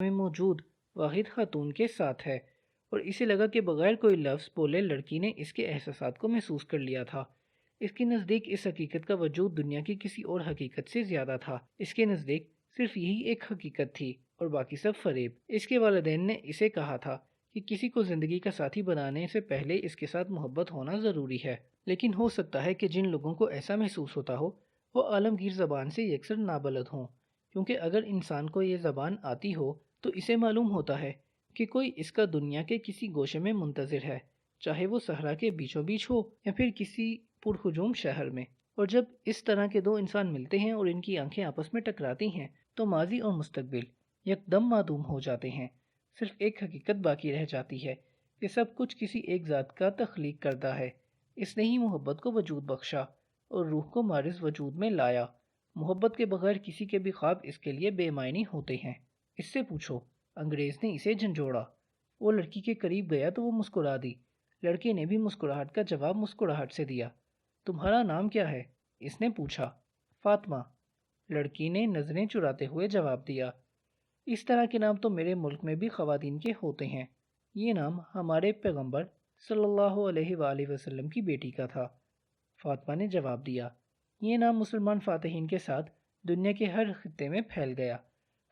میں موجود واحد خاتون کے ساتھ ہے، اور اسے لگا کہ بغیر کوئی لفظ بولے لڑکی نے اس کے احساسات کو محسوس کر لیا تھا۔ اس کے نزدیک اس حقیقت کا وجود دنیا کی کسی اور حقیقت سے زیادہ تھا۔ اس کے نزدیک صرف یہی ایک حقیقت تھی اور باقی سب فریب۔ اس کے والدین نے اسے کہا تھا کہ کسی کو زندگی کا ساتھی بنانے سے پہلے اس کے ساتھ محبت ہونا ضروری ہے، لیکن ہو سکتا ہے کہ جن لوگوں کو ایسا محسوس ہوتا ہو وہ عالمگیر زبان سے یکسر نابلد ہوں، کیونکہ اگر انسان کو یہ زبان آتی ہو تو اسے معلوم ہوتا ہے کہ کوئی اس کا دنیا کے کسی گوشے میں منتظر ہے، چاہے وہ صحرا کے بیچوں بیچ ہو یا پھر کسی پرہجوم شہر میں۔ اور جب اس طرح کے دو انسان ملتے ہیں اور ان کی آنکھیں آپس میں ٹکراتی ہیں تو ماضی اور مستقبل یکدم معدوم ہو جاتے ہیں۔ صرف ایک حقیقت باقی رہ جاتی ہے کہ سب کچھ کسی ایک ذات کا تخلیق کردہ ہے۔ اس نے ہی محبت کو وجود بخشا اور روح کو مارز وجود میں لایا۔ محبت کے بغیر کسی کے بھی خواب اس کے لیے بے معنی ہوتے ہیں۔ اس سے پوچھو، انگریز نے اسے جھنجھوڑا۔ وہ لڑکی کے قریب گیا تو وہ مسکرا دی۔ لڑکے نے بھی مسکراہٹ کا جواب مسکراہٹ سے دیا۔ تمہارا نام کیا ہے؟ اس نے پوچھا۔ فاطمہ، لڑکی نے نظریں چراتے ہوئے جواب دیا۔ اس طرح کے نام تو میرے ملک میں بھی خواتین کے ہوتے ہیں۔ یہ نام ہمارے پیغمبر صلی اللہ علیہ وآلہ وسلم کی بیٹی کا تھا، فاطمہ نے جواب دیا۔ یہ نام مسلمان فاتحین کے ساتھ دنیا کے ہر خطے میں پھیل گیا۔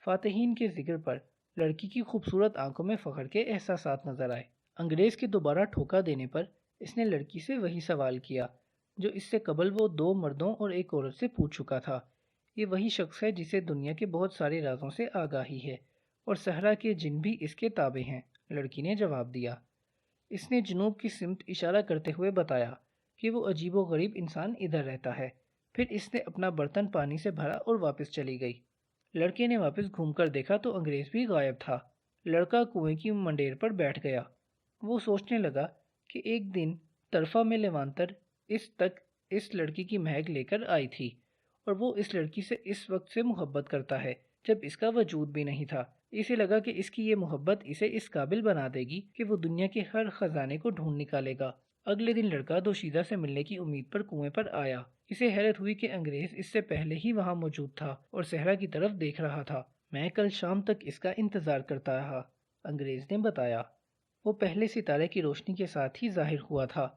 فاتحین کے ذکر پر لڑکی کی خوبصورت آنکھوں میں فخر کے احساسات نظر آئے۔ انگریز کے دوبارہ ٹھوکا دینے پر اس نے لڑکی سے وہی سوال کیا جو اس سے قبل وہ دو مردوں اور ایک عورت سے پوچھ چکا تھا۔ یہ وہی شخص ہے جسے دنیا کے بہت سارے رازوں سے آگاہی ہے، اور صحرا کے جن بھی اس کے تابع ہیں، لڑکی نے جواب دیا۔ اس نے جنوب کی سمت اشارہ کرتے ہوئے بتایا کہ وہ عجیب و غریب انسان ادھر رہتا ہے۔ پھر اس نے اپنا برتن پانی سے بھرا اور واپس چلی گئی۔ لڑکے نے واپس گھوم کر دیکھا تو انگریز بھی غائب تھا۔ لڑکا کنویں کی منڈیر پر بیٹھ گیا۔ وہ سوچنے لگا کہ ایک دن طرفہ میں لیوانتر اس تک اس لڑکی کی مہک لے کر آئی تھی، اور وہ اس لڑکی سے اس وقت سے محبت کرتا ہے جب اس کا وجود بھی نہیں تھا۔ اسے لگا کہ اس کی یہ محبت اسے اس قابل بنا دے گی کہ وہ دنیا کے ہر خزانے کو ڈھونڈ نکالے گا۔ اگلے دن لڑکا دوشیزہ سے ملنے کی امید پر کنویں پر آیا۔ اسے حیرت ہوئی کہ انگریز اس سے پہلے ہی وہاں موجود تھا اور صحرا کی طرف دیکھ رہا تھا۔ میں کل شام تک اس کا انتظار کرتا رہا، انگریز نے بتایا۔ وہ پہلے ستارے کی روشنی کے ساتھ ہی ظاہر ہوا تھا۔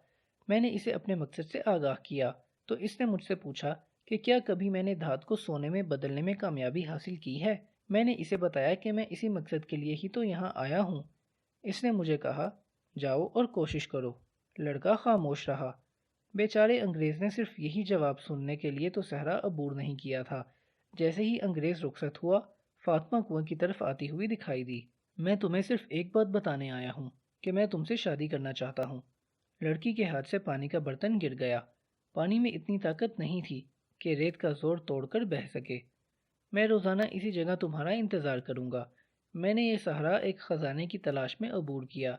میں نے اسے اپنے مقصد سے آگاہ کیا تو اس نے مجھ سے پوچھا کہ کیا کبھی میں نے دھات کو سونے میں بدلنے میں کامیابی حاصل کی ہے۔ میں نے اسے بتایا کہ میں اسی مقصد کے لیے ہی تو یہاں آیا ہوں۔ اس نے مجھے کہا، جاؤ اور کوشش کرو۔ لڑکا خاموش رہا۔ بیچارے انگریز نے صرف یہی جواب سننے کے لیے تو صحرا عبور نہیں کیا تھا۔ جیسے ہی انگریز رخصت ہوا، فاطمہ کنویں کی طرف آتی ہوئی دکھائی دی۔ میں تمہیں صرف ایک بات بتانے آیا ہوں کہ میں تم سے شادی کرنا چاہتا ہوں۔ لڑکی کے ہاتھ سے پانی کا برتن گر گیا۔ پانی میں اتنی طاقت نہیں تھی کہ ریت کا زور توڑ کر بہہ سکے۔ میں روزانہ اسی جگہ تمہارا انتظار کروں گا۔ میں نے یہ صحرا ایک خزانے کی تلاش میں عبور کیا۔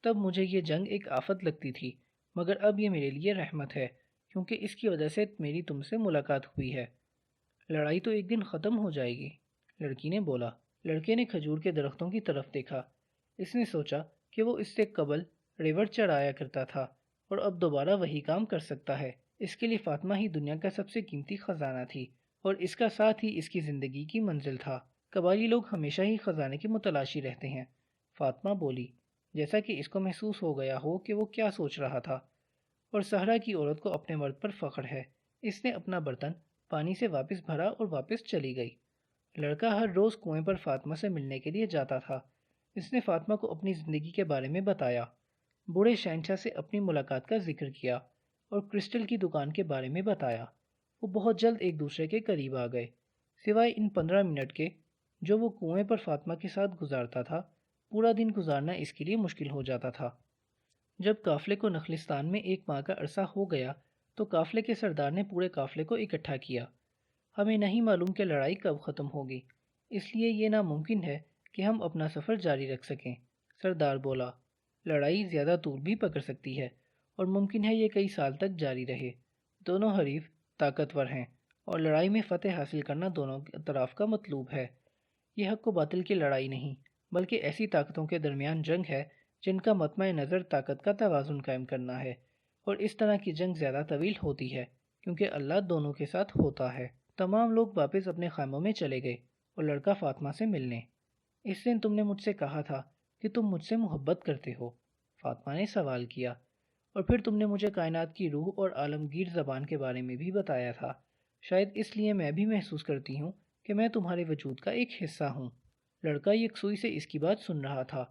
تب مجھے یہ جنگ ایک آفت لگتی تھی، مگر اب یہ میرے لیے رحمت ہے، کیونکہ اس کی وجہ سے میری تم سے ملاقات ہوئی ہے۔ لڑائی تو ایک دن ختم ہو جائے گی، لڑکی نے بولا۔ لڑکے نے کھجور کے درختوں کی طرف دیکھا۔ اس نے سوچا کہ وہ اس سے قبل ریوڑ چڑھایا کرتا تھا اور اب دوبارہ وہی کام کر سکتا ہے۔ اس کے لیے فاطمہ ہی دنیا کا سب سے قیمتی خزانہ تھی، اور اس کا ساتھ ہی اس کی زندگی کی منزل تھا۔ قبائلی لوگ ہمیشہ ہی خزانے کی متلاشی رہتے ہیں، فاطمہ بولی، جیسا کہ اس کو محسوس ہو گیا ہو کہ وہ کیا سوچ رہا تھا۔ اور صحرا کی عورت کو اپنے مرد پر فخر ہے۔ اس نے اپنا برتن پانی سے واپس بھرا اور واپس چلی گئی۔ لڑکا ہر روز کنویں پر فاطمہ سے ملنے کے لیے جاتا تھا۔ اس نے فاطمہ کو اپنی زندگی کے بارے میں بتایا، بوڑھے شہنشاہ سے اپنی ملاقات کا ذکر کیا اور کرسٹل کی دکان کے بارے میں بتایا۔ وہ بہت جلد ایک دوسرے کے قریب آ گئے۔ سوائے ان 15 منٹ کے جو وہ کنویں پر فاطمہ کے ساتھ گزارتا تھا، پورا دن گزارنا اس کے لیے مشکل ہو جاتا تھا۔ جب قافلے کو نخلستان میں ایک ماہ کا عرصہ ہو گیا تو قافلے کے سردار نے پورے قافلے کو اکٹھا کیا۔ ہمیں نہیں معلوم کہ لڑائی کب ختم ہوگی، اس لیے یہ ناممکن ہے کہ ہم اپنا سفر جاری رکھ سکیں، سردار بولا۔ لڑائی زیادہ طول بھی پکڑ سکتی ہے اور ممکن ہے یہ کئی سال تک جاری رہے۔ دونوں حریف طاقتور ہیں اور لڑائی میں فتح حاصل کرنا دونوں اطراف کا مطلوب ہے۔ یہ حق و باطل کی لڑائی نہیں، بلکہ ایسی طاقتوں کے درمیان جنگ ہے جن کا مطمع نظر طاقت کا توازن قائم کرنا ہے، اور اس طرح کی جنگ زیادہ طویل ہوتی ہے کیونکہ اللہ دونوں کے ساتھ ہوتا ہے۔ تمام لوگ واپس اپنے خیموں میں چلے گئے اور لڑکا فاطمہ سے ملنے۔ اس دن تم نے مجھ سے کہا تھا کہ تم مجھ سے محبت کرتے ہو، فاطمہ نے سوال کیا، اور پھر تم نے مجھے کائنات کی روح اور عالمگیر زبان کے بارے میں بھی بتایا تھا۔ شاید اس لیے میں بھی محسوس کرتی ہوں کہ میں تمہارے وجود کا ایک حصہ ہوں۔ لڑکا یکسوئی سے اس کی بات سن رہا تھا۔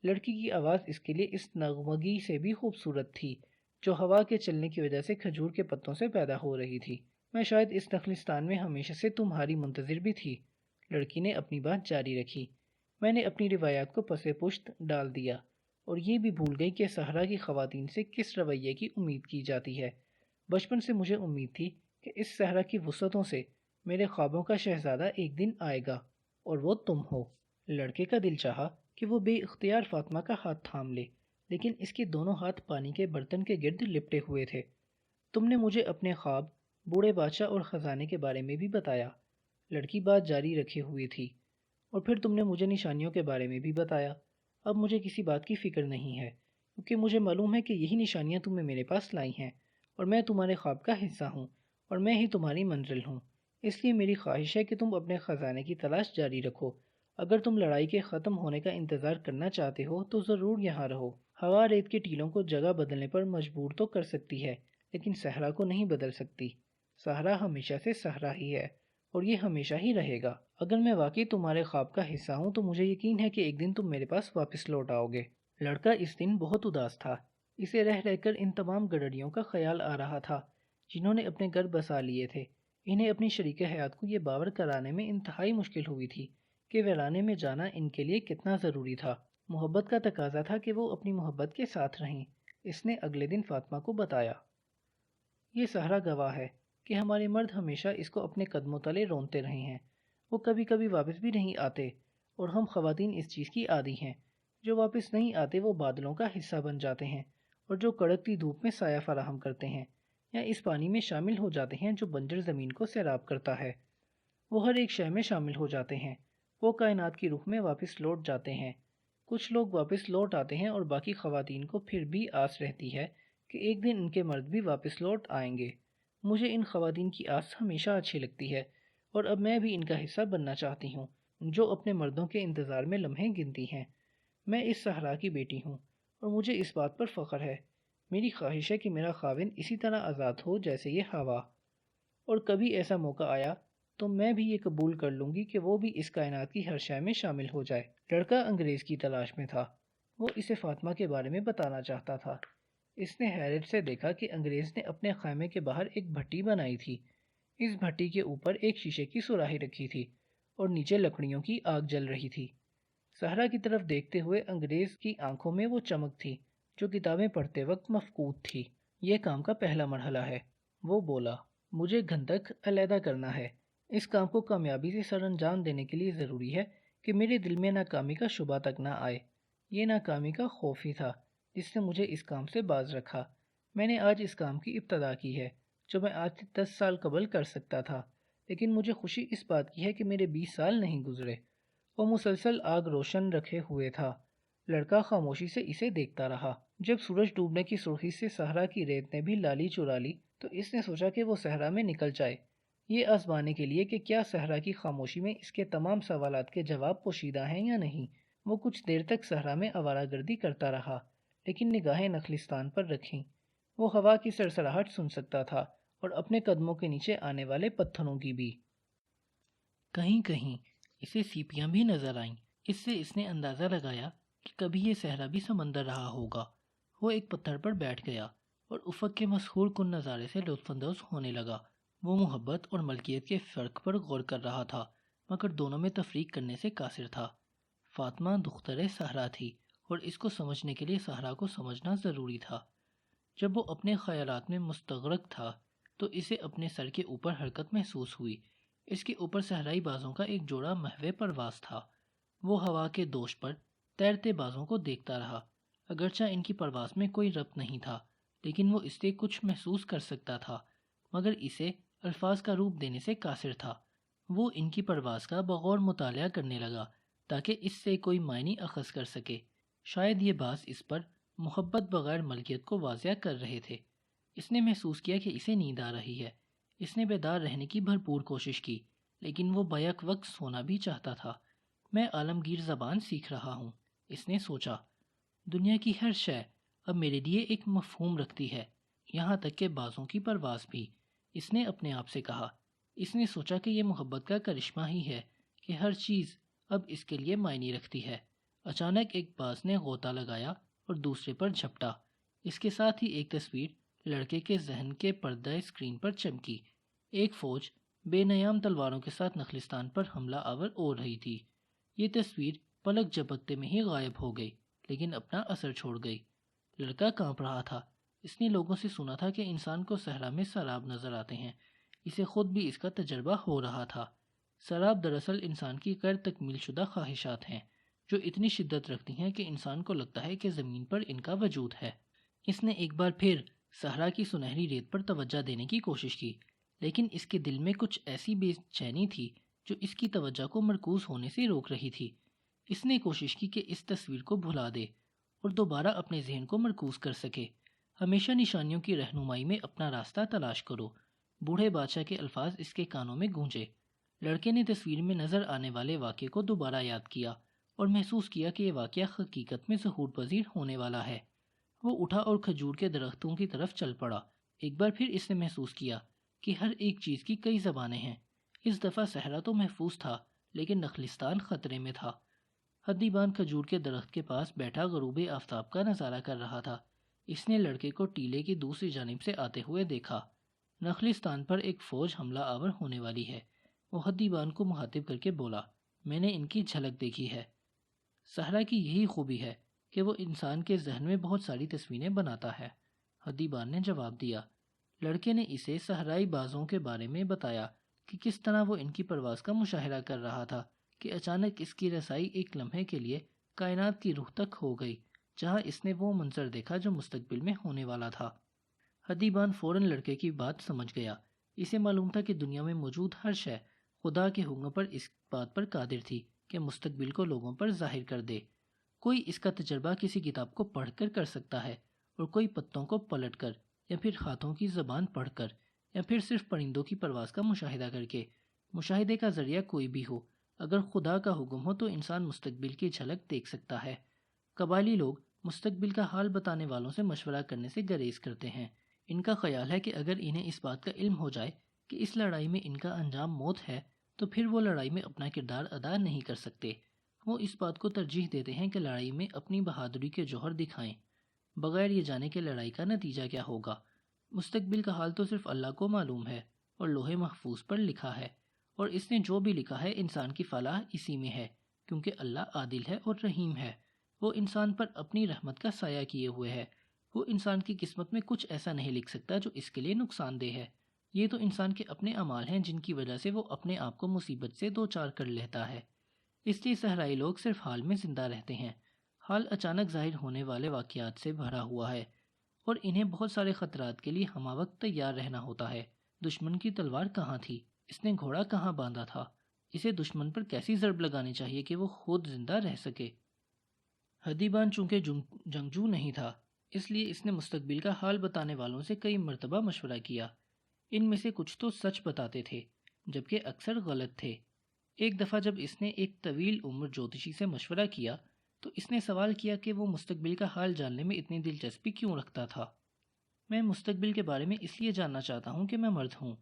لڑکی کی آواز اس کے لیے اس نغمگی سے بھی خوبصورت تھی جو ہوا کے چلنے کی وجہ سے کھجور کے پتوں سے پیدا ہو رہی تھی۔ میں شاید اس نخلستان میں ہمیشہ سے تمہاری منتظر بھی تھی، لڑکی نے اپنی بات جاری رکھی۔ میں نے اپنی روایات کو پس پشت ڈال دیا اور یہ بھی بھول گئی کہ صحرا کی خواتین سے کس رویے کی امید کی جاتی ہے۔ بچپن سے مجھے امید تھی کہ اس صحرا کی وسعتوں سے میرے خوابوں کا شہزادہ ایک دن آئے گا، اور وہ تم ہو۔ لڑکے کا دل چاہا کہ وہ بے اختیار فاطمہ کا ہاتھ تھام لے، لیکن اس کے دونوں ہاتھ پانی کے برتن کے گرد لپٹے ہوئے تھے۔ تم نے مجھے اپنے خواب، بوڑھے بادشاہ اور خزانے کے بارے میں بھی بتایا، لڑکی بات جاری رکھے ہوئی تھی، اور پھر تم نے مجھے نشانیوں کے بارے میں بھی بتایا۔ اب مجھے کسی بات کی فکر نہیں ہے، کیونکہ مجھے معلوم ہے کہ یہی نشانیاں تمہیں میرے پاس لائی ہیں، اور میں تمہارے خواب کا حصہ ہوں، اور میں ہی تمہاری منزل ہوں۔ اس لیے میری خواہش ہے کہ تم اپنے خزانے کی تلاش جاری رکھو۔ اگر تم لڑائی کے ختم ہونے کا انتظار کرنا چاہتے ہو تو ضرور یہاں رہو۔ ہوا ریت کے ٹیلوں کو جگہ بدلنے پر مجبور تو کر سکتی ہے، لیکن صحرا کو نہیں بدل سکتی۔ صحرا ہمیشہ سے صحرا ہی ہے، اور یہ ہمیشہ ہی رہے گا۔ اگر میں واقعی تمہارے خواب کا حصہ ہوں تو مجھے یقین ہے کہ ایک دن تم میرے پاس واپس لوٹ آؤ گے۔ لڑکا اس دن بہت اداس تھا۔ اسے رہ رہ کر ان تمام گڈریوں کا خیال آ رہا تھا جنہوں نے اپنے گھر بسا لیے تھے۔ انہیں اپنی شریک حیات کو یہ باور کرانے میں انتہائی مشکل ہوئی تھی کہ ویرانے میں جانا ان کے لیے کتنا ضروری تھا۔ محبت کا تقاضا تھا کہ وہ اپنی محبت کے ساتھ رہیں۔ اس نے اگلے دن فاطمہ کو بتایا، یہ صحرا گواہ ہے کہ ہمارے مرد ہمیشہ اس کو اپنے قدموں تلے رونتے رہے ہیں۔ وہ کبھی کبھی واپس بھی نہیں آتے، اور ہم خواتین اس چیز کی عادی ہیں۔ جو واپس نہیں آتے وہ بادلوں کا حصہ بن جاتے ہیں، اور جو کڑکتی دھوپ میں سایہ فراہم کرتے ہیں، یا اس پانی میں شامل ہو جاتے ہیں جو بنجر زمین کو سیراب کرتا ہے۔ وہ ہر ایک شے میں شامل ہو جاتے ہیں۔ وہ کائنات کی روح میں واپس لوٹ جاتے ہیں۔ کچھ لوگ واپس لوٹ آتے ہیں اور باقی خواتین کو پھر بھی آس رہتی ہے کہ ایک دن ان کے مرد بھی واپس لوٹ آئیں گے۔ مجھے ان خواتین کی آس ہمیشہ اچھی لگتی ہے، اور اب میں بھی ان کا حصہ بننا چاہتی ہوں جو اپنے مردوں کے انتظار میں لمحے گنتی ہیں۔ میں اس صحرا کی بیٹی ہوں، اور مجھے اس بات پر فخر ہے۔ میری خواہش ہے کہ میرا خاوند اسی طرح آزاد ہو جیسے یہ ہوا، اور کبھی ایسا موقع آیا تو میں بھی یہ قبول کر لوں گی کہ وہ بھی اس کائنات کی ہر شے میں شامل ہو جائے۔ لڑکا انگریز کی تلاش میں تھا۔ وہ اسے فاطمہ کے بارے میں بتانا چاہتا تھا۔ اس نے حیرت سے دیکھا کہ انگریز نے اپنے خیمے کے باہر ایک بھٹی بنائی تھی۔ اس بھٹی کے اوپر ایک شیشے کی سراہی رکھی تھی، اور نیچے لکڑیوں کی آگ جل رہی تھی۔ صحرا کی طرف دیکھتے ہوئے انگریز کی آنکھوں میں وہ چمک تھی جو کتابیں پڑھتے وقت مفقود تھی۔ یہ کام کا پہلا مرحلہ ہے، وہ بولا۔ مجھے گندھک علیحدہ کرنا ہے۔ اس کام کو کامیابی سے سر انجام دینے کے لیے ضروری ہے کہ میرے دل میں ناکامی کا شبہ تک نہ آئے۔ یہ ناکامی کا خوف ہی تھا جس نے مجھے اس کام سے باز رکھا۔ میں نے آج اس کام کی ابتدا کی ہے جو میں آج سے 10 سال قبل کر سکتا تھا، لیکن مجھے خوشی اس بات کی ہے کہ میرے 20 سال نہیں گزرے۔ وہ مسلسل آگ روشن رکھے ہوئے تھا۔ لڑکا خاموشی سے اسے دیکھتا رہا۔ جب سورج ڈوبنے کی سرخی سے صحرا کی ریت نے بھی لالی چرا لی تو اس نے سوچا کہ وہ صحرا میں نکل جائے، یہ آزمانے کے لیے کہ کیا صحرا کی خاموشی میں اس کے تمام سوالات کے جواب پوشیدہ ہیں یا نہیں۔ وہ کچھ دیر تک صحرا میں آوارہ گردی کرتا رہا، لیکن نگاہیں نخلستان پر رکھیں۔ وہ ہوا کی سرسراہٹ سن سکتا تھا، اور اپنے قدموں کے نیچے آنے والے پتھروں کی بھی۔ کہیں کہیں اسے سیپیاں بھی نظر آئیں۔ اس سے اس نے اندازہ لگایا کہ کبھی یہ صحرا بھی سمندر رہا ہوگا۔ وہ ایک پتھر پر بیٹھ گیا اور افق کے مسحور کن نظارے سے لطف اندوز ہونے لگا۔ وہ محبت اور ملکیت کے فرق پر غور کر رہا تھا، مگر دونوں میں تفریق کرنے سے قاصر تھا۔ فاطمہ دختر صحرا تھی، اور اس کو سمجھنے کے لیے صحرا کو سمجھنا ضروری تھا۔ جب وہ اپنے خیالات میں مستغرق تھا تو اسے اپنے سر کے اوپر حرکت محسوس ہوئی۔ اس کے اوپر صحرائی بازوں کا ایک جوڑا محو پرواز تھا۔ وہ ہوا کے دوش پر تیرتے بازوں کو دیکھتا رہا۔ اگرچہ ان کی پرواز میں کوئی ربط نہیں تھا، لیکن وہ اس سے کچھ محسوس کر سکتا تھا، مگر اسے الفاظ کا روپ دینے سے قاصر تھا۔ وہ ان کی پرواز کا بغور مطالعہ کرنے لگا تاکہ اس سے کوئی معنی اخذ کر سکے۔ شاید یہ باز اس پر محبت بغیر ملکیت کو واضح کر رہے تھے۔ اس نے محسوس کیا کہ اسے نیند آ رہی ہے۔ اس نے بیدار رہنے کی بھرپور کوشش کی، لیکن وہ بیک وقت سونا بھی چاہتا تھا۔ میں عالمگیر زبان سیکھ رہا ہوں، اس نے سوچا۔ دنیا کی ہر شے اب میرے لیے ایک مفہوم رکھتی ہے، یہاں تک کہ بازوں کی پرواز بھی، اس نے اپنے آپ سے کہا۔ اس نے سوچا کہ یہ محبت کا کرشمہ ہی ہے کہ ہر چیز اب اس کے لیے معنی رکھتی ہے۔ اچانک ایک باز نے غوطہ لگایا اور دوسرے پر جھپٹا۔ اس کے ساتھ ہی ایک تصویر لڑکے کے ذہن کے پردہ اسکرین پر چمکی۔ ایک فوج بے نیام تلواروں کے ساتھ نخلستان پر حملہ آور ہو رہی تھی۔ یہ تصویر پلک جھپکتے میں ہی غائب ہو گئی، لیکن اپنا اثر چھوڑ گئی۔ لڑکا کانپ رہا تھا۔ اس نے لوگوں سے سنا تھا کہ انسان کو صحرا میں سراب نظر آتے ہیں، اسے خود بھی اس کا تجربہ ہو رہا تھا۔ سراب دراصل انسان کی غیر تکمیل شدہ خواہشات ہیں، جو اتنی شدت رکھتی ہیں کہ انسان کو لگتا ہے کہ زمین پر ان کا وجود ہے۔ اس نے ایک بار پھر صحرا کی سنہری ریت پر توجہ دینے کی کوشش کی، لیکن اس کے دل میں کچھ ایسی بے چینی تھی جو اس کی توجہ کو مرکوز ہونے سے روک رہی تھی۔ اس نے کوشش کی کہ اس تصویر کو بھلا دے اور دوبارہ اپنے ذہن کو مرکوز کر سکے۔ ہمیشہ نشانیوں کی رہنمائی میں اپنا راستہ تلاش کرو، بوڑھے بادشاہ کے الفاظ اس کے کانوں میں گونجے۔ لڑکے نے تصویر میں نظر آنے والے واقعے کو دوبارہ یاد کیا اور محسوس کیا کہ یہ واقعہ حقیقت میں ظہور پذیر ہونے والا ہے۔ وہ اٹھا اور کھجور کے درختوں کی طرف چل پڑا۔ ایک بار پھر اس نے محسوس کیا کہ ہر ایک چیز کی کئی زبانیں ہیں۔ اس دفعہ صحرا تو محفوظ تھا، لیکن نخلستان خطرے میں تھا۔ حدیبان کھجور کے درخت کے پاس بیٹھا غروب آفتاب کا نظارہ کر رہا تھا۔ اس نے لڑکے کو ٹیلے کی دوسری جانب سے آتے ہوئے دیکھا۔ نخلستان پر ایک فوج حملہ آور ہونے والی ہے۔ وہ حدیبان کو مخاطب کر کے بولا، میں نے ان کی جھلک دیکھی ہے۔ صحرا کی یہی خوبی ہے کہ وہ انسان کے ذہن میں بہت ساری تصویریں بناتا ہے، حدیبان نے جواب دیا۔ لڑکے نے اسے صحرائی بازوں کے بارے میں بتایا کہ کس طرح وہ ان کی پرواز کا مشاہدہ کر رہا تھا کہ اچانک اس کی رسائی ایک لمحے کے لیے کائنات کی روح تک ہو گئی، جہاں اس نے وہ منظر دیکھا جو مستقبل میں ہونے والا تھا۔ حدیبان فوراً لڑکے کی بات سمجھ گیا۔ اسے معلوم تھا کہ دنیا میں موجود ہر شے خدا کے حکم پر اس بات پر قادر تھی کہ مستقبل کو لوگوں پر ظاہر کر دے۔ کوئی اس کا تجربہ کسی کتاب کو پڑھ کر سکتا ہے، اور کوئی پتوں کو پلٹ کر، یا پھر ہاتھوں کی زبان پڑھ کر، یا پھر صرف پرندوں کی پرواز کا مشاہدہ کر کے۔ مشاہدے کا ذریعہ کوئی بھی ہو، اگر خدا کا حکم ہو تو انسان مستقبل کی جھلک دیکھ سکتا ہے۔ قبائلی لوگ مستقبل کا حال بتانے والوں سے مشورہ کرنے سے گریز کرتے ہیں۔ ان کا خیال ہے کہ اگر انہیں اس بات کا علم ہو جائے کہ اس لڑائی میں ان کا انجام موت ہے، تو پھر وہ لڑائی میں اپنا کردار ادا نہیں کر سکتے۔ وہ اس بات کو ترجیح دیتے ہیں کہ لڑائی میں اپنی بہادری کے جوہر دکھائیں، بغیر یہ جانے کہ لڑائی کا نتیجہ کیا ہوگا۔ مستقبل کا حال تو صرف اللہ کو معلوم ہے، اور لوح محفوظ پر لکھا ہے، اور اس نے جو بھی لکھا ہے انسان کی فلاح اسی میں ہے، کیونکہ اللہ عادل ہے اور رحیم ہے۔ وہ انسان پر اپنی رحمت کا سایہ کیے ہوئے ہے۔ وہ انسان کی قسمت میں کچھ ایسا نہیں لکھ سکتا جو اس کے لیے نقصان دہ ہے۔ یہ تو انسان کے اپنے اعمال ہیں جن کی وجہ سے وہ اپنے آپ کو مصیبت سے دوچار کر لیتا ہے۔ اس لیے صحرائی لوگ صرف حال میں زندہ رہتے ہیں۔ حال اچانک ظاہر ہونے والے واقعات سے بھرا ہوا ہے، اور انہیں بہت سارے خطرات کے لیے ہمہ وقت تیار رہنا ہوتا ہے۔ دشمن کی تلوار کہاں تھی؟ اس نے گھوڑا کہاں باندھا تھا؟ اسے دشمن پر کیسی ضرب لگانی چاہیے کہ وہ خود زندہ رہ سکے؟ حدیبان چونکہ جنگجو نہیں تھا، اس لیے اس نے مستقبل کا حال بتانے والوں سے کئی مرتبہ مشورہ کیا۔ ان میں سے کچھ تو سچ بتاتے تھے، جبکہ اکثر غلط تھے۔ ایک دفعہ جب اس نے ایک طویل عمر جوتشی سے مشورہ کیا تو اس نے سوال کیا کہ وہ مستقبل کا حال جاننے میں اتنی دلچسپی کیوں رکھتا تھا۔ میں مستقبل کے بارے میں اس لیے جاننا چاہتا ہوں کہ میں مرد ہوں،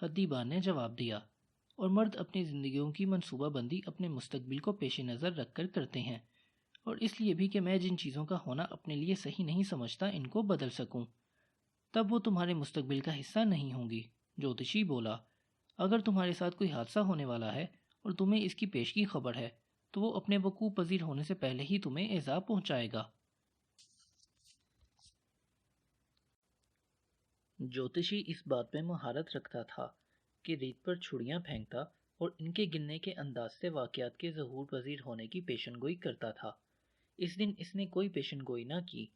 حدیبان نے جواب دیا، اور مرد اپنی زندگیوں کی منصوبہ بندی اپنے مستقبل کو پیش نظر رکھ کر کرتے ہیں، اور اس لیے بھی کہ میں جن چیزوں کا ہونا اپنے لیے صحیح نہیں سمجھتا ان کو بدل سکوں۔ تب وہ تمہارے مستقبل کا حصہ نہیں ہوں گی، جوتشی بولا۔ اگر تمہارے ساتھ کوئی حادثہ ہونے والا ہے اور تمہیں اس کی پیشگی خبر ہے تو وہ اپنے وقوع پذیر ہونے سے پہلے ہی تمہیں ایذا پہنچائے گا۔ جوتشی اس بات میں مہارت رکھتا تھا کہ ریت پر چھڑیاں پھینکتا اور ان کے گننے کے انداز سے واقعات کے ظہور پذیر ہونے کی پیشن گوئی کرتا تھا۔ اس دن اس نے کوئی پیشن گوئی نہ کی۔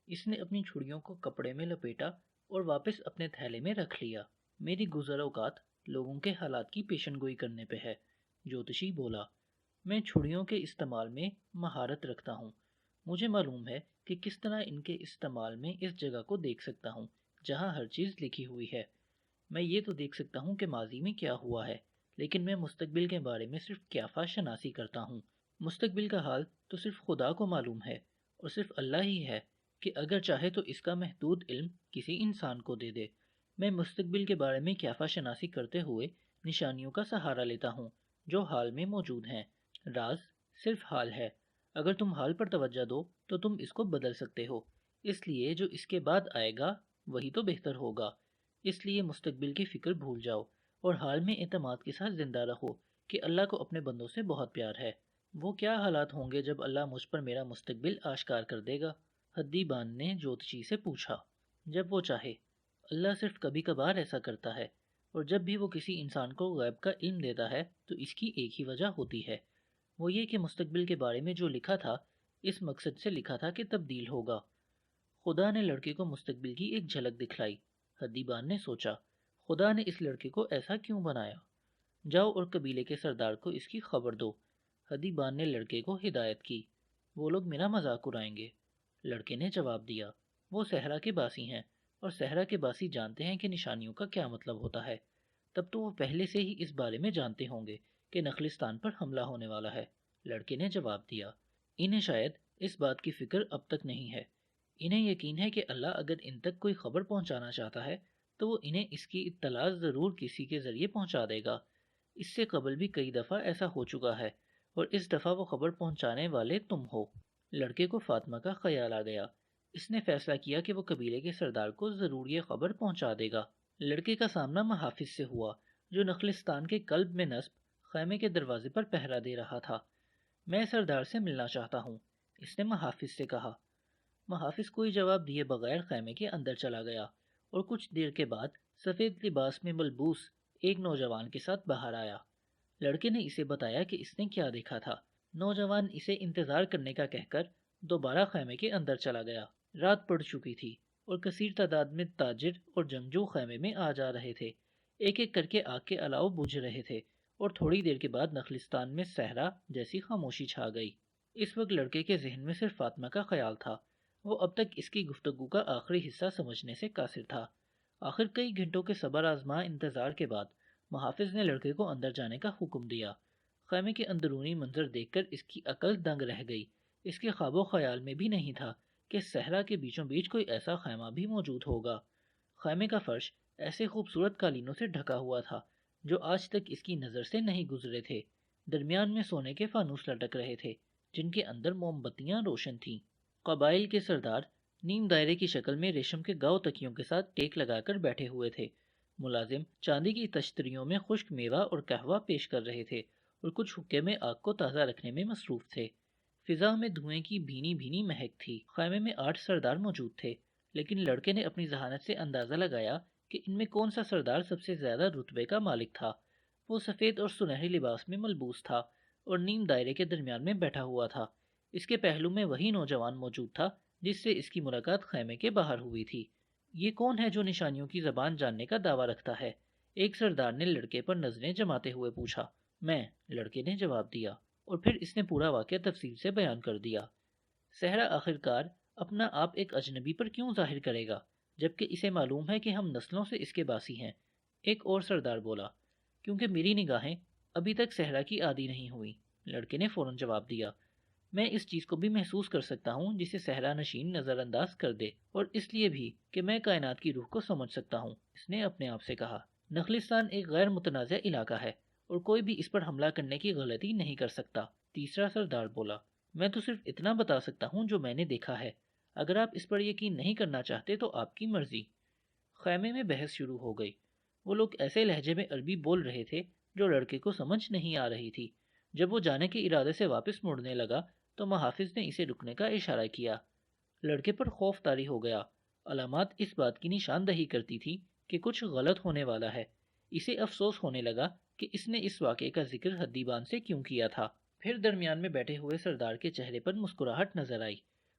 اس نے اپنی چھڑیوں کو کپڑے میں لپیٹا اور واپس اپنے تھیلے میں رکھ لیا۔ میری گزر اوقات لوگوں کے حالات کی پیشن گوئی کرنے پہ ہے، جوتشی بولا۔ میں چھڑیوں کے استعمال میں مہارت رکھتا ہوں۔ مجھے معلوم ہے کہ کس طرح ان کے استعمال میں اس جگہ کو دیکھ سکتا ہوں جہاں ہر چیز لکھی ہوئی ہے۔ میں یہ تو دیکھ سکتا ہوں کہ ماضی میں کیا ہوا ہے، لیکن میں مستقبل کے بارے میں صرف قیافہ شناسی کرتا ہوں۔ مستقبل کا حال تو صرف خدا کو معلوم ہے، اور صرف اللہ ہی ہے کہ اگر چاہے تو اس کا محدود علم کسی انسان کو دے دے۔ میں مستقبل کے بارے میں کیافہ شناسی کرتے ہوئے نشانیوں کا سہارا لیتا ہوں جو حال میں موجود ہیں۔ راز صرف حال ہے، اگر تم حال پر توجہ دو تو تم اس کو بدل سکتے ہو، اس لیے جو اس کے بعد آئے گا وہی تو بہتر ہوگا۔ اس لیے مستقبل کی فکر بھول جاؤ اور حال میں اعتماد کے ساتھ زندہ رہو کہ اللہ کو اپنے بندوں سے بہت پیار ہے۔ وہ کیا حالات ہوں گے جب اللہ مجھ پر میرا مستقبل آشکار کر دے گا؟ حدی بان نے جوتشی سے پوچھا۔ جب وہ چاہے، اللہ صرف کبھی کبھار ایسا کرتا ہے، اور جب بھی وہ کسی انسان کو غیب کا علم دیتا ہے تو اس کی ایک ہی وجہ ہوتی ہے، وہ یہ کہ مستقبل کے بارے میں جو لکھا تھا اس مقصد سے لکھا تھا کہ تبدیل ہوگا۔ خدا نے لڑکے کو مستقبل کی ایک جھلک دکھلائی۔ حدی بان نے سوچا، خدا نے اس لڑکے کو ایسا کیوں بنایا؟ جاؤ اور قبیلے کے سردار کو اس کی خبر دو۔ حدی بان نے لڑکے کو ہدایت کی۔ وہ لوگ میرا مذاق اڑائیں گے۔ لڑکے نے جواب دیا، وہ صحرا کے باسی ہیں اور صحرا کے باسی جانتے ہیں کہ نشانیوں کا کیا مطلب ہوتا ہے۔ تب تو وہ پہلے سے ہی اس بارے میں جانتے ہوں گے کہ نخلستان پر حملہ ہونے والا ہے۔ لڑکے نے جواب دیا، انہیں شاید اس بات کی فکر اب تک نہیں ہے۔ انہیں یقین ہے کہ اللہ اگر ان تک کوئی خبر پہنچانا چاہتا ہے تو وہ انہیں اس کی اطلاع ضرور کسی کے ذریعے پہنچا دے گا۔ اس سے قبل بھی کئی دفعہ ایسا ہو چکا ہے، اور اس دفعہ وہ خبر پہنچانے والے تم ہو۔ لڑکے کو فاطمہ کا خیال آ گیا۔ اس نے فیصلہ کیا کہ وہ قبیلے کے سردار کو ضرور یہ خبر پہنچا دے گا۔ لڑکے کا سامنا محافظ سے ہوا جو نخلستان کے قلب میں نصب خیمے کے دروازے پر پہرا دے رہا تھا۔ میں سردار سے ملنا چاہتا ہوں، اس نے محافظ سے کہا۔ محافظ کوئی جواب دیے بغیر خیمے کے اندر چلا گیا، اور کچھ دیر کے بعد سفید لباس میں ملبوس ایک نوجوان کے ساتھ باہر آیا۔ لڑکے نے اسے بتایا کہ اس نے کیا دیکھا تھا۔ نوجوان اسے انتظار کرنے کا کہہ کر دوبارہ خیمے کے اندر چلا گیا۔ رات پڑ چکی تھی اور کثیر تعداد میں تاجر اور جنگجو خیمے میں آ جا رہے تھے۔ ایک ایک کر کے آگ کے الاؤ بجھ رہے تھے، اور تھوڑی دیر کے بعد نخلستان میں صحرا جیسی خاموشی چھا گئی۔ اس وقت لڑکے کے ذہن میں صرف فاطمہ کا خیال تھا۔ وہ اب تک اس کی گفتگو کا آخری حصہ سمجھنے سے قاصر تھا۔ آخر کئی گھنٹوں کے صبر آزما انتظار کے بعد محافظ نے لڑکے کو اندر جانے کا حکم دیا۔ خیمے کے اندرونی منظر دیکھ کر اس کی عقل دنگ رہ گئی۔ اس کے خواب و خیال میں بھی نہیں تھا کہ صحرا کے بیچوں بیچ کوئی ایسا خیمہ بھی موجود ہوگا۔ خیمے کا فرش ایسے خوبصورت قالینوں سے ڈھکا ہوا تھا جو آج تک اس کی نظر سے نہیں گزرے تھے۔ درمیان میں سونے کے فانوس لٹک رہے تھے جن کے اندر موم بتیاں روشن تھیں۔ قبائل کے سردار نیم دائرے کی شکل میں ریشم کے گاؤ تکیوں کے ساتھ ٹیک لگا کر بیٹھے ہوئے تھے۔ ملازم چاندی کی تشتریوں میں خشک میوہ اور قہوہ پیش کر رہے تھے، اور کچھ حکے میں آگ کو تازہ رکھنے میں مصروف تھے۔ فضا میں دھوئیں کی بھینی بھینی مہک تھی۔ خیمے میں 8 سردار موجود تھے، لیکن لڑکے نے اپنی ذہانت سے اندازہ لگایا کہ ان میں کون سا سردار سب سے زیادہ رتبے کا مالک تھا۔ وہ سفید اور سنہری لباس میں ملبوس تھا اور نیم دائرے کے درمیان میں بیٹھا ہوا تھا۔ اس کے پہلو میں وہی نوجوان موجود تھا جس سے اس کی ملاقات خیمے کے باہر ہوئی تھی۔ یہ کون ہے جو نشانیوں کی زبان جاننے کا دعویٰ رکھتا ہے؟ ایک سردار نے لڑکے پر نظریں جماتے ہوئے پوچھا۔ میں، لڑکے نے جواب دیا، اور پھر اس نے پورا واقعہ تفصیل سے بیان کر دیا۔ صحرا آخرکار اپنا آپ ایک اجنبی پر کیوں ظاہر کرے گا جبکہ اسے معلوم ہے کہ ہم نسلوں سے اس کے باسی ہیں؟ ایک اور سردار بولا، کیونکہ میری نگاہیں ابھی تک صحرا کی عادی نہیں ہوئی، لڑکے نے فوراً جواب دیا۔ میں اس چیز کو بھی محسوس کر سکتا ہوں جسے صحرا نشین نظر انداز کر دے، اور اس لیے بھی کہ میں کائنات کی روح کو سمجھ سکتا ہوں، اس نے اپنے آپ سے کہا۔ نخلستان ایک غیر متنازع علاقہ ہے اور کوئی بھی اس پر حملہ کرنے کی غلطی نہیں کر سکتا، تیسرا سردار بولا۔ میں تو صرف اتنا بتا سکتا ہوں جو میں نے دیکھا ہے، اگر آپ اس پر یقین نہیں کرنا چاہتے تو آپ کی مرضی۔ خیمے میں بحث شروع ہو گئی۔ وہ لوگ ایسے لہجے میں عربی بول رہے تھے جو لڑکے کو سمجھ نہیں آ رہی تھی۔ جب وہ جانے کے ارادے سے واپس مڑنے لگا تو محافظ نے اسے رکنے کا اشارہ کیا۔ لڑکے پر خوف طاری ہو گیا۔ علامات اس بات کی نشاندہی کرتی تھی کہ کچھ غلط ہونے والا ہے۔ اسے افسوس ہونے لگا کہ اس نے اس واقعے کا ذکر حدی بان سے کیوں کیا تھا۔ پھر درمیان میں بیٹھے ہوئے سردار کے چہرے پر مسکراہٹ نظر آئی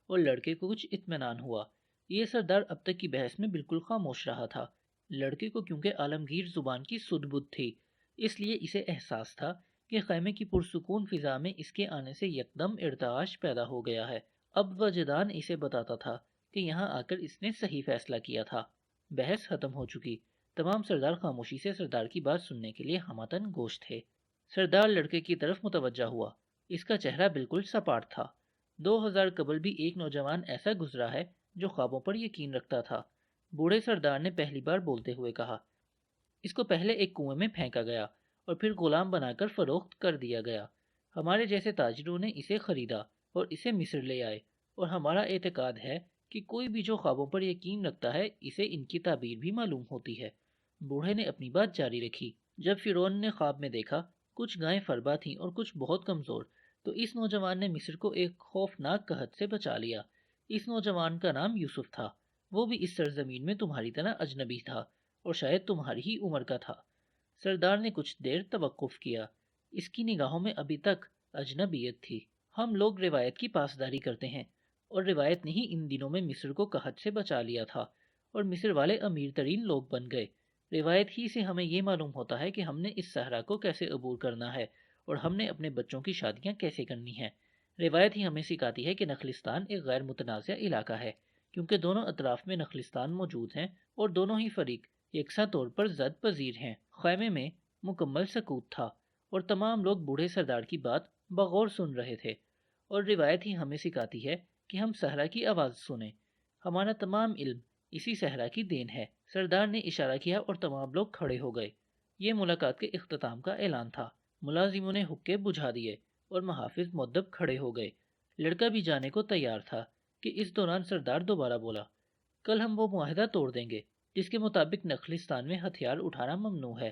اور لڑکے کو کچھ اطمینان ہوا۔ یہ سردار اب تک کی بحث میں بالکل خاموش رہا تھا۔ لڑکے کو کیونکہ عالمگیر زبان کی سدھ بدھ تھی، اس لیے اسے احساس تھا کہ خیمے کی پرسکون فضا میں اس کے آنے سے یکدم ارتعاش پیدا ہو گیا ہے۔ اب وجدان اسے بتاتا تھا کہ یہاں آ کر اس نے صحیح فیصلہ کیا تھا۔ بحث ختم ہو چکی۔ تمام سردار خاموشی سے سردار کی بات سننے کے لیے ہمتن گوش تھے۔ سردار لڑکے کی طرف متوجہ ہوا۔ اس کا چہرہ بالکل سپاٹ تھا۔ 2000 قبل بھی ایک نوجوان ایسا گزرا ہے جو خوابوں پر یقین رکھتا تھا، بوڑھے سردار نے پہلی بار بولتے ہوئے کہا۔ اس کو پہلے ایک کنویں میں پھینکا گیا اور پھر غلام بنا کر فروخت کر دیا گیا۔ ہمارے جیسے تاجروں نے اسے خریدا اور اسے مصر لے آئے، اور ہمارا اعتقاد ہے کہ کوئی بھی جو خوابوں پر یقین رکھتا ہے اسے ان کی تعبیر بھی معلوم ہوتی ہے۔ بوڑھے نے اپنی بات جاری رکھی۔ جب فرعون نے خواب میں دیکھا کچھ گائیں فربا تھیں اور کچھ بہت کمزور، تو اس نوجوان نے مصر کو ایک خوفناک قحط سے بچا لیا۔ اس نوجوان کا نام یوسف تھا، وہ بھی اس سرزمین میں تمہاری طرح اجنبی تھا اور شاید تمہاری ہی عمر کا تھا۔ سردار نے کچھ دیر توقف کیا، اس کی نگاہوں میں ابھی تک اجنبیت تھی۔ ہم لوگ روایت کی پاسداری کرتے ہیں، اور روایت نے ہی ان دنوں میں مصر کو قحط سے بچا لیا تھا اور مصر والے امیر ترین لوگ بن گئے۔ روایت ہی سے ہمیں یہ معلوم ہوتا ہے کہ ہم نے اس صحرا کو کیسے عبور کرنا ہے اور ہم نے اپنے بچوں کی شادیاں کیسے کرنی ہیں۔ روایت ہی ہمیں سکھاتی ہے کہ نخلستان ایک غیر متنازع علاقہ ہے، کیونکہ دونوں اطراف میں نخلستان موجود ہیں اور دونوں ہی فریق یکساں طور پر زد پذیر ہیں۔ خیمے میں مکمل سکوت تھا اور تمام لوگ بوڑھے سردار کی بات بغور سن رہے تھے، اور روایت ہی ہمیں سکھاتی ہے کہ ہم صحرا کی آواز سنیں۔ ہمارا تمام علم اسی صحرا کی دین ہے۔ سردار نے اشارہ کیا اور تمام لوگ کھڑے ہو گئے۔ یہ ملاقات کے اختتام کا اعلان تھا۔ ملازموں نے حقے بجھا دیے اور محافظ مؤدب کھڑے ہو گئے۔ لڑکا بھی جانے کو تیار تھا کہ اس دوران سردار دوبارہ بولا، کل ہم وہ معاہدہ توڑ دیں گے جس کے مطابق نخلستان میں ہتھیار اٹھانا ممنوع ہے۔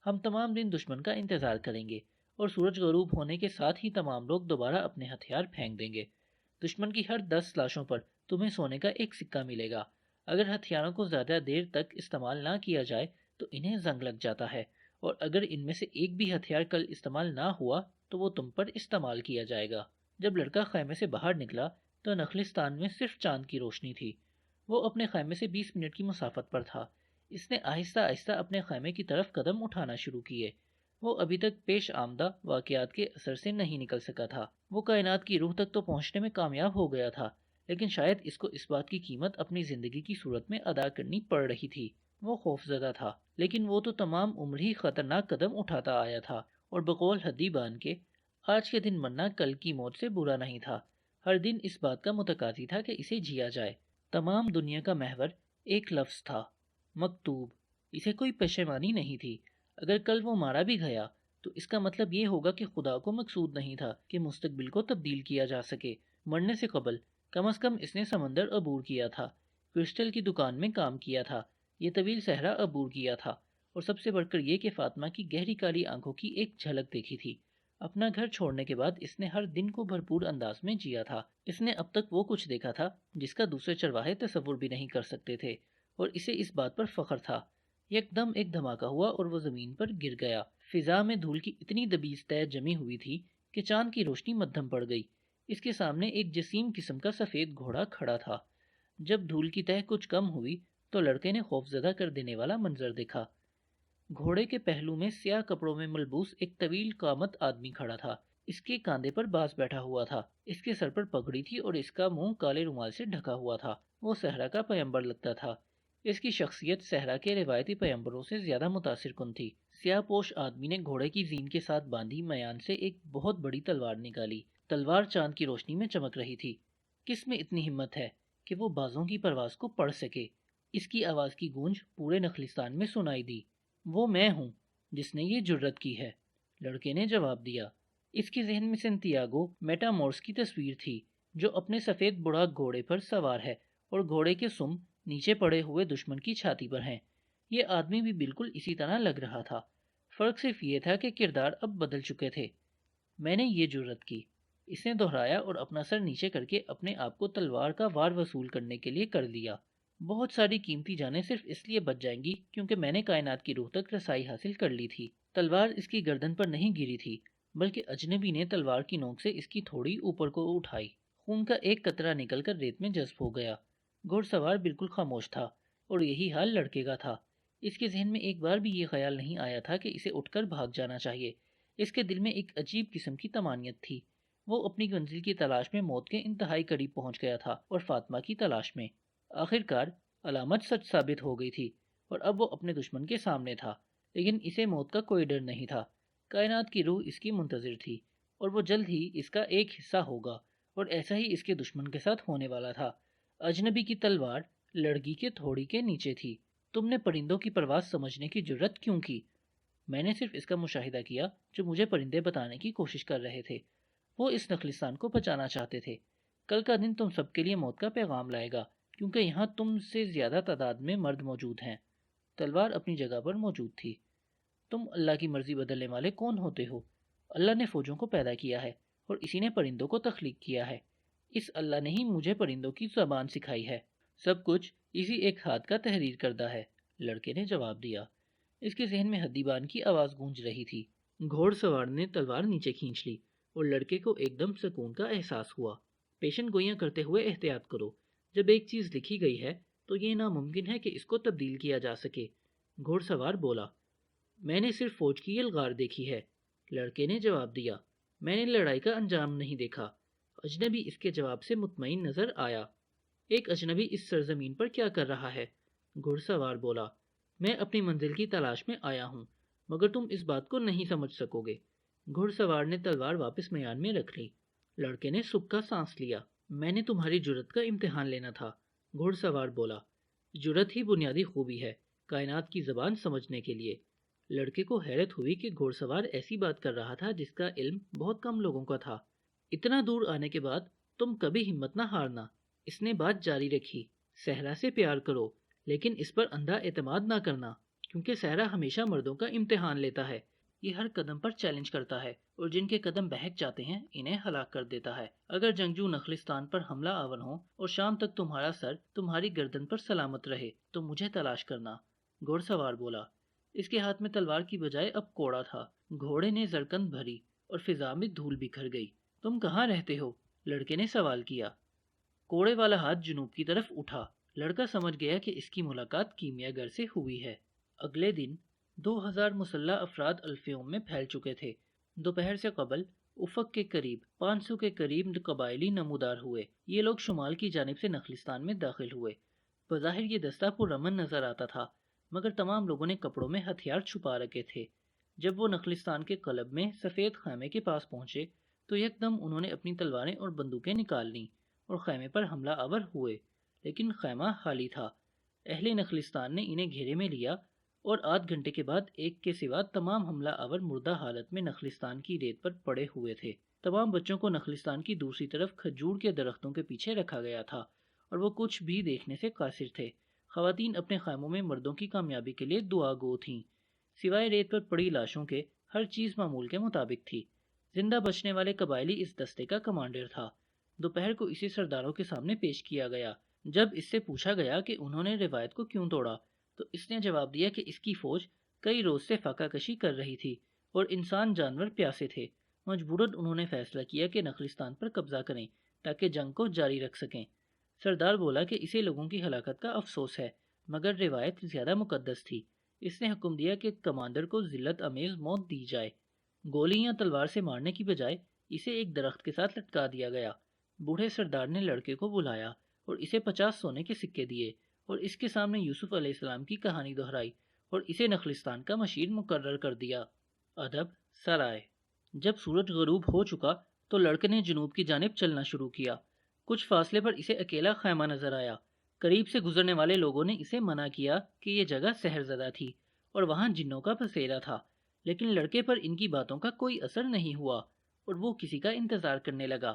ہم تمام دن دشمن کا انتظار کریں گے اور سورج غروب ہونے کے ساتھ ہی تمام لوگ دوبارہ اپنے ہتھیار پھینک دیں گے۔ دشمن کی ہر 10 لاشوں پر تمہیں سونے کا ایک سکہ ملے گا۔ اگر ہتھیاروں کو زیادہ دیر تک استعمال نہ کیا جائے تو انہیں زنگ لگ جاتا ہے، اور اگر ان میں سے ایک بھی ہتھیار کل استعمال نہ ہوا تو وہ تم پر استعمال کیا جائے گا۔ جب لڑکا خیمے سے باہر نکلا تو نخلستان میں صرف چاند کی روشنی تھی۔ وہ اپنے خیمے سے 20 منٹ کی مسافت پر تھا۔ اس نے آہستہ آہستہ اپنے خیمے کی طرف قدم اٹھانا شروع کیے۔ وہ ابھی تک پیش آمدہ واقعات کے اثر سے نہیں نکل سکا تھا۔ وہ کائنات کی روح تک تو پہنچنے میں کامیاب ہو گیا تھا، لیکن شاید اس کو اس بات کی قیمت اپنی زندگی کی صورت میں ادا کرنی پڑ رہی تھی۔ وہ خوف زدہ تھا، لیکن وہ تو تمام عمر ہی خطرناک قدم اٹھاتا آیا تھا، اور بقول حدی بان کے آج کے دن مرنا کل کی موت سے برا نہیں تھا۔ ہر دن اس بات کا متقاضی تھا کہ اسے جیا جائے۔ تمام دنیا کا محور ایک لفظ تھا، مکتوب۔ اسے کوئی پشیمانی نہیں تھی۔ اگر کل وہ مارا بھی گیا تو اس کا مطلب یہ ہوگا کہ خدا کو مقصود نہیں تھا کہ مستقبل کو تبدیل کیا جا سکے۔ مرنے سے قبل کم از کم اس نے سمندر عبور کیا تھا، کرسٹل کی دکان میں کام کیا تھا، یہ طویل صحرا عبور کیا تھا، اور سب سے بڑھ کر یہ کہ فاطمہ کی گہری کالی آنکھوں کی ایک جھلک دیکھی تھی۔ اپنا گھر چھوڑنے کے بعد اس نے ہر دن کو بھرپور انداز میں جیا تھا۔ اس نے اب تک وہ کچھ دیکھا تھا جس کا دوسرے چرواہے تصور بھی نہیں کر سکتے تھے، اور اسے اس بات پر فخر تھا۔ یکدم ایک دھماکہ ہوا اور وہ زمین پر گر گیا۔ فضا میں دھول کی اتنی دبیز تہ جمی ہوئی تھی کہ چاند کی روشنی مدھم پڑ گئی۔ اس کے سامنے ایک جسیم قسم کا سفید گھوڑا کھڑا تھا۔ جب دھول کی تہ کچھ کم ہوئی تو لڑکے نے خوفزدہ کر دینے والا منظر دیکھا۔ گھوڑے کے پہلو میں سیاہ کپڑوں میں ملبوس ایک طویل قامت آدمی کھڑا تھا۔ اس کے کاندھے پر باز بیٹھا ہوا تھا، اس کے سر پر پگڑی تھی اور اس کا منہ کالے رومال سے ڈھکا ہوا تھا۔ وہ صحرا کا پیمبر لگتا تھا۔ اس کی شخصیت صحرا کے روایتی پیمبروں سے زیادہ متاثر کن تھی۔ سیاہ پوش آدمی نے گھوڑے کی زین کے ساتھ باندھی میان سے ایک بہت بڑی تلوار نکالی۔ تلوار چاند کی روشنی میں چمک رہی تھی۔ کس میں اتنی ہمت ہے کہ وہ بازوں کی پرواز کو پڑھ سکے؟ اس کی آواز کی گونج پورے نخلستان میں سنائی دی۔ وہ میں ہوں جس نے یہ جرت کی ہے، لڑکے نے جواب دیا۔ اس کے ذہن میں سنتیاگو میٹامورس کی تصویر تھی، جو اپنے سفید بڑھاک گھوڑے پر سوار ہے اور گھوڑے کے سم نیچے پڑے ہوئے دشمن کی چھاتی پر ہیں۔ یہ آدمی بھی بالکل اسی طرح لگ رہا تھا، فرق صرف یہ تھا کہ کردار اب بدل چکے تھے۔ میں نے یہ جرت کی، اس نے دہرایا اور اپنا سر نیچے کر کے اپنے آپ کو تلوار کا وار وصول کرنے کے لیے کر لیا۔ بہت ساری قیمتی جانیں صرف اس لیے بچ جائیں گی کیونکہ میں نے کائنات کی روح تک رسائی حاصل کر لی تھی۔ تلوار اس کی گردن پر نہیں گری تھی، بلکہ اجنبی نے تلوار کی نوک سے اس کی تھوڑی اوپر کو اٹھائی۔ خون کا ایک قطرہ نکل کر ریت میں جذب ہو گیا۔ گھوڑ سوار بالکل خاموش تھا، اور یہی حال لڑکے کا تھا۔ اس کے ذہن میں ایک بار بھی یہ خیال نہیں آیا تھا کہ اسے اٹھ کر بھاگ جانا چاہیے۔ اس کے دل میں ایک عجیب قسم کی طمانینت تھی۔ وہ اپنی منزل کی تلاش میں موت کے انتہائی قریب پہنچ گیا تھا، اور فاطمہ کی تلاش میں۔ آخر کار علامت سچ ثابت ہو گئی تھی، اور اب وہ اپنے دشمن کے سامنے تھا، لیکن اسے موت کا کوئی ڈر نہیں تھا۔ کائنات کی روح اس کی منتظر تھی، اور وہ جلد ہی اس کا ایک حصہ ہوگا، اور ایسا ہی اس کے دشمن کے ساتھ ہونے والا تھا۔ اجنبی کی تلوار لڑکی کے تھوڑی کے نیچے تھی۔ تم نے پرندوں کی پرواز سمجھنے کی جرت کیوں کی؟ میں نے صرف اس کا مشاہدہ کیا جو مجھے پرندے بتانے کی کوشش کر رہے تھے۔ وہ اس نخلستان کو بچانا چاہتے تھے۔ کل کا دن تم سب کے لیے موت کا پیغام لائے گا، کیونکہ یہاں تم سے زیادہ تعداد میں مرد موجود ہیں۔ تلوار اپنی جگہ پر موجود تھی۔ تم اللہ کی مرضی بدلنے والے کون ہوتے ہو؟ اللہ نے فوجوں کو پیدا کیا ہے اور اسی نے پرندوں کو تخلیق کیا ہے۔ اس اللہ نے ہی مجھے پرندوں کی زبان سکھائی ہے۔ سب کچھ اسی ایک ہاتھ کا تحریر کردہ ہے، لڑکے نے جواب دیا۔ اس کے ذہن میں ہدیبان کی آواز گونج رہی تھی۔ گھوڑ سوار نے تلوار نیچے کھینچ لی اور لڑکے کو ایک دم سکون کا احساس ہوا۔ پیشن گوئیاں کرتے ہوئے احتیاط کرو۔ جب ایک چیز لکھی گئی ہے تو یہ ناممکن ہے کہ اس کو تبدیل کیا جا سکے، گھوڑ سوار بولا۔ میں نے صرف فوج کی یلغار دیکھی ہے، لڑکے نے جواب دیا۔ میں نے لڑائی کا انجام نہیں دیکھا۔ اجنبی اس کے جواب سے مطمئن نظر آیا۔ ایک اجنبی اس سرزمین پر کیا کر رہا ہے؟ گھوڑ سوار بولا۔ میں اپنی منزل کی تلاش میں آیا ہوں، مگر تم اس بات کو نہیں سمجھ سکو گے۔ گھوڑ سوار نے تلوار واپس میان میں رکھ لی۔ لڑکے نے سکھ کا سانس لیا۔ میں نے تمہاری جرت کا امتحان لینا تھا، گھوڑ سوار بولا۔ جرت ہی بنیادی خوبی ہے کائنات کی زبان سمجھنے کے لیے۔ لڑکے کو حیرت ہوئی کہ گھوڑ سوار ایسی بات کر رہا تھا جس کا علم بہت کم لوگوں کا تھا۔ اتنا دور آنے کے بعد تم کبھی ہمت نہ ہارنا، اس نے بات جاری رکھی۔ صحرا سے پیار کرو، لیکن اس پر اندھا اعتماد نہ کرنا، کیونکہ صحرا ہمیشہ مردوں کا امتحان لیتا ہے۔ یہ ہر قدم پر چیلنج کرتا ہے، اور جن کے قدم بہک جاتے ہیں انہیں ہلاک کر دیتا ہے۔ اگر جنگجو نخلستان پر حملہ آور ہوں اور شام تک تمہارا سر تمہاری گردن پر سلامت رہے تو مجھے تلاش کرنا، گھوڑ سوار بولا۔ اس کے ہاتھ میں تلوار کی بجائے اب کوڑا تھا۔ گھوڑے نے زرکند بھری اور فضا میں دھول بکھر گئی۔ تم کہاں رہتے ہو؟ لڑکے نے سوال کیا۔ کوڑے والا ہاتھ جنوب کی طرف اٹھا۔ لڑکا سمجھ گیا کہ اس کی ملاقات کیمیا گر سے ہوئی ہے۔ اگلے دن 2000 مسلح افراد الفیوم میں پھیل چکے تھے۔ دوپہر سے قبل افق کے قریب 500 کے قریب قبائلی نمودار ہوئے۔ یہ لوگ شمال کی جانب سے نخلستان میں داخل ہوئے۔ بظاہر یہ دستہ پرامن نظر آتا تھا، مگر تمام لوگوں نے کپڑوں میں ہتھیار چھپا رکھے تھے۔ جب وہ نخلستان کے قلب میں سفید خیمے کے پاس پہنچے تو یکدم انہوں نے اپنی تلواریں اور بندوقیں نکال لیں اور خیمے پر حملہ آور ہوئے، لیکن خیمہ خالی تھا۔ اہل نخلستان نے انہیں گھیرے میں لیا اور آدھ گھنٹے کے بعد ایک کے سوا تمام حملہ آور مردہ حالت میں نخلستان کی ریت پر پڑے ہوئے تھے۔ تمام بچوں کو نخلستان کی دوسری طرف کھجور کے درختوں کے پیچھے رکھا گیا تھا اور وہ کچھ بھی دیکھنے سے قاصر تھے۔ خواتین اپنے خیموں میں مردوں کی کامیابی کے لیے دعا گو تھیں۔ سوائے ریت پر پڑی لاشوں کے ہر چیز معمول کے مطابق تھی۔ زندہ بچنے والے قبائلی اس دستے کا کمانڈر تھا۔ دوپہر کو اسے سرداروں کے سامنے پیش کیا گیا۔ جب اس سے پوچھا گیا کہ انہوں نے روایت کو کیوں توڑا تو اس نے جواب دیا کہ اس کی فوج کئی روز سے فاقہ کشی کر رہی تھی اور انسان جانور پیاسے تھے۔ مجبوراً انہوں نے فیصلہ کیا کہ نخلستان پر قبضہ کریں تاکہ جنگ کو جاری رکھ سکیں۔ سردار بولا کہ اسے لوگوں کی ہلاکت کا افسوس ہے، مگر روایت زیادہ مقدس تھی۔ اس نے حکم دیا کہ کمانڈر کو ذلت امیز موت دی جائے۔ گولی یا تلوار سے مارنے کی بجائے اسے ایک درخت کے ساتھ لٹکا دیا گیا۔ بوڑھے سردار نے لڑکے کو بلایا اور اسے 50 سونے کے سکے دیے اور اس کے سامنے یوسف علیہ السلام کی کہانی دہرائی اور اسے نخلستان کا مشیر مقرر کر دیا۔ ادب سرائے۔ جب سورج غروب ہو چکا تو لڑکے نے جنوب کی جانب چلنا شروع کیا۔ کچھ فاصلے پر اسے اکیلا خیمہ نظر آیا۔ قریب سے گزرنے والے لوگوں نے اسے منع کیا کہ یہ جگہ سحر زدہ تھی اور وہاں جنوں کا بسیرا تھا، لیکن لڑکے پر ان کی باتوں کا کوئی اثر نہیں ہوا اور وہ کسی کا انتظار کرنے لگا۔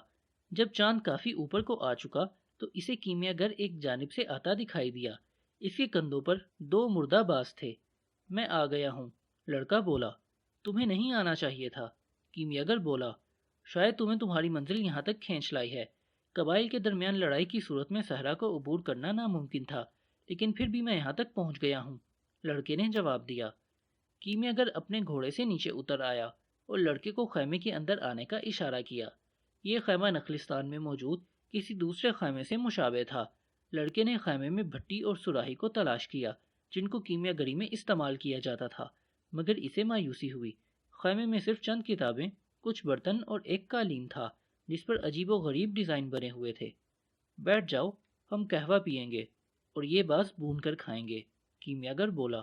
جب چاند کافی اوپر کو آ چکا تو اسے کیمیا گر ایک جانب سے آتا دکھائی دیا۔ اس کے کندھوں پر 2 مردہ باز تھے۔ میں آ گیا ہوں، لڑکا بولا۔ تمہیں نہیں آنا چاہیے تھا، کیمیا گر بولا۔ شاید تمہیں تمہاری منزل یہاں تک کھینچ لائی ہے۔ قبائل کے درمیان لڑائی کی صورت میں صحرا کو عبور کرنا ناممکن تھا، لیکن پھر بھی میں یہاں تک پہنچ گیا ہوں، لڑکے نے جواب دیا۔ کیمیا گر اپنے گھوڑے سے نیچے اتر آیا اور لڑکے کو خیمے کے اندر آنے کا اشارہ کیا۔ یہ خیمہ نخلستان میں موجود کسی دوسرے خیمے سے مشابہ تھا۔ لڑکے نے خیمے میں بھٹی اور سراہی کو تلاش کیا جن کو کیمیا گری میں استعمال کیا جاتا تھا، مگر اسے مایوسی ہوئی۔ خیمے میں صرف چند کتابیں، کچھ برتن اور ایک قالین تھا جس پر عجیب و غریب ڈیزائن بنے ہوئے تھے۔ بیٹھ جاؤ، ہم قہوہ پیئیں گے اور یہ باز بھون کر کھائیں گے، کیمیا گر بولا۔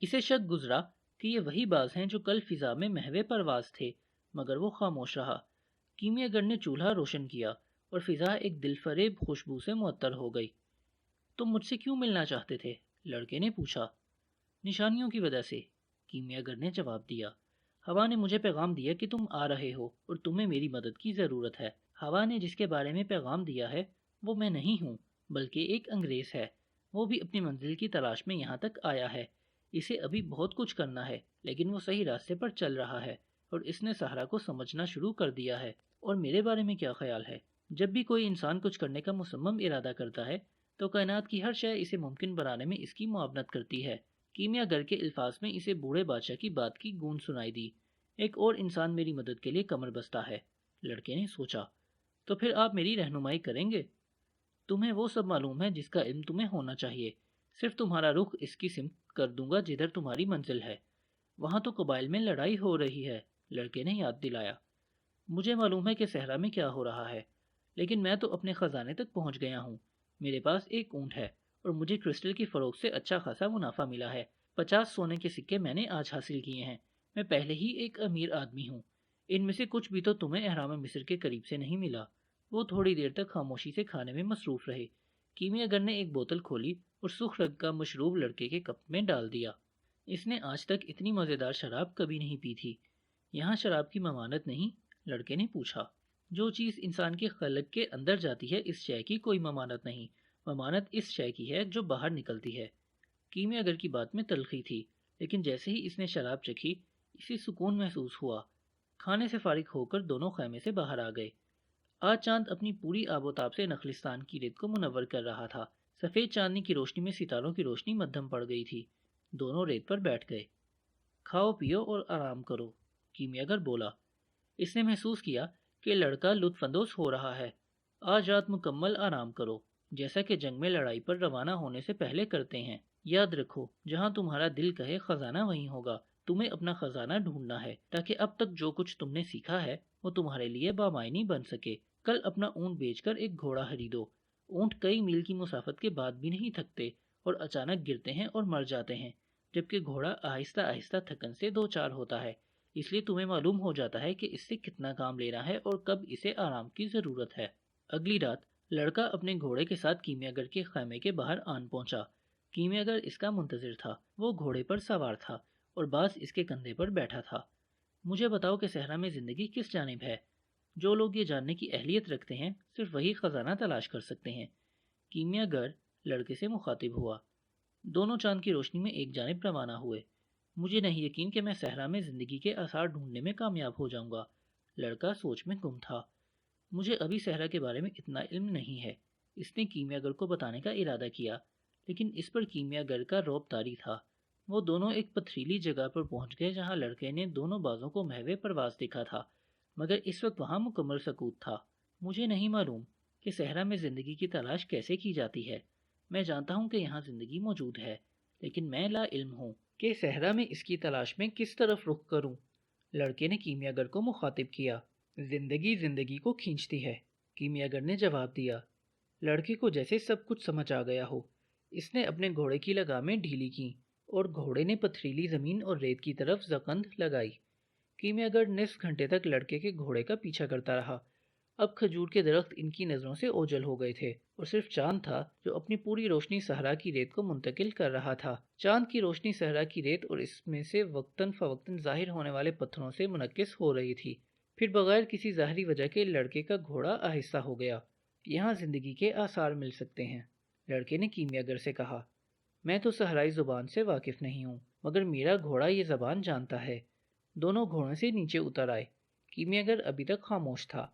اسے شک گزرا کہ یہ وہی باز ہیں جو کل فضا میں محو پرواز تھے، مگر وہ خاموش رہا۔ کیمیا گر نے چولہا روشن کیا اور فضا ایک دل فریب خوشبو سے معطر ہو گئی۔ تم مجھ سے کیوں ملنا چاہتے تھے؟ لڑکے نے پوچھا۔ نشانیوں کی وجہ سے، کیمیا گر نے جواب دیا۔ ہوا نے مجھے پیغام دیا کہ تم آ رہے ہو اور تمہیں میری مدد کی ضرورت ہے۔ ہوا نے جس کے بارے میں پیغام دیا ہے وہ میں نہیں ہوں، بلکہ ایک انگریز ہے۔ وہ بھی اپنی منزل کی تلاش میں یہاں تک آیا ہے۔ اسے ابھی بہت کچھ کرنا ہے، لیکن وہ صحیح راستے پر چل رہا ہے اور اس نے صحرا کو سمجھنا شروع کر دیا ہے۔ اور میرے بارے میں کیا خیال ہے؟ جب بھی کوئی انسان کچھ کرنے کا مصمم ارادہ کرتا ہے تو کائنات کی ہر شے اسے ممکن بنانے میں اس کی معاونت کرتی ہے۔ کیمیا گر کے الفاظ میں اسے بوڑھے بادشاہ کی بات کی گونج سنائی دی۔ ایک اور انسان میری مدد کے لیے کمر بستہ ہے۔ لڑکے نے سوچا، تو پھر آپ میری رہنمائی کریں گے؟ تمہیں وہ سب معلوم ہے جس کا علم تمہیں ہونا چاہیے، صرف تمہارا رخ اس کی سمت کر دوں گا جدھر تمہاری منزل ہے۔ وہاں تو قبائل میں لڑائی ہو رہی ہے، لڑکے نے یاد دلایا۔ مجھے معلوم ہے کہ صحرا میں کیا ہو رہا ہے، لیکن میں تو اپنے خزانے تک پہنچ گیا ہوں۔ میرے پاس ایک اونٹ ہے اور مجھے کرسٹل کی فروخت سے اچھا خاصا منافع ملا ہے۔ 50 سونے کے سکے میں نے آج حاصل کیے ہیں۔ میں پہلے ہی ایک امیر آدمی ہوں۔ ان میں سے کچھ بھی تو تمہیں اہرام مصر کے قریب سے نہیں ملا۔ وہ تھوڑی دیر تک خاموشی سے کھانے میں مصروف رہے۔ کیمیا گر نے ایک بوتل کھولی اور سرخ رنگ کا مشروب لڑکے کے کپ میں ڈال دیا۔ اس نے آج تک اتنی مزیدار شراب کبھی نہیں پی تھی۔ یہاں شراب کی ممانت نہیں؟ لڑکے نے پوچھا۔ جو چیز انسان کے خلق کے اندر جاتی ہے اس شے کی کوئی ممانت نہیں، ممانت اس شے کی ہے جو باہر نکلتی ہے۔ کیمیا گر کی بات میں تلخی تھی، لیکن جیسے ہی اس نے شراب چکھی اسے سکون محسوس ہوا۔ کھانے سے فارغ ہو کر دونوں خیمے سے باہر آ گئے۔ آج چاند اپنی پوری آب و تاب سے نخلستان کی ریت کو منور کر رہا تھا۔ سفید چاندنی کی روشنی میں ستاروں کی روشنی مدھم پڑ گئی تھی۔ دونوں ریت پر بیٹھ گئے۔ کھاؤ پیو اور آرام کرو، کیمیا گر بولا۔ اس نے محسوس کیا کہ لڑکا لطف اندوز ہو رہا ہے۔ آج رات مکمل آرام کرو، جیسا کہ جنگ میں لڑائی پر روانہ ہونے سے پہلے کرتے ہیں۔ یاد رکھو، جہاں تمہارا دل کہے خزانہ وہیں ہوگا۔ تمہیں اپنا خزانہ ڈھونڈنا ہے تاکہ اب تک جو کچھ تم نے سیکھا ہے وہ تمہارے لیے بامعنی بن سکے۔ کل اپنا اونٹ بیچ کر ایک گھوڑا خریدو۔ اونٹ کئی میل کی مسافت کے بعد بھی نہیں تھکتے اور اچانک گرتے ہیں اور مر جاتے ہیں، جبکہ گھوڑا آہستہ آہستہ تھکن سے دو چار ہوتا ہے۔ اس لیے تمہیں معلوم ہو جاتا ہے کہ اس سے کتنا کام لینا ہے اور کب اسے آرام کی ضرورت ہے۔ اگلی رات لڑکا اپنے گھوڑے کے ساتھ کیمیا گر کے خیمے کے باہر آن پہنچا۔ کیمیا گر اس کا منتظر تھا۔ وہ گھوڑے پر سوار تھا اور باز اس کے کندھے پر بیٹھا تھا۔ مجھے بتاؤ کہ صحرا میں زندگی کس جانب ہے؟ جو لوگ یہ جاننے کی اہلیت رکھتے ہیں صرف وہی خزانہ تلاش کر سکتے ہیں۔ کیمیا گر لڑکے سے مخاطب ہوا۔ دونوں چاند کی روشنی میں ایک جانب روانہ ہوئے۔ مجھے نہیں یقین کہ میں صحرا میں زندگی کے آثار ڈھونڈنے میں کامیاب ہو جاؤں گا۔ لڑکا سوچ میں گم تھا۔ مجھے ابھی صحرا کے بارے میں اتنا علم نہیں ہے۔ اس نے کیمیا گر کو بتانے کا ارادہ کیا، لیکن اس پر کیمیا گر کا رعب طاری تھا۔ وہ دونوں ایک پتھریلی جگہ پر پہنچ گئے جہاں لڑکے نے دونوں بازوں کو محو پرواز دیکھا تھا، مگر اس وقت وہاں مکمل سکوت تھا۔ مجھے نہیں معلوم کہ صحرا میں زندگی کی تلاش کیسے کی جاتی ہے۔ میں جانتا ہوں کہ یہاں زندگی موجود ہے، لیکن میں لا علم ہوں کہ صحرا میں اس کی تلاش میں کس طرف رخ کروں۔ لڑکے نے کیمیا گر کو مخاطب کیا۔ زندگی زندگی کو کھینچتی ہے، کیمیا گر نے جواب دیا۔ لڑکے کو جیسے سب کچھ سمجھ آ گیا ہو۔ اس نے اپنے گھوڑے کی لگامیں ڈھیلی کیں اور گھوڑے نے پتھریلی زمین اور ریت کی طرف زکند لگائی۔ کیمیا گر نصف گھنٹے تک لڑکے کے گھوڑے کا پیچھا کرتا رہا۔ اب کھجور کے درخت ان کی نظروں سے اوجھل ہو گئے تھے اور صرف چاند تھا جو اپنی پوری روشنی صحرا کی ریت کو منتقل کر رہا تھا۔ چاند کی روشنی صحرا کی ریت اور اس میں سے وقتاً فوقتاً ظاہر ہونے والے پتھروں سے منعکس ہو رہی تھی۔ پھر بغیر کسی ظاہری وجہ کے لڑکے کا گھوڑا آہستہ ہو گیا۔ یہاں زندگی کے آثار مل سکتے ہیں، لڑکے نے کیمیا گر سے کہا۔ میں تو صحرائی زبان سے واقف نہیں ہوں، مگر میرا گھوڑا یہ زبان جانتا ہے۔ دونوں گھوڑے سے نیچے اتر آئے۔ کیمیا گر ابھی تک خاموش تھا۔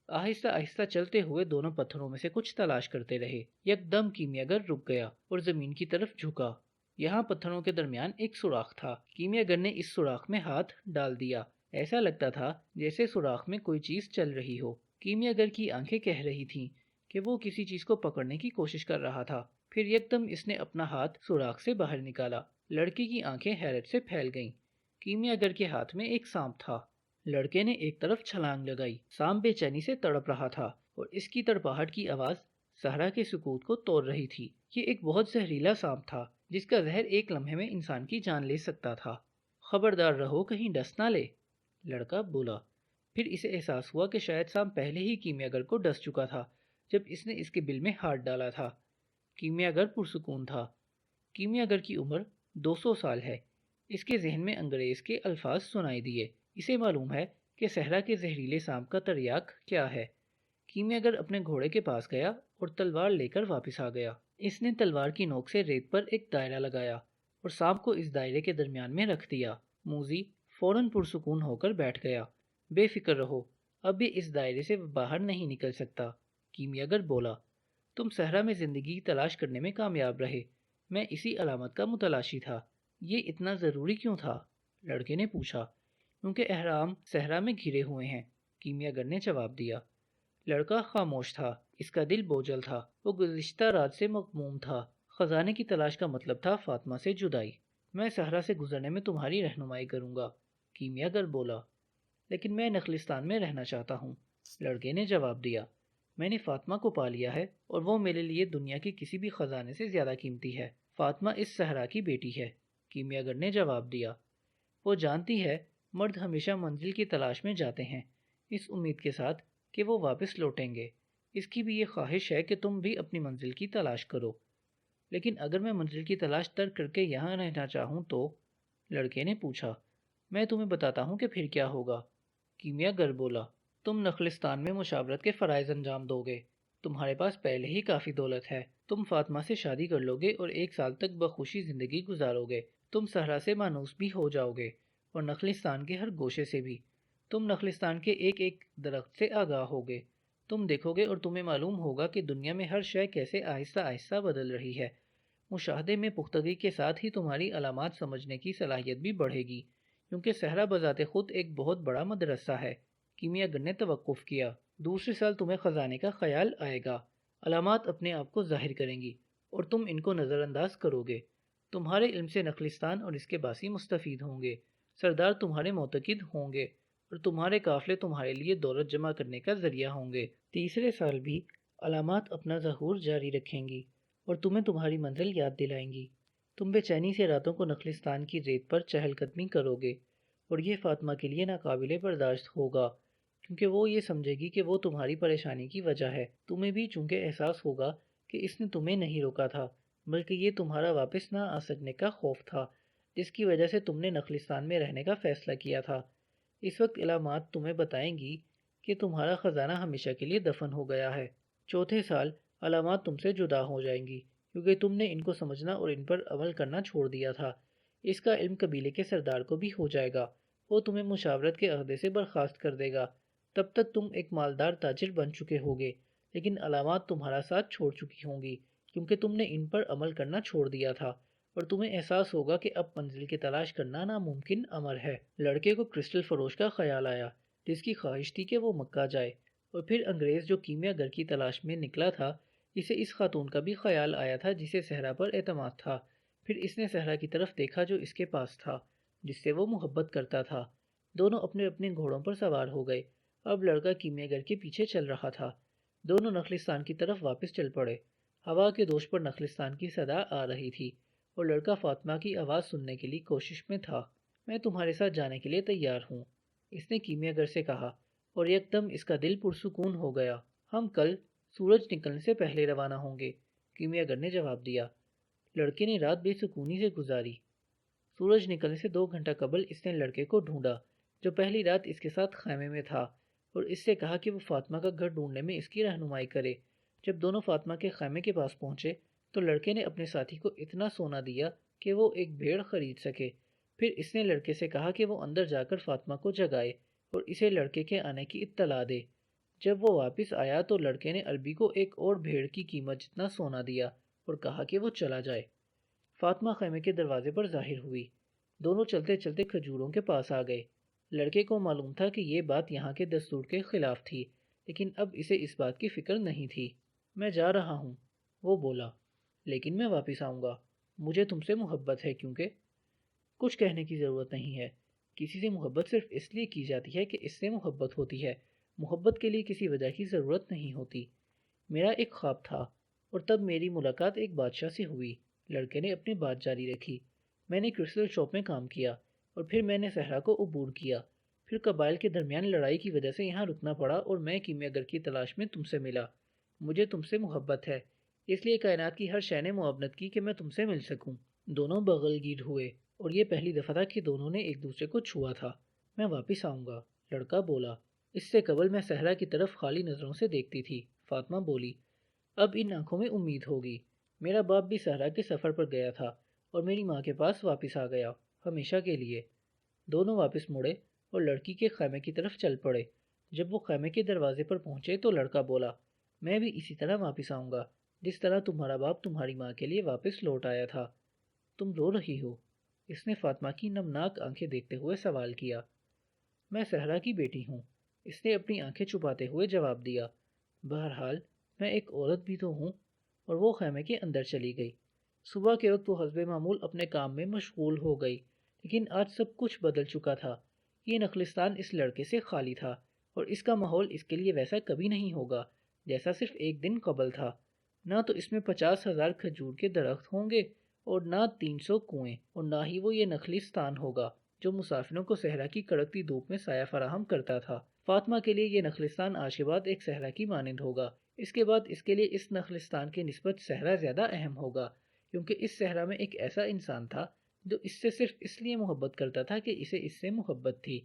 آہستہ آہستہ چلتے ہوئے دونوں پتھروں میں سے کچھ تلاش کرتے رہے۔ یک دم کیمیا گر رک گیا اور زمین کی طرف جھکا۔ یہاں پتھروں کے درمیان ایک سوراخ تھا۔ کیمیا گر نے اس سوراخ میں ہاتھ ڈال دیا۔ ایسا لگتا تھا جیسے سوراخ میں کوئی چیز چل رہی ہو۔ کیمیا گر کی آنکھیں کہہ رہی تھیں کہ وہ کسی چیز کو پکڑنے کی کوشش کر رہا تھا۔ پھر یک دم اس نے اپنا ہاتھ سوراخ سے باہر نکالا۔ لڑکے کی آنکھیں حیرت سے پھیل گئیں۔ کیمیا گر کے ہاتھ میں ایک سانپ تھا۔ لڑکے نے ایک طرف چھلانگ لگائی۔ سانپ بے چینی سے تڑپ رہا تھا اور اس کی تڑپاہٹ کی آواز صحرا کے سکوت کو توڑ رہی تھی۔ یہ ایک بہت زہریلا سانپ تھا جس کا زہر ایک لمحے میں انسان کی جان لے سکتا تھا۔ خبردار رہو کہیں ڈس نہ لے، لڑکا بولا۔ پھر اسے احساس ہوا کہ شاید سام پہلے ہی کیمیاگر کو ڈس چکا تھا جب اس نے اس کے بل میں ہاتھ ڈالا تھا۔ کیمیاگر پرسکون تھا۔ کیمیاگر کی عمر 200 سال ہے۔ اس کے ذہن میں انگریز کے الفاظ سنائی دیے۔ اسے معلوم ہے کہ صحرا کے زہریلے سانپ کا تریاک کیا ہے۔ کیمیاگر اپنے گھوڑے کے پاس گیا اور تلوار لے کر واپس آ گیا۔ اس نے تلوار کی نوک سے ریت پر ایک دائرہ لگایا اور سانپ کو اس دائرے کے درمیان میں رکھ دیا۔ موزی فوراً پرسکون ہو کر بیٹھ گیا۔ بے فکر رہو، اب بھی اس دائرے سے باہر نہیں نکل سکتا۔ کیمیاگر بولا، تم صحرا میں زندگی کی تلاش کرنے میں کامیاب رہے، میں اسی علامت کا متلاشی تھا۔ یہ اتنا ضروری کیوں تھا؟ لڑکے نے پوچھا۔ کیونکہ احرام صحرا میں گھرے ہوئے ہیں، کیمیاگر نے جواب دیا۔ لڑکا خاموش تھا، اس کا دل بوجھل تھا، وہ گزشتہ رات سے مغموم تھا۔ خزانے کی تلاش کا مطلب تھا فاطمہ سے جدائی۔ میں صحرا سے گزرنے میں تمہاری رہنمائی کروں گا، کیمیاگر بولا۔ لیکن میں نخلستان میں رہنا چاہتا ہوں، لڑکے نے جواب دیا۔ میں نے فاطمہ کو پا لیا ہے اور وہ میرے لیے دنیا کے کسی بھی خزانے سے زیادہ قیمتی ہے۔ فاطمہ اس صحرا کی بیٹی ہے، کیمیاگر نے جواب دیا۔ وہ جانتی ہے مرد ہمیشہ منزل کی تلاش میں جاتے ہیں، اس امید کے ساتھ کہ وہ واپس لوٹیں گے۔ اس کی بھی یہ خواہش ہے کہ تم بھی اپنی منزل کی تلاش کرو۔ لیکن اگر میں منزل کی تلاش ترک کر کے یہاں رہنا چاہوں تو؟ لڑکے نے پوچھا۔ میں تمہیں بتاتا ہوں کہ پھر کیا ہوگا، کیمیاگر بولا۔ تم نخلستان میں مشاورت کے فرائض انجام دو گے، تمہارے پاس پہلے ہی کافی دولت ہے، تم فاطمہ سے شادی کر لو گے اور 1 سال تک بخوشی زندگی گزارو گے۔ تم صحرا سے مانوس بھی ہو جاؤ گے اور نخلستان کے ہر گوشے سے بھی۔ تم نخلستان کے ایک ایک درخت سے آگاہ ہوگے، تم دیکھو گے اور تمہیں معلوم ہوگا کہ دنیا میں ہر شے کیسے آہستہ آہستہ بدل رہی ہے۔ مشاہدے میں پختگی کے ساتھ ہی تمہاری علامات سمجھنے کی صلاحیت بھی بڑھے گی، کیونکہ صحرا بذات خود ایک بہت بڑا مدرسہ ہے۔ کیمیاگر نے توقف کیا۔ دوسرے سال تمہیں خزانے کا خیال آئے گا، علامات اپنے آپ کو ظاہر کریں گی اور تم ان کو نظر انداز کرو گے۔ تمہارے علم سے نخلستان اور اس کے باسی مستفید ہوں گے، سردار تمہارے معتقد ہوں گے اور تمہارے قافلے تمہارے لیے دولت جمع کرنے کا ذریعہ ہوں گے۔ تیسرے سال بھی علامات اپنا ظہور جاری رکھیں گی اور تمہیں تمہاری منزل یاد دلائیں گی۔ تم بے چینی سے راتوں کو نخلستان کی ریت پر چہل قدمی کرو گے اور یہ فاطمہ کے لیے ناقابل برداشت ہوگا، کیونکہ وہ یہ سمجھے گی کہ وہ تمہاری پریشانی کی وجہ ہے۔ تمہیں بھی چونکہ احساس ہوگا کہ اس نے تمہیں نہیں روکا تھا، بلکہ یہ تمہارا واپس نہ آ سکنے کا خوف تھا، جس کی وجہ سے تم نے نخلستان میں رہنے کا فیصلہ کیا تھا۔ اس وقت علامات تمہیں بتائیں گی کہ تمہارا خزانہ ہمیشہ کے لیے دفن ہو گیا ہے۔ چوتھے سال علامات تم سے جدا ہو جائیں گی، کیونکہ تم نے ان کو سمجھنا اور ان پر عمل کرنا چھوڑ دیا تھا۔ اس کا علم قبیلے کے سردار کو بھی ہو جائے گا، وہ تمہیں مشاورت کے عہدے سے برخاست کر دے گا۔ تب تک تم ایک مالدار تاجر بن چکے ہوگے، لیکن علامات تمہارا ساتھ چھوڑ چکی ہوں گی، کیونکہ تم نے ان پر عمل کرنا چھوڑ دیا تھا، اور تمہیں احساس ہوگا کہ اب منزل کی تلاش کرنا ناممکن امر ہے۔ لڑکے کو کرسٹل فروش کا خیال آیا، جس کی خواہش تھی کہ وہ مکہ جائے، اور پھر انگریز جو کیمیاگر کی تلاش میں نکلا تھا، اسے اس خاتون کا بھی خیال آیا تھا جسے صحرا پر اعتماد تھا۔ پھر اس نے صحرا کی طرف دیکھا جو اس کے پاس تھا، جس سے وہ محبت کرتا تھا۔ دونوں اپنے اپنے گھوڑوں پر سوار ہو گئے۔ اب لڑکا کیمیاگر کے پیچھے چل رہا تھا۔ دونوں نخلستان کی طرف واپس چل پڑے۔ ہوا کے دوش پر نخلستان کی صدا آ رہی تھی اور لڑکا فاطمہ کی آواز سننے کے لیے کوشش میں تھا۔ میں تمہارے ساتھ جانے کے لیے تیار ہوں، اس نے کیمیاگر سے کہا، اور یکدم اس کا دل پرسکون ہو گیا۔ ہم کل سورج نکلنے سے پہلے روانہ ہوں گے، کیمیاگر نے جواب دیا۔ لڑکے نے رات بے سکونی سے گزاری۔ سورج نکلنے سے 2 گھنٹہ قبل اس نے لڑکے کو ڈھونڈا جو پہلی رات اس کے ساتھ خیمے میں تھا، اور اس سے کہا کہ وہ فاطمہ کا گھر ڈھونڈنے میں اس کی رہنمائی کرے۔ جب دونوں فاطمہ کے خیمے کے پاس پہنچے تو لڑکے نے اپنے ساتھی کو اتنا سونا دیا کہ وہ ایک بھیڑ خرید سکے۔ پھر اس نے لڑکے سے کہا کہ وہ اندر جا کر فاطمہ کو جگائے اور اسے لڑکے کے آنے کی اطلاع دے۔ جب وہ واپس آیا تو لڑکے نے عربی کو ایک اور بھیڑ کی قیمت جتنا سونا دیا اور کہا کہ وہ چلا جائے۔ فاطمہ خیمے کے دروازے پر ظاہر ہوئی۔ دونوں چلتے چلتے کھجوروں کے پاس آ گئے۔ لڑکے کو معلوم تھا کہ یہ بات یہاں کے دستور کے خلاف تھی، لیکن اب اسے اس بات کی فکر نہیں تھی۔ میں جا رہا ہوں، وہ بولا، لیکن میں واپس آؤں گا۔ مجھے تم سے محبت ہے، کیونکہ کچھ کہنے کی ضرورت نہیں ہے۔ کسی سے محبت صرف اس لیے کی جاتی ہے کہ اس سے محبت ہوتی ہے، محبت کے لیے کسی وجہ کی ضرورت نہیں ہوتی۔ میرا ایک خواب تھا اور تب میری ملاقات ایک بادشاہ سے ہوئی۔ لڑکے نے اپنی بات جاری رکھی۔ میں نے کرسٹل شاپ میں کام کیا اور پھر میں نے صحرا کو عبور کیا۔ پھر قبائل کے درمیان لڑائی کی وجہ سے یہاں رکنا پڑا اور میں کیمیا گر کی تلاش میں تم سے ملا۔ مجھے تم سے محبت ہے، اس لیے کائنات کی ہر شے نے معاونت کی کہ میں تم سے مل سکوں۔ دونوں بغل گیر ہوئے اور یہ پہلی دفعہ تھا کہ دونوں نے ایک دوسرے کو چھوا تھا۔ میں واپس آؤں گا، لڑکا بولا۔ اس سے قبل میں صحرا کی طرف خالی نظروں سے دیکھتی تھی۔ فاطمہ بولی، اب ان آنکھوں میں امید ہوگی۔ میرا باپ بھی صحرا کے سفر پر گیا تھا اور میری ماں کے پاس واپس آ گیا، ہمیشہ کے لیے۔ دونوں واپس مڑے اور لڑکی کے خیمے کی طرف چل پڑے۔ جب وہ خیمے کے دروازے پر پہنچے تو لڑکا بولا، میں بھی اسی طرح واپس آؤں گا جس طرح تمہارا باپ تمہاری ماں کے لیے واپس لوٹ آیا تھا۔ تم رو رہی ہو؟ اس نے فاطمہ کی نمناک آنکھیں دیکھتے ہوئے سوال کیا۔ میں صحرا کی بیٹی ہوں، اس نے اپنی آنکھیں چھپاتے ہوئے جواب دیا۔ بہرحال میں ایک عورت بھی تو ہوں۔ اور وہ خیمے کے اندر چلی گئی۔ صبح کے وقت وہ حسب معمول اپنے کام میں مشغول ہو گئی، لیکن آج سب کچھ بدل چکا تھا۔ یہ نخلستان اس لڑکے سے خالی تھا اور اس کا ماحول اس کے لیے ویسا کبھی نہیں ہوگا جیسا صرف ایک دن قبل تھا۔ نہ تو اس میں 50,000 کھجور کے درخت ہوں گے اور نہ 300 کنویں، اور نہ ہی وہ یہ نخلستان ہوگا جو مسافروں کو صحرا کی کڑکتی دھوپ میں سایہ فراہم کرتا تھا۔ فاطمہ کے لیے یہ نخلستان آج کے بعد ایک صحرا کی مانند ہوگا۔ اس کے بعد اس کے لیے اس نخلستان کی نسبت صحرا زیادہ اہم ہوگا، کیونکہ اس صحرا میں ایک ایسا انسان تھا جو اس سے صرف اس لیے محبت کرتا تھا کہ اسے اس سے محبت تھی۔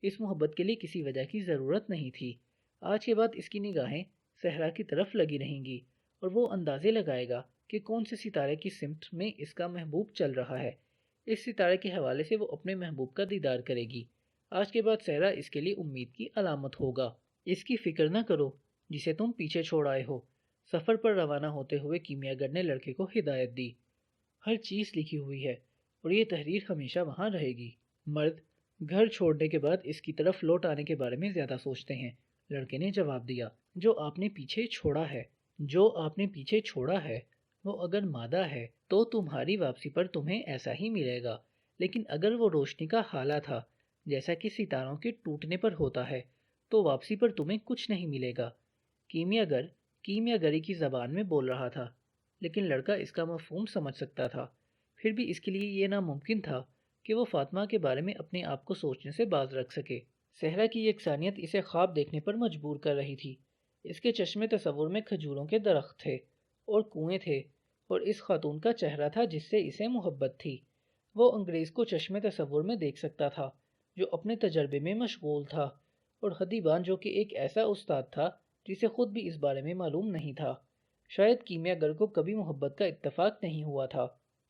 اس محبت کے لیے کسی وجہ کی ضرورت نہیں تھی۔ آج کے بعد اس کی نگاہیں صحرا کی طرف لگی رہیں گی اور وہ اندازے لگائے گا کہ کون سے ستارے کی سمت میں اس کا محبوب چل رہا ہے۔ اس ستارے کے حوالے سے وہ اپنے محبوب کا دیدار کرے گی۔ آج کے بعد صحرا اس کے لیے امید کی علامت ہوگا۔ اس کی فکر نہ کرو جسے تم پیچھے چھوڑ آئے ہو۔ سفر پر روانہ ہوتے ہوئے کیمیا گر نے لڑکے کو ہدایت دی۔ ہر چیز لکھی ہوئی ہے اور یہ تحریر ہمیشہ وہاں رہے گی۔ مرد گھر چھوڑنے کے بعد اس کی طرف لوٹ آنے کے بارے میں زیادہ سوچتے ہیں، لڑکے نے جواب دیا۔ جو آپ نے پیچھے چھوڑا ہے وہ اگر مادہ ہے تو تمہاری واپسی پر تمہیں ایسا ہی ملے گا، لیکن اگر وہ روشنی کا حالہ تھا جیسا کہ ستاروں کے ٹوٹنے پر ہوتا ہے تو واپسی پر تمہیں کچھ نہیں ملے گا۔ کیمیا گری کی زبان میں بول رہا تھا، لیکن لڑکا اس کا مفہوم سمجھ سکتا تھا۔ پھر بھی اس کے لیے یہ ناممکن تھا کہ وہ فاطمہ کے بارے میں اپنے آپ کو سوچنے سے باز رکھ سکے۔ صحرا کی یکسانیت اسے خواب دیکھنے پر مجبور کر رہی تھی۔ اس کے چشمے تصور میں کھجوروں کے درخت تھے اور کنویں تھے اور اس خاتون کا چہرہ تھا جس سے اسے محبت تھی۔ وہ انگریز کو چشمے تصور میں دیکھ سکتا تھا جو اپنے تجربے میں مشغول تھا، اور حدیبان جو کہ ایک ایسا استاد تھا جسے خود بھی اس بارے میں معلوم نہیں تھا۔ شاید کیمیا گر کو کبھی محبت کا اتفاق نہیں ہوا تھا،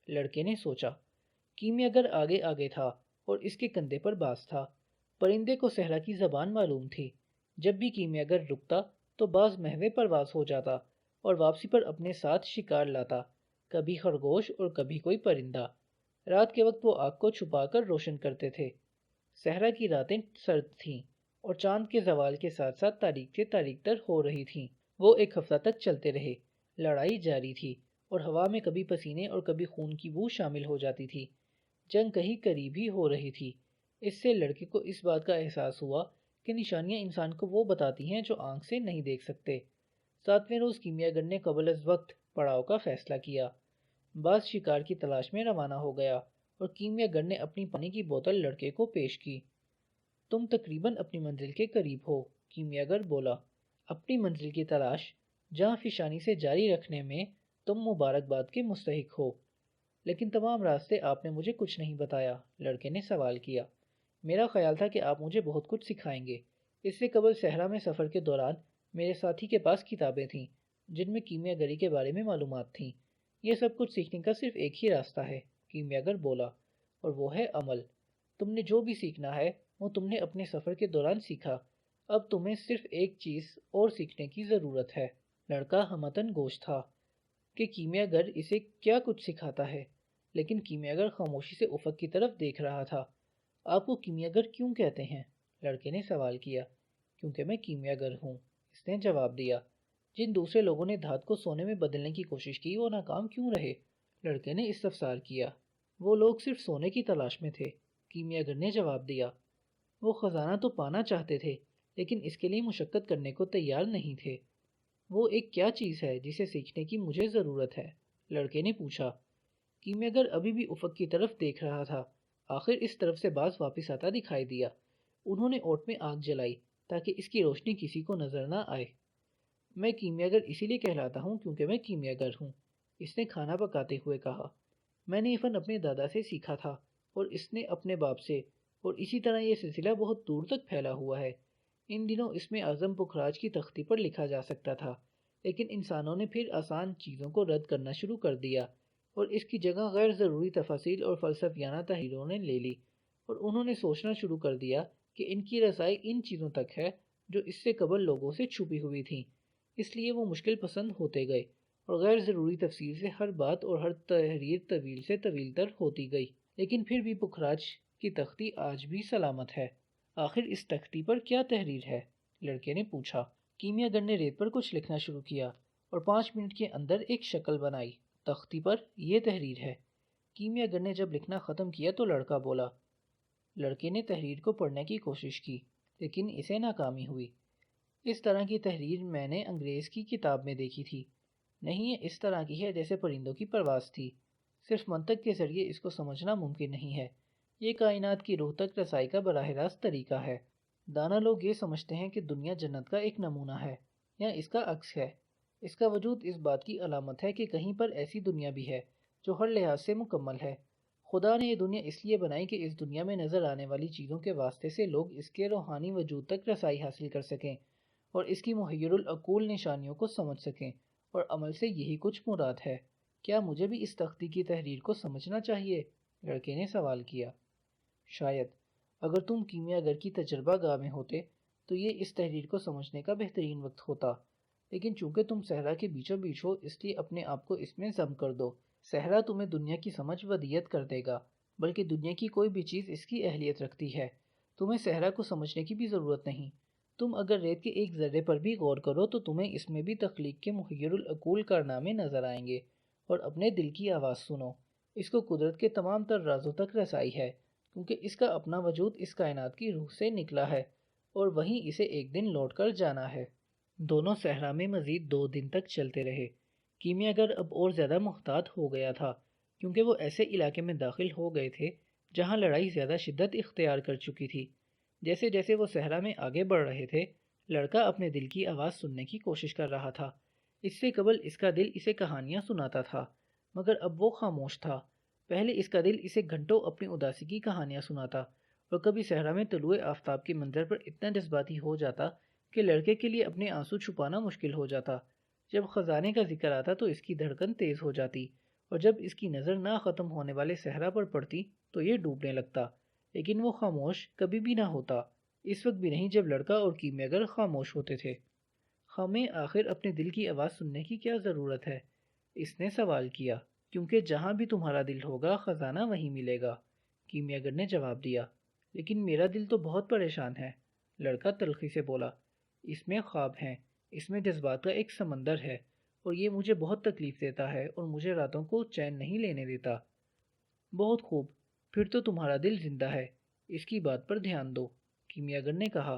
لڑکے نے سوچا۔ کیمیا گر آگے آگے تھا اور اس کے کندھے پر باز تھا۔ پرندے کو صحرا کی زبان معلوم تھی۔ جب بھی کیمیا گر رکتا تو باز محو پرواز ہو جاتا اور واپسی پر اپنے ساتھ شکار لاتا، کبھی خرگوش اور کبھی کوئی پرندہ۔ رات کے وقت وہ آگ کو چھپا کر روشن کرتے تھے۔ صحرا کی راتیں سرد تھیں اور چاند کے زوال کے ساتھ ساتھ تاریک سے تاریک تر ہو رہی تھیں۔ وہ ایک ہفتہ تک چلتے رہے۔ لڑائی جاری تھی اور ہوا میں کبھی پسینے اور کبھی خون کی بو شامل ہو جاتی تھی۔ جنگ کہیں قریب ہی ہو رہی تھی۔ اس سے لڑکے کو اس بات کا احساس ہوا کہ نشانیاں انسان کو وہ بتاتی ہیں جو آنکھ سے نہیں دیکھ سکتے۔ 7ویں روز کیمیا گر نے قبل از وقت پڑاؤ کا فیصلہ کیا۔ باز شکار کی تلاش میں روانہ ہو گیا اور کیمیا گر نے اپنی پانی کی بوتل لڑکے کو پیش کی۔ تم تقریباً اپنی منزل کے قریب ہو، کیمیا گر بولا۔ اپنی منزل کی تلاش جہاں فشانی سے جاری رکھنے میں تم مبارکباد کے مستحق ہو، لیکن تمام راستے آپ نے مجھے کچھ نہیں بتایا، لڑکے نے سوال کیا۔ میرا خیال تھا کہ آپ مجھے بہت کچھ سکھائیں گے۔ اس سے قبل صحرا میں سفر کے دوران میرے ساتھی کے پاس کتابیں تھیں جن میں کیمیا گری کے بارے میں معلومات تھیں۔ یہ سب کچھ سیکھنے کا صرف ایک ہی راستہ ہے، کیمیا گر بولا، اور وہ ہے عمل۔ تم نے جو بھی سیکھنا ہے وہ تم نے اپنے سفر کے دوران سیکھا۔ اب تمہیں صرف ایک چیز اور سیکھنے کی ضرورت ہے۔ لڑکا ہمتن گوش تھا کہ کیمیا گر اسے کیا کچھ سکھاتا ہے، لیکن کیمیا گر خاموشی سے افق کی طرف دیکھ رہا تھا۔ آپ کو کیمیا گر کیوں کہتے ہیں؟ لڑکے نے سوال کیا۔ کیونکہ میں کیمیا گر ہوں، اس نے جواب دیا۔ جن دوسرے لوگوں نے دھات کو سونے میں بدلنے کی کوشش کی وہ ناکام کیوں رہے؟ لڑکے نے استفسار کیا۔ وہ لوگ صرف سونے کی تلاش میں تھے، کیمیا گر نے جواب دیا۔ وہ خزانہ تو پانا چاہتے تھے لیکن اس کے لیے مشقت کرنے کو تیار نہیں تھے۔ وہ ایک کیا چیز ہے جسے سیکھنے کی مجھے ضرورت ہے؟ لڑکے نے پوچھا۔ کیمیا گر ابھی بھی افق کی طرف دیکھ رہا تھا۔ آخر اس طرف سے باز واپس آتا دکھائی دیا۔ انہوں نے اوٹ میں آگ جلائی تاکہ اس کی روشنی کسی کو نظر نہ آئے۔ میں کیمیاگر اسی لیے کہلاتا ہوں کیونکہ میں کیمیاگر ہوں، اس نے کھانا پکاتے ہوئے کہا۔ میں نے یہ فن اپنے دادا سے سیکھا تھا اور اس نے اپنے باپ سے، اور اسی طرح یہ سلسلہ بہت دور تک پھیلا ہوا ہے۔ ان دنوں اس میں اعظم پخراج کی تختی پر لکھا جا سکتا تھا، لیکن انسانوں نے پھر آسان چیزوں کو رد کرنا شروع کر دیا اور اس کی جگہ غیر ضروری تفاصیل اور فلسفیانہ تحریروں نے لے لی، اور انہوں نے سوچنا شروع کر دیا کہ ان کی رسائی ان چیزوں تک ہے جو اس سے قبل لوگوں سے چھپی ہوئی تھیں۔ اس لیے وہ مشکل پسند ہوتے گئے اور غیر ضروری تفصیل سے ہر بات اور ہر تحریر طویل سے طویل تر ہوتی گئی، لیکن پھر بھی پکھراج کی تختی آج بھی سلامت ہے۔ آخر اس تختی پر کیا تحریر ہے؟ لڑکے نے پوچھا۔ کیمیاگر نے ریت پر کچھ لکھنا شروع کیا اور 5 منٹ کے اندر ایک شکل بنائی۔ تختی پر یہ تحریر ہے۔ کیمیاگر نے جب لکھنا ختم کیا تو لڑکا بولا۔ لڑکے نے تحریر کو پڑھنے کی کوشش کی لیکن اسے ناکامی ہوئی۔ اس طرح کی تحریر میں نے انگریز کی کتاب میں دیکھی تھی۔ نہیں، یہ اس طرح کی ہے جیسے پرندوں کی پرواز تھی۔ صرف منطق کے ذریعے اس کو سمجھنا ممکن نہیں ہے۔ یہ کائنات کی روح تک رسائی کا براہ راست طریقہ ہے۔ دانا لوگ یہ سمجھتے ہیں کہ دنیا جنت کا ایک نمونہ ہے یا اس کا عکس ہے۔ اس کا وجود اس بات کی علامت ہے کہ کہیں پر ایسی دنیا بھی ہے جو ہر لحاظ سے مکمل ہے۔ خدا نے یہ دنیا اس لیے بنائی کہ اس دنیا میں نظر آنے والی چیزوں کے واسطے سے لوگ اس کے روحانی وجود تک رسائی حاصل کر سکیں اور اس کی محیر العقول نشانیوں کو سمجھ سکیں، اور عمل سے یہی کچھ مراد ہے۔ کیا مجھے بھی اس تختی کی تحریر کو سمجھنا چاہیے؟ لڑکے نے سوال کیا۔ شاید، اگر تم کیمیاگر کی تجربہ گاہ میں ہوتے تو یہ اس تحریر کو سمجھنے کا بہترین وقت ہوتا، لیکن چونکہ تم صحرا کے بیچوں بیچ ہو اس لیے اپنے آپ کو اس میں ضم کر دو۔ صحرا تمہیں دنیا کی سمجھ ودیت کر دے گا، بلکہ دنیا کی کوئی بھی چیز اس کی اہلیت رکھتی ہے۔ تمہیں صحرا کو سمجھنے کی بھی ضرورت نہیں۔ تم اگر ریت کے ایک ذرے پر بھی غور کرو تو تمہیں اس میں بھی تخلیق کے محیر العقول کارنامے نظر آئیں گے، اور اپنے دل کی آواز سنو۔ اس کو قدرت کے تمام تر رازوں تک رسائی ہے، کیونکہ اس کا اپنا وجود اس کائنات کی روح سے نکلا ہے اور وہیں اسے ایک دن لوٹ کر جانا ہے۔ دونوں صحرا میں مزید 2 دن تک چلتے رہے۔ کیمیاگر اب اور زیادہ محتاط ہو گیا تھا، کیونکہ وہ ایسے علاقے میں داخل ہو گئے تھے جہاں لڑائی زیادہ شدت اختیار کر چکی تھی۔ جیسے جیسے وہ صحرا میں آگے بڑھ رہے تھے، لڑکا اپنے دل کی آواز سننے کی کوشش کر رہا تھا۔ اس سے قبل اس کا دل اسے کہانیاں سناتا تھا، مگر اب وہ خاموش تھا۔ پہلے اس کا دل اسے گھنٹوں اپنی اداسی کی کہانیاں سناتا، اور کبھی صحرا میں طلوع آفتاب کے منظر پر اتنا جذباتی ہو جاتا کہ لڑکے کے لیے اپنے آنسو چھپانا مشکل ہو جاتا۔ جب خزانے کا ذکر آتا تو اس کی دھڑکن تیز ہو جاتی، اور جب اس کی نظر نہ ختم ہونے والے صحرا پر پڑتی تو یہ ڈوبنے لگتا، لیکن وہ خاموش کبھی بھی نہ ہوتا، اس وقت بھی نہیں جب لڑکا اور کیمیاگر خاموش ہوتے تھے۔ ہمیں آخر اپنے دل کی آواز سننے کی کیا ضرورت ہے؟ اس نے سوال کیا۔ کیونکہ جہاں بھی تمہارا دل ہوگا خزانہ وہیں ملے گا، کیمیاگر نے جواب دیا۔ لیکن میرا دل تو بہت پریشان ہے، لڑکا تلخی سے بولا۔ اس میں خواب ہیں، اس میں جذبات کا ایک سمندر ہے، اور یہ مجھے بہت تکلیف دیتا ہے اور مجھے راتوں کو چین نہیں لینے دیتا۔ بہت خوب، پھر تو تمہارا دل زندہ ہے، اس کی بات پر دھیان دو، کیمیاگر نے کہا۔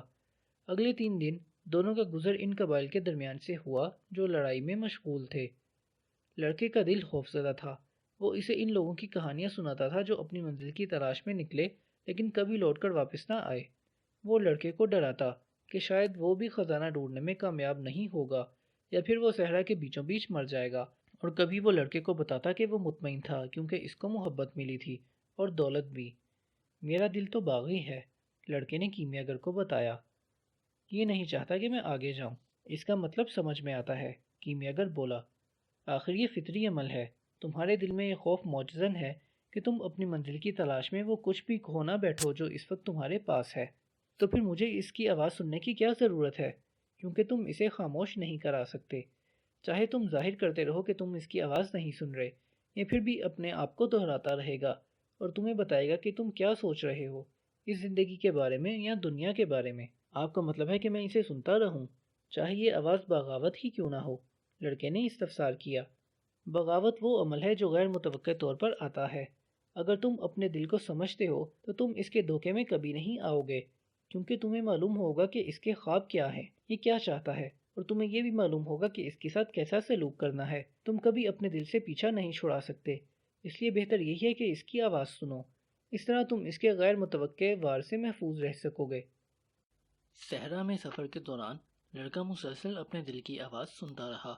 اگلے 3 دن دونوں کا گزر ان قبائل کے درمیان سے ہوا جو لڑائی میں مشغول تھے۔ لڑکے کا دل خوفزدہ تھا۔ وہ اسے ان لوگوں کی کہانیاں سناتا تھا جو اپنی منزل کی تلاش میں نکلے لیکن کبھی لوٹ کر واپس نہ آئے۔ وہ لڑکے کو ڈراتا کہ شاید وہ بھی خزانہ ڈھونڈنے میں کامیاب نہیں ہوگا، یا پھر وہ صحرا کے بیچوں بیچ مر جائے گا، اور کبھی وہ لڑکے کو بتاتا کہ وہ مطمئن تھا کیونکہ اس کو محبت ملی تھی اور دولت بھی۔ میرا دل تو باغی ہے، لڑکے نے کیمیاگر کو بتایا۔ یہ نہیں چاہتا کہ میں آگے جاؤں، اس کا مطلب سمجھ میں آتا ہے، کیمیاگر بولا۔ آخر یہ فطری عمل ہے۔ تمہارے دل میں یہ خوف موجزن ہے کہ تم اپنی منزل کی تلاش میں وہ کچھ بھی کھو نہ بیٹھو جو اس وقت تمہارے پاس ہے۔ تو پھر مجھے اس کی آواز سننے کی کیا ضرورت ہے؟ کیونکہ تم اسے خاموش نہیں کرا سکتے۔ چاہے تم ظاہر کرتے رہو کہ تم اس کی آواز نہیں سن رہے، یہ پھر بھی اپنے آپ کو دہراتا رہے گا اور تمہیں بتائے گا کہ تم کیا سوچ رہے ہو، اس زندگی کے بارے میں یا دنیا کے بارے میں۔ آپ کا مطلب ہے کہ میں اسے سنتا رہوں، چاہے یہ آواز بغاوت ہی کیوں نہ ہو؟ لڑکے نے استفسار کیا۔ بغاوت وہ عمل ہے جو غیر متوقع طور پر آتا ہے۔ اگر تم اپنے دل کو سمجھتے ہو تو تم اس کے دھوکے میں کبھی نہیں آؤ گے، کیونکہ تمہیں معلوم ہوگا کہ اس کے خواب کیا ہیں، یہ کیا چاہتا ہے، اور تمہیں یہ بھی معلوم ہوگا کہ اس کے ساتھ کیسا سلوک کرنا ہے۔ تم کبھی اپنے دل سے پیچھا نہیں چھڑا سکتے، اس لیے بہتر یہی ہے کہ اس کی آواز سنو۔ اس طرح تم اس کے غیر متوقع وار سے محفوظ رہ سکو گے۔ صحرا میں سفر کے دوران لڑکا مسلسل اپنے دل کی آواز سنتا رہا۔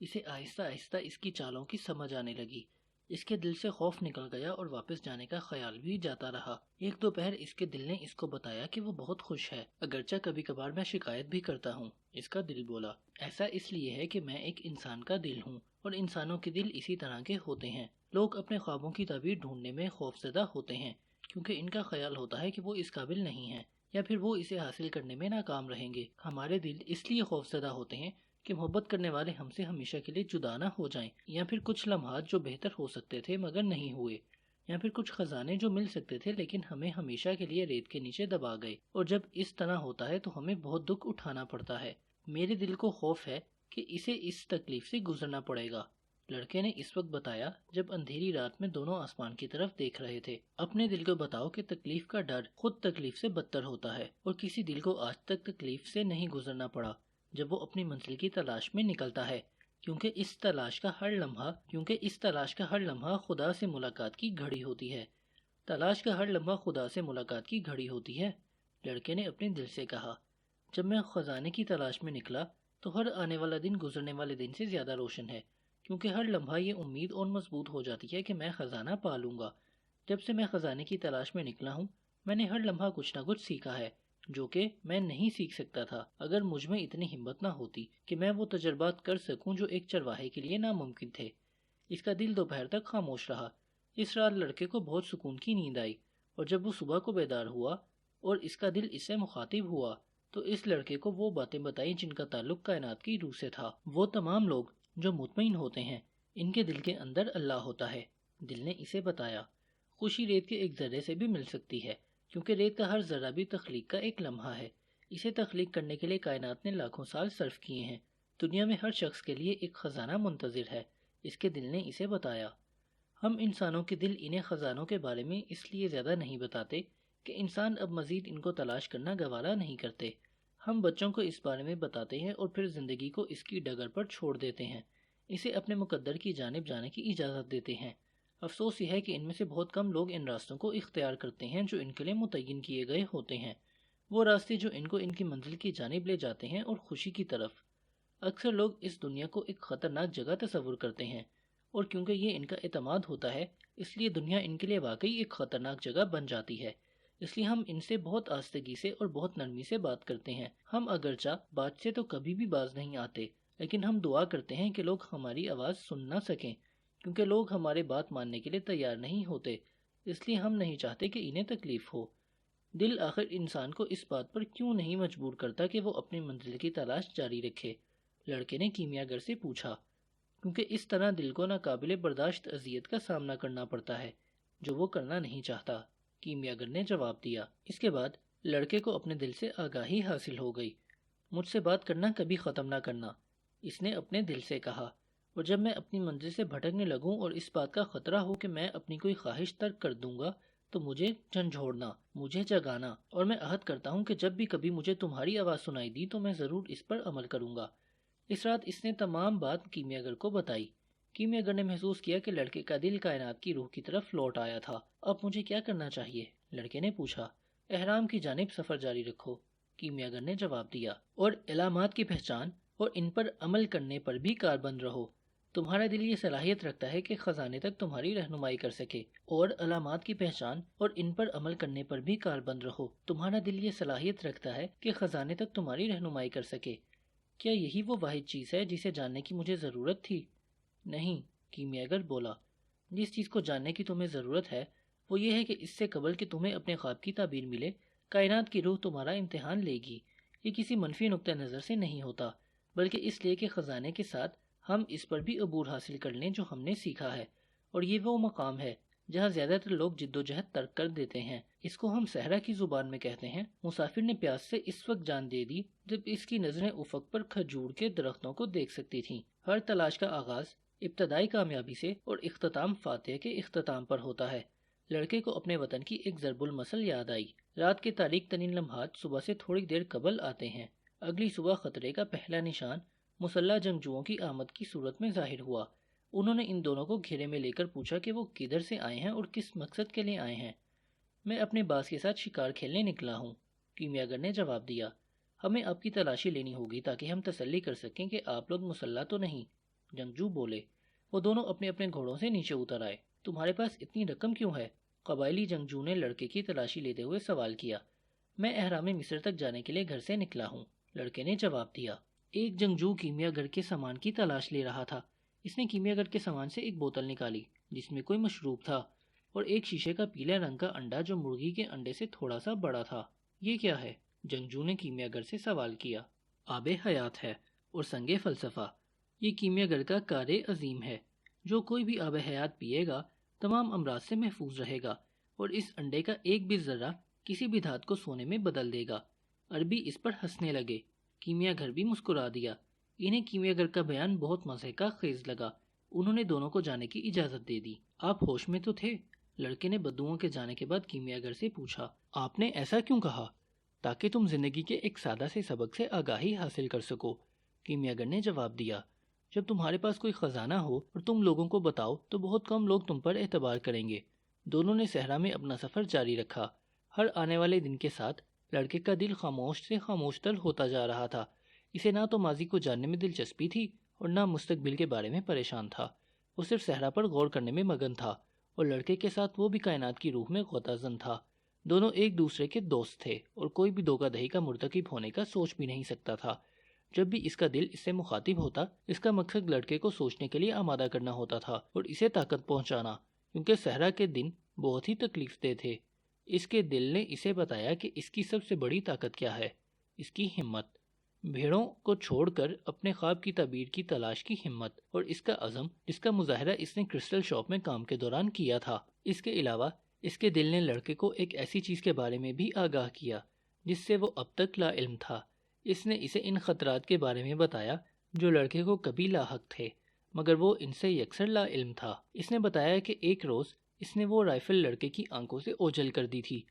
اسے آہستہ آہستہ اس کی چالوں کی سمجھ آنے لگی۔ اس کے دل سے خوف نکل گیا اور واپس جانے کا خیال بھی جاتا رہا۔ ایک دوپہر اس کے دل نے اس کو بتایا کہ وہ بہت خوش ہے، اگرچہ کبھی کبھار میں شکایت بھی کرتا ہوں۔ اس کا دل بولا، ایسا اس لیے ہے کہ میں ایک انسان کا دل ہوں، اور انسانوں کے دل اسی طرح کے ہوتے ہیں۔ لوگ اپنے خوابوں کی تعبیر ڈھونڈنے میں خوفزدہ ہوتے ہیں، کیونکہ ان کا خیال ہوتا ہے کہ وہ اس قابل نہیں ہیں، یا پھر وہ اسے حاصل کرنے میں ناکام رہیں گے۔ ہمارے دل اس لیے خوفزدہ ہوتے ہیں کہ محبت کرنے والے ہم سے ہمیشہ کے لیے جدا نہ ہو جائیں، یا پھر کچھ لمحات جو بہتر ہو سکتے تھے مگر نہیں ہوئے، یا پھر کچھ خزانے جو مل سکتے تھے لیکن ہمیں ہمیشہ کے لیے ریت کے نیچے دبا گئے۔ اور جب اس طرح ہوتا ہے تو ہمیں بہت دکھ اٹھانا پڑتا ہے۔ میرے دل کو خوف ہے کہ اسے اس تکلیف سے گزرنا پڑے گا، لڑکے نے اس وقت بتایا جب اندھیری رات میں دونوں آسمان کی طرف دیکھ رہے تھے۔ اپنے دل کو بتاؤ کہ تکلیف کا ڈر خود تکلیف سے بدتر ہوتا ہے، اور کسی دل کو آج تک تکلیف سے نہیں گزرنا پڑا جب وہ اپنی منزل کی تلاش میں نکلتا ہے، کیونکہ اس تلاش کا ہر لمحہ خدا سے ملاقات کی گھڑی ہوتی ہے۔ تلاش کا ہر لمحہ خدا سے ملاقات کی گھڑی ہوتی ہے، لڑکے نے اپنے دل سے کہا۔ جب میں خزانے کی تلاش میں نکلا تو ہر آنے والا دن گزرنے والے دن سے زیادہ روشن ہے، کیونکہ ہر لمحہ یہ امید اور مضبوط ہو جاتی ہے کہ میں خزانہ پا لوں گا۔ جب سے میں خزانے کی تلاش میں نکلا ہوں، میں نے ہر لمحہ کچھ نہ کچھ سیکھا ہے، جو کہ میں نہیں سیکھ سکتا تھا اگر مجھ میں اتنی ہمت نہ ہوتی کہ میں وہ تجربات کر سکوں جو ایک چرواہے کے لیے ناممکن تھے۔ اس کا دل دوپہر تک خاموش رہا۔ اس رات لڑکے کو بہت سکون کی نیند آئی، اور جب وہ صبح کو بیدار ہوا اور اس کا دل اس سے مخاطب ہوا تو اس لڑکے کو وہ باتیں بتائیں جن کا تعلق کائنات کی روح سے تھا۔ وہ تمام لوگ جو مطمئن ہوتے ہیں، ان کے دل کے اندر اللہ ہوتا ہے، دل نے اسے بتایا۔ خوشی ریت کے ایک ذرے سے بھی مل سکتی ہے، کیونکہ ریت کا ہر ذرہ بھی تخلیق کا ایک لمحہ ہے۔ اسے تخلیق کرنے کے لیے کائنات نے لاکھوں سال صرف کیے ہیں۔ دنیا میں ہر شخص کے لیے ایک خزانہ منتظر ہے، اس کے دل نے اسے بتایا۔ ہم انسانوں کے دل انہیں خزانوں کے بارے میں اس لیے زیادہ نہیں بتاتے کہ انسان اب مزید ان کو تلاش کرنا گوارا نہیں کرتے۔ ہم بچوں کو اس بارے میں بتاتے ہیں اور پھر زندگی کو اس کی ڈگر پر چھوڑ دیتے ہیں، اسے اپنے مقدر کی جانب جانے کی اجازت دیتے ہیں۔ افسوس یہ ہے کہ ان میں سے بہت کم لوگ ان راستوں کو اختیار کرتے ہیں جو ان کے لیے متعین کیے گئے ہوتے ہیں، وہ راستے جو ان کو ان کی منزل کی جانب لے جاتے ہیں اور خوشی کی طرف۔ اکثر لوگ اس دنیا کو ایک خطرناک جگہ تصور کرتے ہیں، اور کیونکہ یہ ان کا اعتماد ہوتا ہے اس لیے دنیا ان کے لیے واقعی ایک خطرناک جگہ بن جاتی ہے۔ اس لیے ہم ان سے بہت آستگی سے اور بہت نرمی سے بات کرتے ہیں۔ ہم اگرچہ بات سے تو کبھی بھی باز نہیں آتے، لیکن ہم دعا کرتے ہیں کہ لوگ ہماری آواز سن نہ سکیں، کیونکہ لوگ ہمارے بات ماننے کے لیے تیار نہیں ہوتے، اس لیے ہم نہیں چاہتے کہ انہیں تکلیف ہو۔ دل آخر انسان کو اس بات پر کیوں نہیں مجبور کرتا کہ وہ اپنی منزل کی تلاش جاری رکھے؟ لڑکے نے کیمیا گر سے پوچھا۔ کیونکہ اس طرح دل کو ناقابل برداشت اذیت کا سامنا کرنا پڑتا ہے جو وہ کرنا نہیں چاہتا، کیمیا گر نے جواب دیا۔ اس کے بعد لڑکے کو اپنے دل سے آگاہی حاصل ہو گئی۔ مجھ سے بات کرنا کبھی ختم نہ کرنا، اس نے اپنے دل سے کہا، اور جب میں اپنی منزل سے بھٹکنے لگوں اور اس بات کا خطرہ ہو کہ میں اپنی کوئی خواہش ترک کر دوں گا تو مجھے جھنجھوڑنا، مجھے جگانا، اور میں عہد کرتا ہوں کہ جب بھی کبھی مجھے تمہاری آواز سنائی دی تو میں ضرور اس پر عمل کروں گا۔ اس رات اس نے تمام بات کیمیا گر کو بتائی۔ کیمیا گر نے محسوس کیا کہ لڑکے کا دل کائنات کی روح کی طرف لوٹ آیا تھا۔ اب مجھے کیا کرنا چاہیے؟ لڑکے نے پوچھا۔ احرام کی جانب سفر جاری رکھو، کیمیا گر نے جواب دیا، اور علامات کی پہچان اور ان پر عمل کرنے پر بھی کاربند رہو۔ تمہارا دل یہ صلاحیت رکھتا ہے کہ خزانے تک تمہاری رہنمائی کر سکے، اور علامات کی پہچان اور ان پر عمل کرنے پر بھی کاربند رہو۔ تمہارا دل یہ صلاحیت رکھتا ہے کہ خزانے تک تمہاری رہنمائی کر سکے۔ کیا یہی وہ واحد چیز ہے جسے جاننے کی مجھے ضرورت تھی؟ نہیں، کیمیا گر بولا۔ جس چیز کو جاننے کی تمہیں ضرورت ہے وہ یہ ہے کہ اس سے قبل کہ تمہیں اپنے خواب کی تعبیر ملے، کائنات کی روح تمہارا امتحان لے گی۔ یہ کسی منفی نقطہ نظر سے نہیں ہوتا، بلکہ اس لیے کہ خزانے کے ساتھ ہم اس پر بھی عبور حاصل کر لیں جو ہم نے سیکھا ہے، اور یہ وہ مقام ہے جہاں زیادہ تر لوگ جد و جہد ترک کر دیتے ہیں۔ اس کو ہم صحرا کی زبان میں کہتے ہیں۔ مسافر نے پیاس سے اس وقت جان دے دی جب اس کی نظریں افق پر کھجور کے درختوں کو دیکھ سکتی تھیں۔ ہر تلاش کا آغاز ابتدائی کامیابی سے اور اختتام فاتح کے اختتام پر ہوتا ہے۔ لڑکے کو اپنے وطن کی ایک ضرب المثل یاد آئی۔ رات کے تاریک ترین لمحات صبح سے تھوڑی دیر قبل آتے ہیں۔ اگلی صبح خطرے کا پہلا نشان مسلح جنگجوؤں کی آمد کی صورت میں ظاہر ہوا۔ انہوں نے ان دونوں کو گھیرے میں لے کر پوچھا کہ وہ کدھر سے آئے ہیں اور کس مقصد کے لیے آئے ہیں۔ میں اپنے باز کے ساتھ شکار کھیلنے نکلا ہوں، کیمیا گر نے جواب دیا۔ ہمیں آپ کی تلاشی لینی ہوگی تاکہ ہم تسلی کر سکیں کہ آپ لوگ مسلح تو نہیں۔ جنگجو بولے۔ وہ دونوں اپنے اپنے گھوڑوں سے نیچے اتر آئے۔ تمہارے پاس اتنی رقم کیوں ہے؟ قبائلی جنگجو نے لڑکے کی تلاشی لیتے ہوئے سوال کیا۔ میں اہرام مصر تک جانے کے لیے گھر سے نکلا ہوں، لڑکے نے جواب دیا۔ ایک جنگجو کیمیا گھر کے سامان کی تلاش لے رہا تھا۔ اس نے کیمیا گھر کے سامان سے ایک بوتل نکالی جس میں کوئی مشروب تھا، اور ایک شیشے کا پیلے رنگ کا انڈا جو مرغی کے انڈے سے تھوڑا سا بڑا تھا۔ یہ کیا ہے؟ جنگجو نے کیمیا گھر سے سوال کیا۔ آب حیات ہے اور سنگ فلسفہ۔ یہ کیمیا گھر کا کار عظیم ہے۔ جو کوئی بھی آب حیات پیے گا تمام امراض سے محفوظ رہے گا، اور اس انڈے کا ایک بھی ذرہ کسی بھی دھات کو سونے میں بدل دے گا۔ عربی اس پر ہنسنے لگے۔ کیمیا گھر بھی مسکرا دیا۔ انہیں کیمیا گھر کا بیان بہت مزے کا خیز لگا۔ انہوں نے دونوں کو جانے کی اجازت دے دی۔ آپ ہوش میں تو تھے؟ لڑکے نے بدوؤں کے جانے کے بعد کیمیا گھر سے پوچھا۔ آپ نے ایسا کیوں کہا؟ تاکہ تم زندگی کے ایک سادہ سے سبق سے آگاہی حاصل کر سکو، کیمیا گھر نے جواب دیا۔ جب تمہارے پاس کوئی خزانہ ہو اور تم لوگوں کو بتاؤ تو بہت کم لوگ تم پر اعتبار کریں گے۔ دونوں نے صحرا میں اپنا سفر جاری رکھا۔ ہر آنے والے دن کے ساتھ لڑکے کا دل خاموش سے خاموش تر ہوتا جا رہا تھا۔ اسے نہ تو ماضی کو جاننے میں دلچسپی تھی اور نہ مستقبل کے بارے میں پریشان تھا۔ وہ صرف صحرا پر غور کرنے میں مگن تھا، اور لڑکے کے ساتھ وہ بھی کائنات کی روح میں غوطہ زن تھا۔ دونوں ایک دوسرے کے دوست تھے اور کوئی بھی دھوکہ دہی کا مرتکب ہونے کا سوچ بھی نہیں سکتا تھا۔ جب بھی اس کا دل اس سے مخاطب ہوتا، اس کا مقصد لڑکے کو سوچنے کے لیے آمادہ کرنا ہوتا تھا اور اسے طاقت پہنچانا، کیونکہ صحرا کے دن بہت ہی تکلیف دہ تھے۔ اس کے دل نے اسے بتایا کہ اس کی سب سے بڑی طاقت کیا ہے، اس کی ہمت۔ بھیڑوں کو چھوڑ کر اپنے خواب کی تعبیر کی تلاش کی ہمت، اور اس کا عزم جس کا مظاہرہ اس نے کرسٹل شاپ میں کام کے دوران کیا تھا۔ اس کے علاوہ اس کے دل نے لڑکے کو ایک ایسی چیز کے بارے میں بھی آگاہ کیا جس سے وہ اب تک لا علم تھا۔ اس نے اسے ان خطرات کے بارے میں بتایا جو لڑکے کو کبھی لاحق تھے، مگر وہ ان سے یکسر لا علم تھا۔ اس نے بتایا کہ ایک روز اس نے وہ رائفل لڑکے کی آنکھوں سے اوجھل کر دی تھی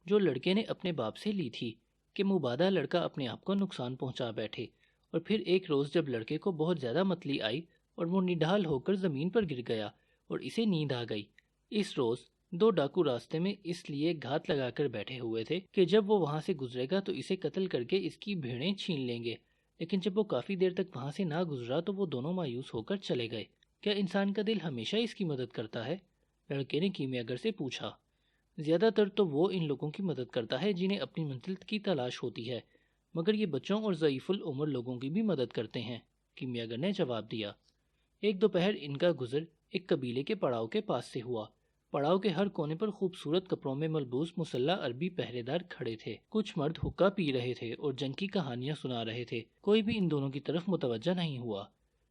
جو لڑکے نے اپنے باپ سے لی تھی کہ مبادا لڑکا اپنے آپ کو نقصان پہنچا بیٹھے، اور پھر ایک روز جب لڑکے کو بہت زیادہ متلی آئی اور وہ نڈھال ہو کر زمین پر گر گیا اور اسے نیند آ گئی۔ اس روز دو ڈاکو راستے میں اس لیے گھات لگا کر بیٹھے ہوئے تھے کہ جب وہ وہاں سے گزرے گا تو اسے قتل کر کے اس کی بھیڑیں چھین لیں گے، لیکن جب وہ کافی دیر تک وہاں سے نہ گزرا تو وہ دونوں مایوس ہو کر چلے گئے۔ کیا انسان کا دل ہمیشہ اس کی مدد کرتا ہے؟ لڑکے نے کیمیا گر سے پوچھا۔ زیادہ تر تو وہ ان لوگوں کی مدد کرتا ہے جنہیں اپنی منزل کی تلاش ہوتی ہے، مگر یہ بچوں اور ضعیف العمر لوگوں کی بھی مدد کرتے ہیں، کیمیا گر نے جواب دیا۔ ایک دوپہر ان کا گزر ایک قبیلے کے پڑاؤ کے پاس سے ہوا۔ پڑاؤ کے ہر کونے پر خوبصورت کپڑوں میں ملبوس مسلح عربی پہرے دار کھڑے تھے۔ کچھ مرد حقہ پی رہے تھے اور جنگ کی کہانیاں سنا رہے تھے۔ کوئی بھی ان دونوں کی طرف متوجہ نہیں ہوا۔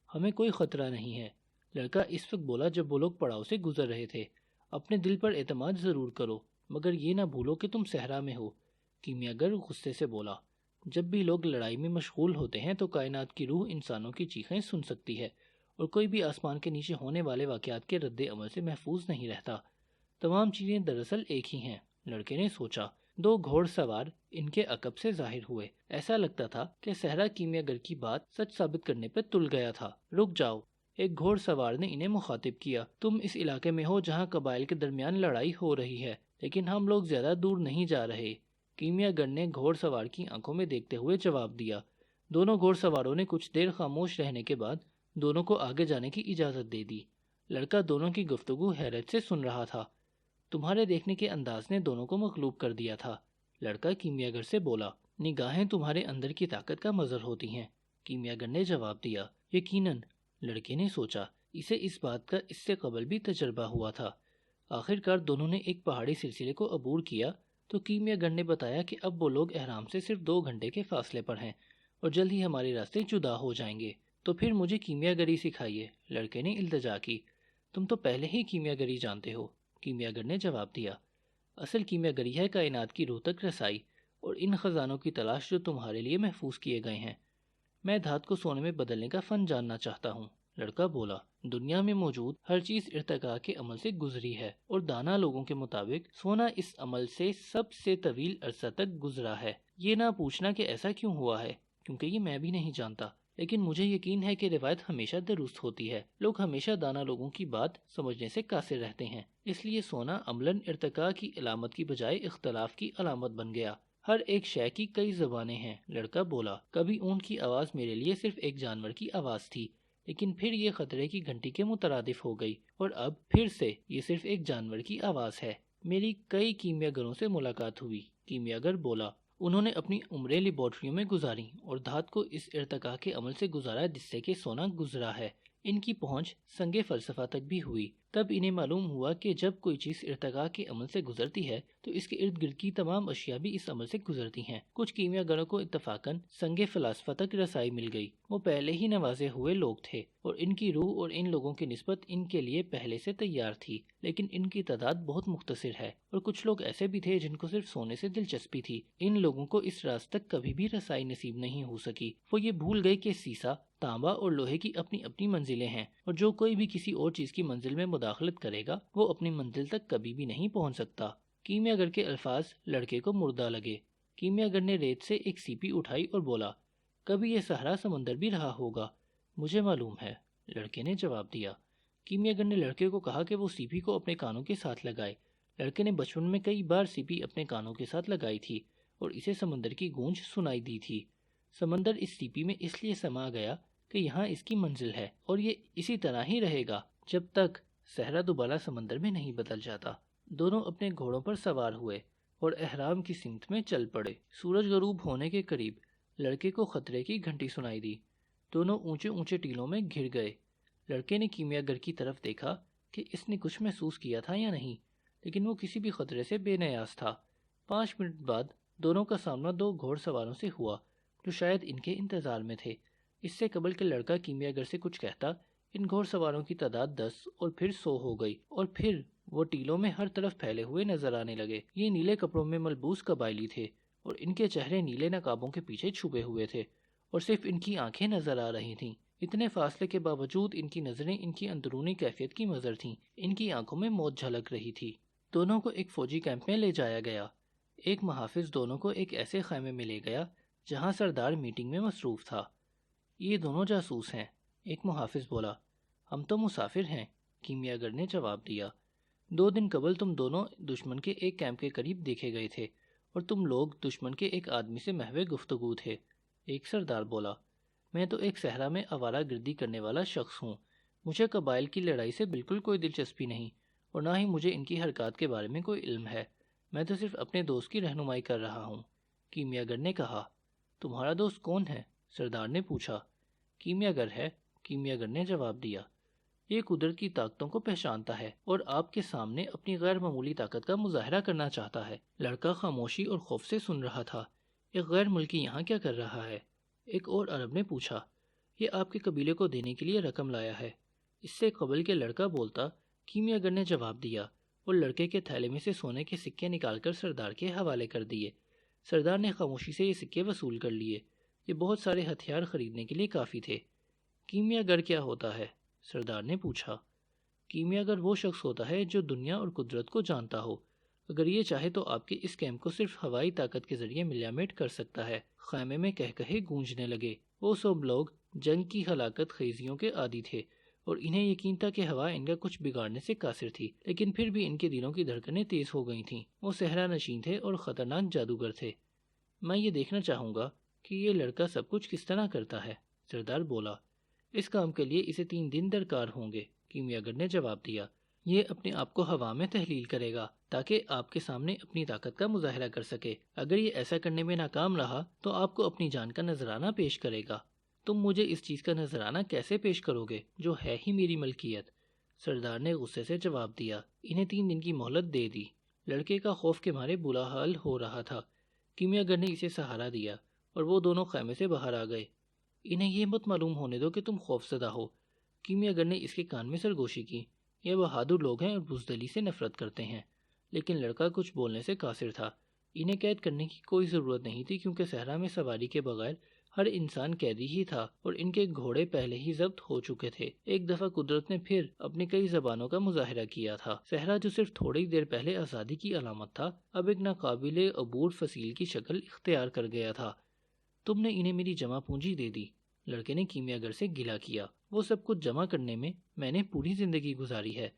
ہمیں کوئی خطرہ نہیں ہے، لڑکا اس وقت بولا جب وہ لوگ پڑاؤ سے گزر رہے تھے۔ اپنے دل پر اعتماد ضرور کرو، مگر یہ نہ بھولو کہ تم صحرا میں ہو، کیمیا گر غصے سے بولا۔ جب بھی لوگ لڑائی میں مشغول ہوتے ہیں تو کائنات کی روح انسانوں کی چیخیں سن سکتی ہے، اور کوئی بھی آسمان کے نیچے ہونے والے واقعات کے رد عمل سے محفوظ نہیں رہتا۔ تمام چیزیں دراصل ایک ہی ہیں، لڑکے نے سوچا۔ دو گھوڑ سوار ان کے عقب سے ظاہر ہوئے۔ ایسا لگتا تھا کہ صحرا کیمیا گر کی بات سچ ثابت کرنے پر تل گیا تھا۔ رک جاؤ، ایک گھوڑ سوار نے انہیں مخاطب کیا۔ تم اس علاقے میں ہو جہاں قبائل کے درمیان لڑائی ہو رہی ہے، لیکن ہم لوگ زیادہ دور نہیں جا رہے، کیمیا گر نے گھوڑ سوار کی آنکھوں میں دیکھتے ہوئے جواب دیا۔ دونوں گھوڑ سواروں نے کچھ دیر خاموش رہنے کے بعد دونوں کو آگے جانے کی اجازت دے دی۔ لڑکا دونوں کی گفتگو حیرت سے سن رہا تھا۔ تمہارے دیکھنے کے انداز نے دونوں کو مغلوب کر دیا تھا، لڑکا کیمیا گر سے بولا۔ نگاہیں تمہارے اندر کی طاقت کا مظہر ہوتی ہیں، کیمیا گر نے جواب دیا۔ یقیناً، لڑکے نے سوچا، اسے اس بات کا اس سے قبل بھی تجربہ ہوا تھا۔ آخر کار دونوں نے ایک پہاڑی سلسلے کو عبور کیا تو کیمیا گر نے بتایا کہ اب وہ لوگ احرام سے صرف 2 گھنٹے کے فاصلے پر ہیں اور جلد ہی ہمارے راستے جدا ہو جائیں گے۔ تو پھر مجھے کیمیا گری سکھائیے، لڑکے نے التجا کی۔ تم تو پہلے ہی کیمیا گری جانتے ہو، کیمیا گر نے جواب دیا۔ اصل کیمیا گری ہے کائنات کی روح تک رسائی اور ان خزانوں کی تلاش جو تمہارے لیے محفوظ کیے گئے ہیں۔ میں دھات کو سونے میں بدلنے کا فن جاننا چاہتا ہوں، لڑکا بولا۔ دنیا میں موجود ہر چیز ارتقاء کے عمل سے گزری ہے، اور دانا لوگوں کے مطابق سونا اس عمل سے سب سے طویل عرصہ تک گزرا ہے۔ یہ نہ پوچھنا کہ ایسا کیوں ہوا ہے، کیونکہ یہ میں بھی نہیں جانتا، لیکن مجھے یقین ہے کہ روایت ہمیشہ درست ہوتی ہے۔ لوگ ہمیشہ دانا لوگوں کی بات سمجھنے سے قاصر رہتے ہیں، اس لیے سونا عملاً ارتقاء کی علامت کی بجائے اختلاف کی علامت بن گیا۔ ہر ایک شے کی کئی زبانیں ہیں، لڑکا بولا۔ کبھی اونٹ کی آواز میرے لیے صرف ایک جانور کی آواز تھی، لیکن پھر یہ خطرے کی گھنٹی کے مترادف ہو گئی، اور اب پھر سے یہ صرف ایک جانور کی آواز ہے۔ میری کئی کیمیا گروں سے ملاقات ہوئی، کیمیا گر بولا۔ انہوں نے اپنی عمریں لیبارٹریوں میں گزاری اور دھات کو اس ارتقاء کے عمل سے گزارا جس سے کہ سونا گزرا ہے۔ ان کی پہنچ سنگ فلسفہ تک بھی ہوئی۔ تب انہیں معلوم ہوا کہ جب کوئی چیز ارتقاء کے عمل سے گزرتی ہے تو اس کے ارد گرد کی تمام اشیاء بھی اس عمل سے گزرتی ہیں۔ کچھ کیمیا گروں کو اتفاقاً سنگ فلسفہ تک رسائی مل گئی۔ وہ پہلے ہی نوازے ہوئے لوگ تھے اور ان کی روح اور ان لوگوں کی نسبت ان کے لیے پہلے سے تیار تھی، لیکن ان کی تعداد بہت مختصر ہے، اور کچھ لوگ ایسے بھی تھے جن کو صرف سونے سے دلچسپی تھی۔ ان لوگوں کو اس راز تک کبھی بھی رسائی نصیب نہیں ہو سکی۔ وہ یہ بھول گئے کہ سیسا، تانبا اور لوہے کی اپنی اپنی منزلیں ہیں، اور جو کوئی بھی کسی اور چیز کی منزل میں مداخلت کرے گا وہ اپنی منزل تک کبھی بھی نہیں پہنچ سکتا۔ کیمیا گر کے الفاظ لڑکے کو مردہ لگے۔ کیمیا گر نے ریت سے ایک سیپی اٹھائی اور بولا، کبھی یہ صحرا سمندر بھی رہا ہوگا۔ مجھے معلوم ہے، لڑکے نے جواب دیا۔ کیمیا گر نے لڑکے کو کہا کہ وہ سیپی کو اپنے کانوں کے ساتھ لگائے۔ لڑکے نے بچپن میں کئی بار سیپی اپنے کانوں کے ساتھ لگائی تھی اور اسے سمندر کی گونج سنائی دی تھی۔ سمندر اس سیپی میں اس لیے سما گیا کہ یہاں اس کی منزل ہے، اور یہ اسی طرح ہی رہے گا جب تک صحرا دوبارہ سمندر میں نہیں بدل جاتا۔ دونوں اپنے گھوڑوں پر سوار ہوئے اور احرام کی سمت میں چل پڑے۔ سورج غروب ہونے کے قریب لڑکے کو خطرے کی گھنٹی سنائی دی۔ دونوں اونچے اونچے ٹیلوں میں گھر گئے۔ لڑکے نے کیمیا گر کی طرف دیکھا کہ اس نے کچھ محسوس کیا تھا یا نہیں، لیکن وہ کسی بھی خطرے سے بے نیاز تھا۔ 5 منٹ بعد دونوں کا سامنا 2 گھوڑ سواروں سے ہوا جو شاید ان کے انتظار میں تھے۔ اس سے قبل کہ لڑکا کیمیا گر سے کچھ کہتا، ان گھوڑ سواروں کی تعداد 10 اور پھر 100 ہو گئی، اور پھر وہ ٹیلوں میں ہر طرف پھیلے ہوئے نظر آنے لگے۔ یہ نیلے کپڑوں میں ملبوس قبائلی تھے اور ان کے چہرے نیلے نقابوں کے پیچھے چھپے ہوئے تھے، اور صرف ان کی آنکھیں نظر آ رہی تھیں۔ اتنے فاصلے کے باوجود ان کی نظریں ان کی اندرونی کیفیت کی مظہر تھیں۔ ان کی آنکھوں میں موت جھلک رہی تھی۔ دونوں کو ایک فوجی کیمپ میں لے جایا گیا۔ ایک محافظ دونوں کو ایک ایسے خیمے میں لے گیا جہاں سردار میٹنگ میں مصروف تھا۔ یہ دونوں جاسوس ہیں، ایک محافظ بولا۔ ہم تو مسافر ہیں، کیمیا گر نے جواب دیا۔ 2 دن قبل تم دونوں دشمن کے ایک کیمپ کے قریب دیکھے گئے تھے، اور تم لوگ دشمن کے ایک آدمی سے محو گفتگو تھے، ایک سردار بولا۔ میں تو ایک صحرا میں آوارہ گردی کرنے والا شخص ہوں۔ مجھے قبائل کی لڑائی سے بالکل کوئی دلچسپی نہیں، اور نہ ہی مجھے ان کی حرکات کے بارے میں کوئی علم ہے۔ میں تو صرف اپنے دوست کی رہنمائی کر رہا ہوں، کیمیا گر نے کہا۔ تمہارا دوست کون ہے؟ سردار نے پوچھا۔ کیمیا گر ہے، کیمیا گر نے جواب دیا۔ یہ قدرت کی طاقتوں کو پہچانتا ہے اور آپ کے سامنے اپنی غیر معمولی طاقت کا مظاہرہ کرنا چاہتا ہے۔ لڑکا خاموشی اور خوف سے سن رہا تھا۔ ایک غیر ملکی یہاں کیا کر رہا ہے؟ ایک اور عرب نے پوچھا۔ یہ آپ کے قبیلے کو دینے کے لیے رقم لایا ہے۔ اس سے قبل کہ لڑکا بولتا، کیمیا گر نے جواب دیا اور لڑکے کے تھیلے میں سے سونے کے سکے نکال کر سردار کے حوالے کر دیے۔ سردار نے خاموشی سے یہ سکے وصول کر لیے۔ یہ بہت سارے ہتھیار خریدنے کے لیے کافی تھے۔ کیمیا گر کیا ہوتا ہے؟ سردار نے پوچھا۔ کیمیا گر وہ شخص ہوتا ہے جو دنیا اور قدرت کو جانتا ہو۔ اگر یہ چاہے تو آپ کے اس کیمپ کو صرف ہوائی طاقت کے ذریعے ملیامٹ کر سکتا ہے۔ خیمے میں کہے گونجنے لگے۔ وہ سب لوگ جنگ کی ہلاکت خیزیوں کے عادی تھے اور انہیں یقین تھا کہ ہوا ان کا کچھ بگاڑنے سے قاصر تھی، لیکن پھر بھی ان کے دلوں کی دھڑکنیں تیز ہو گئی تھیں۔ وہ صحرا نشین تھے اور خطرناک جادوگر تھے۔ میں یہ دیکھنا چاہوں گا کہ یہ لڑکا سب کچھ کس طرح کرتا ہے، سردار بولا۔ اس کام کے لیے اسے 3 دن درکار ہوں گے، کیمیا گر نے جواب دیا۔ یہ اپنے آپ کو ہوا میں تحلیل کرے گا تاکہ آپ کے سامنے اپنی طاقت کا مظاہرہ کر سکے۔ اگر یہ ایسا کرنے میں ناکام رہا تو آپ کو اپنی جان کا نذرانہ پیش کرے گا۔ تم مجھے اس چیز کا نذرانہ کیسے پیش کرو گے جو ہے ہی میری ملکیت؟ سردار نے غصے سے جواب دیا۔ انہیں 3 دن کی مہلت دے دی۔ لڑکے کا خوف کے مارے برا حال ہو رہا تھا۔ کیمیا گر نے اسے سہارا دیا اور وہ دونوں خیمے سے باہر آ گئے۔ انہیں یہ مت معلوم ہونے دو کہ تم خوف زدہ ہو، کیمیا گر نے اس کے کان میں سرگوشی کی۔ یہ بہادر لوگ ہیں اور بزدلی سے نفرت کرتے ہیں۔ لیکن لڑکا کچھ بولنے سے قاصر تھا۔ انہیں قید کرنے کی کوئی ضرورت نہیں تھی کیونکہ صحرا میں سواری کے بغیر ہر انسان قیدی ہی تھا اور ان کے گھوڑے پہلے ہی ضبط ہو چکے تھے۔ ایک دفعہ قدرت نے پھر اپنی کئی زبانوں کا مظاہرہ کیا تھا۔ صحرا جو صرف تھوڑی دیر پہلے آزادی کی علامت تھا، اب ایک ناقابل عبور فصیل کی شکل اختیار کر گیا تھا۔ تم نے انہیں میری جمع پونجی دے دی، لڑکے نے کیمیا گر سے گلہ کیا۔ وہ سب کچھ جمع کرنے میں نے پوری زندگی گزاری ہے۔